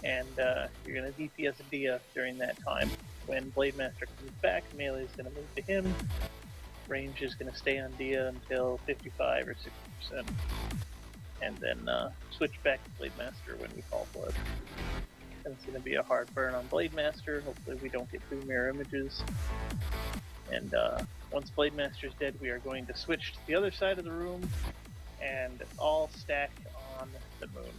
And you're going to DPS Dia during that time. When Blade Master comes back, melee is going to move to him. Range is going to stay on Dia until 55 or 60%. And then switch back to Blade Master when we call for it. And it's going to be a hard burn on Blade Master. Hopefully we don't get 2 mirror images. And once Blade Master is dead, we are going to switch to the other side of the room and all stack on the moon.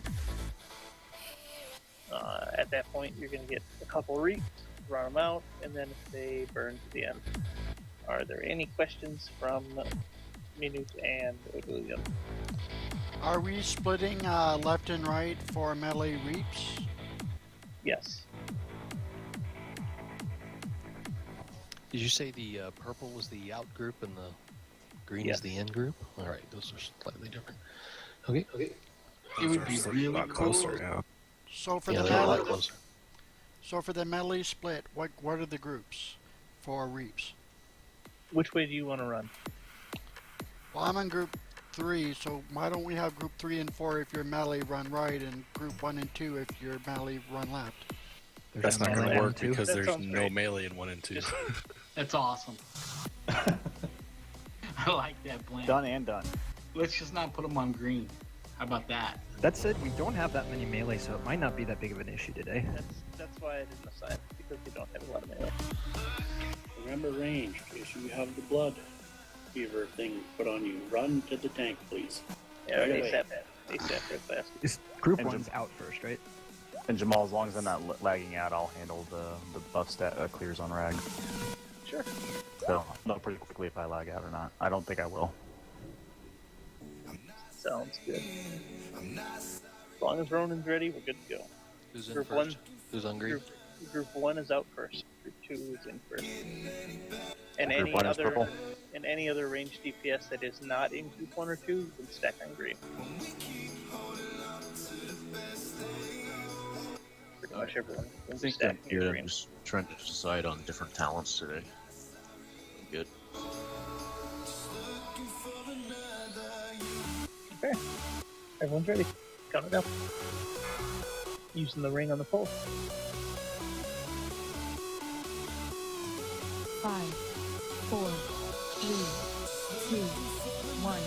At that point, you're going to get a couple reaps, run them out, and then they burn to the end. Are there any questions from Minute and William? Are we splitting left and right for melee reaps? Yes. Did you say the purple was the out group and the green Yes. is the in group? All right, those are slightly different. Okay. It would be really a lot cool. closer, yeah. So for Yeah, the they're a lot melee, closer. so for the melee split, what are the groups for reaps? Which way do you want to run? Well, I'm in group 3, so why don't we have group 3 and 4 if you're melee run right, and group 1 and 2 if you're melee run left? That's not going to work because That there's sounds no great. melee in 1 and 2. That's awesome. I like that plan. Done and done. Let's just not put them on green. How about that? That said, we don't have that many melee, so it might not be that big of an issue today. That's why I didn't assign, because we don't have a lot of melee. Remember range, in case you have the blood fever thing put on you. Run to the tank, please. Yeah, Right away. ASAP real fast. Is group And 1's out first, right? And Jamal, as long as I'm not lagging out, I'll handle the buff stat clears on Rag. Sure. So, I'll know pretty quickly if I lag out or not. I don't think I will. Sounds good. As long as Ronan's ready, we're good to go. Who's in Group first? 1. Who's on green? Group 1 is out first. Group 2 is in first. And Group any 1 is other purple? and any other ranged DPS that is not in Group 1 or 2, you can stack on green. Pretty much everyone I can think stack I'm on good. I'm green. just trying to decide on different talents today. I'm good. Okay. Everyone's ready. Count it up. Using the ring on the pole. 5, 4, 3, 2, 1.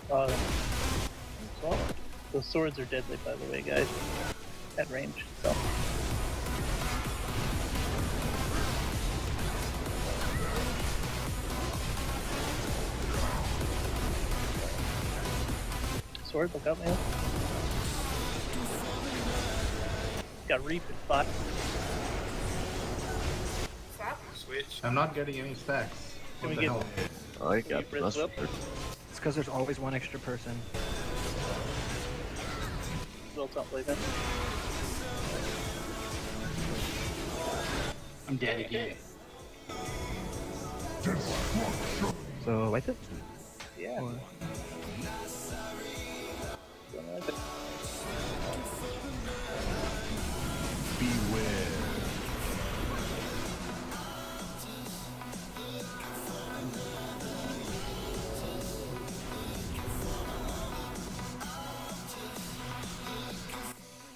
top. Well, those swords are deadly, by the way, guys. At range, so. Sword, look out, man. Got reap and spot. Switch. I'm not getting any stacks. Can What we the get- hell? I got press plus. up? It's because there's always one extra person. Little top play then. I'm dead again. So like it. Yeah. Or- Beware.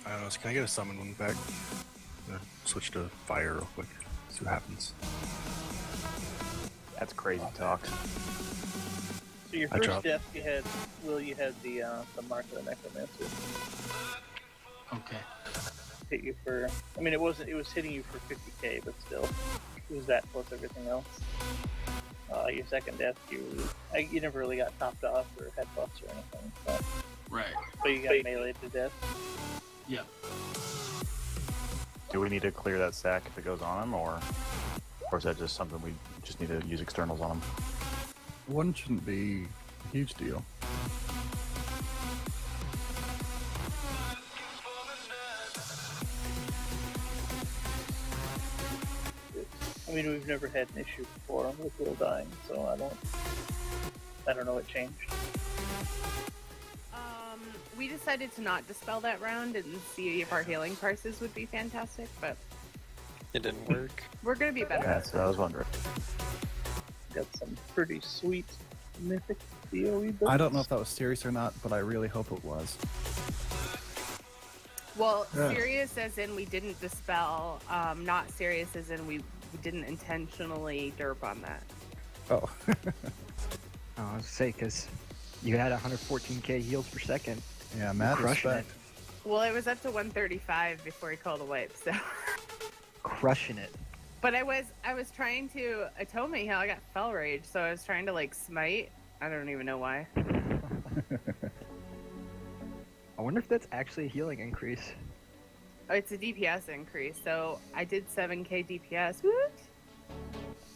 I don't know. So can I get a summon one back? Switch to fire real quick. See what happens. That's crazy talk. So your I first dropped. death you had, Will, you had the mark of the necromancer. Okay. Hit you for, I mean, it was hitting you for 50k, but still, it was that plus everything else. Your second death, you never really got topped off or had buffs or anything, so. Right. But you got meleeed to death. Yep. Do we need to clear that stack if it goes on him, or is that just something we just need to use externals on him? One shouldn't be a huge deal. I mean, we've never had an issue before with Will dying, so I don't know what changed. We decided to not dispel that round and see if our healing prices would be fantastic, but It didn't work. we're gonna be better. That's what I was wondering. Got some pretty sweet mythic DOE builds. I don't know if that was serious or not, but I really hope it was. Well, Yeah. serious as in we didn't dispel, not serious as in we didn't intentionally derp on that. Oh. I was say because you had 114k heals per second. Yeah, mad Crushing respect. Well, it was up to 135 before he called a wipe, so. Crushing it. But I was trying to atone my heal. I got fell rage, so I was trying to like smite. I don't even know why. I wonder if that's actually a healing increase. Oh, it's a DPS increase, so I did 7k DPS. Woot!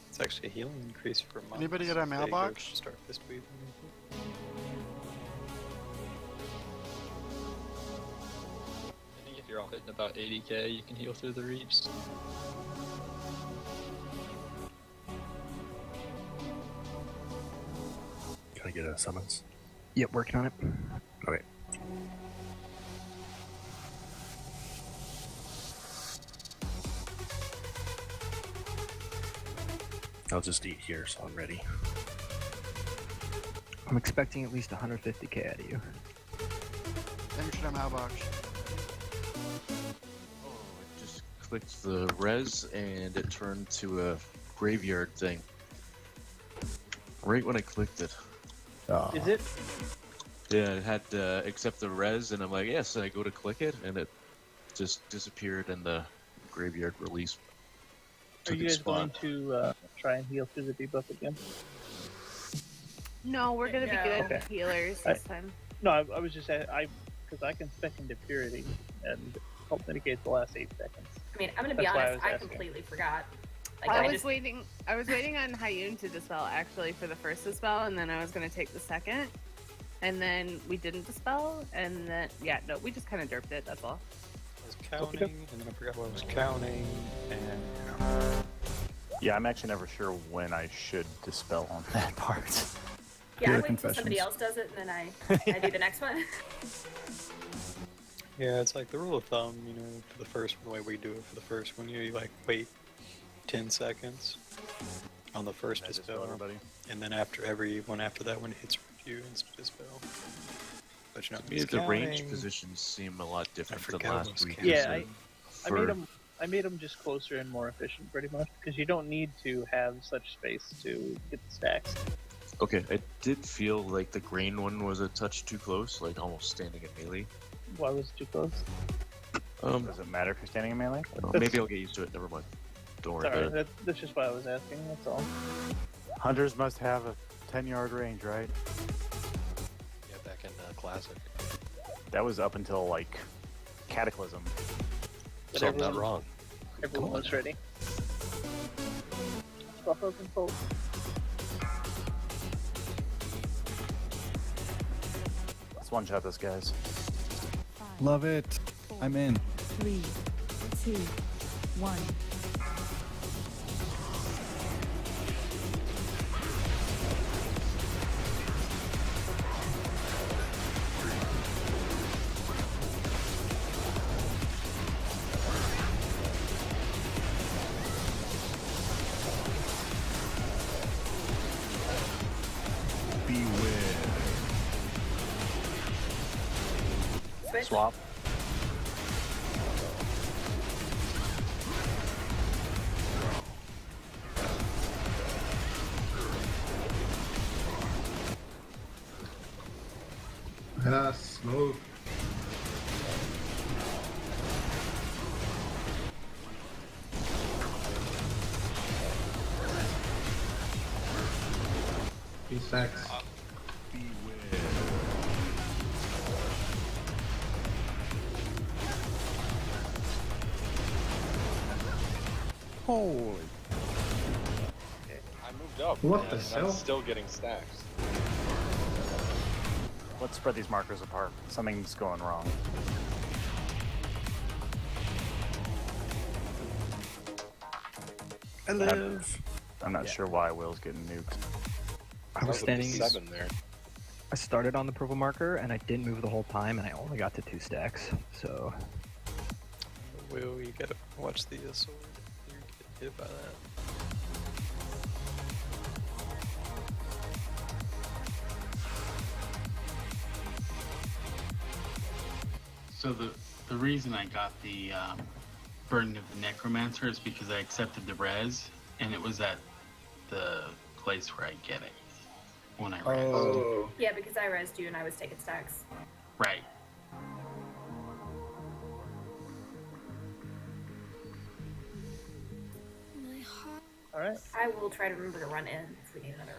It's actually a healing increase for months. Anybody get a mailbox? Start this week. I think if you're all hitting about 80k, you can heal through the reaps. Can I get a summons? Yep, working on it. Okay. I'll just eat here, so I'm ready. I'm expecting at least 150k out of you. Thanks for the mailbox. Just clicked the res and it turned to a graveyard thing. Right when I clicked it. Oh. Is it? Yeah, it had accept the res, and I'm like, yes. And I go to click it, and it just disappeared, and the graveyard release Are took you its guys going spot. to try and heal through the debuff again? No, we're gonna be good Okay. healers this time. No, I was just because I can spec into purity and help mitigate the last 8 seconds. I mean, I'm gonna be That's why I honest. was I asking. completely forgot. Like, I I was just waiting on Hayun to dispel actually for the first dispel, and then I was gonna take the second, and then we didn't dispel, and then we just kind of derped it. That's all. I was counting, and then I forgot what I was counting, and Yeah, I'm actually never sure when I should dispel on that part. yeah, I wait until somebody else does it, and then I do the next one. yeah, it's like the rule of thumb, you know, for the first one, the way we do it for the first one, you like wait 10 seconds on the first dispel, and then after every one after that one hits review and dispel. But you know, To me, the range positions seem a lot different than forgot last those week. Yeah, For- I made them just closer and more efficient, pretty much, because you don't need to have such space to get the stacks. Okay, I did feel like the green one was a touch too close, like almost standing at melee. Why was it too close? Does it matter if you're standing in melee? Maybe I'll get used to it. Never mind. Don't worry Sorry, about it. that's just why I was asking. That's all. Hunters must have a 10-yard range, right? Yeah, back in Classic. That was up until like Cataclysm. So I'm not wrong. Everyone was ready. Buff open fold. Let's one-shot this, guys. Love it. I'm in. 3, 2, 1. Beware. Switch. Swap. Smooth. Stacks. Holy. I moved up. What man, the and hell? I'm still getting stacks. Let's spread these markers apart. Something's going wrong. I live. I'm not sure why Will's getting nuked. I was standing. 7 there. I started on the purple marker and I didn't move the whole time, and I only got to 2 stacks. So Will, you gotta watch the sword. You get hit by that. So the reason I got the Burden of the Necromancer is because I accepted the res, and it was at the place where I get it when I res. Oh. Yeah, because I resed you and I was taking stacks. Right. All right. I will try to remember to run in if we need another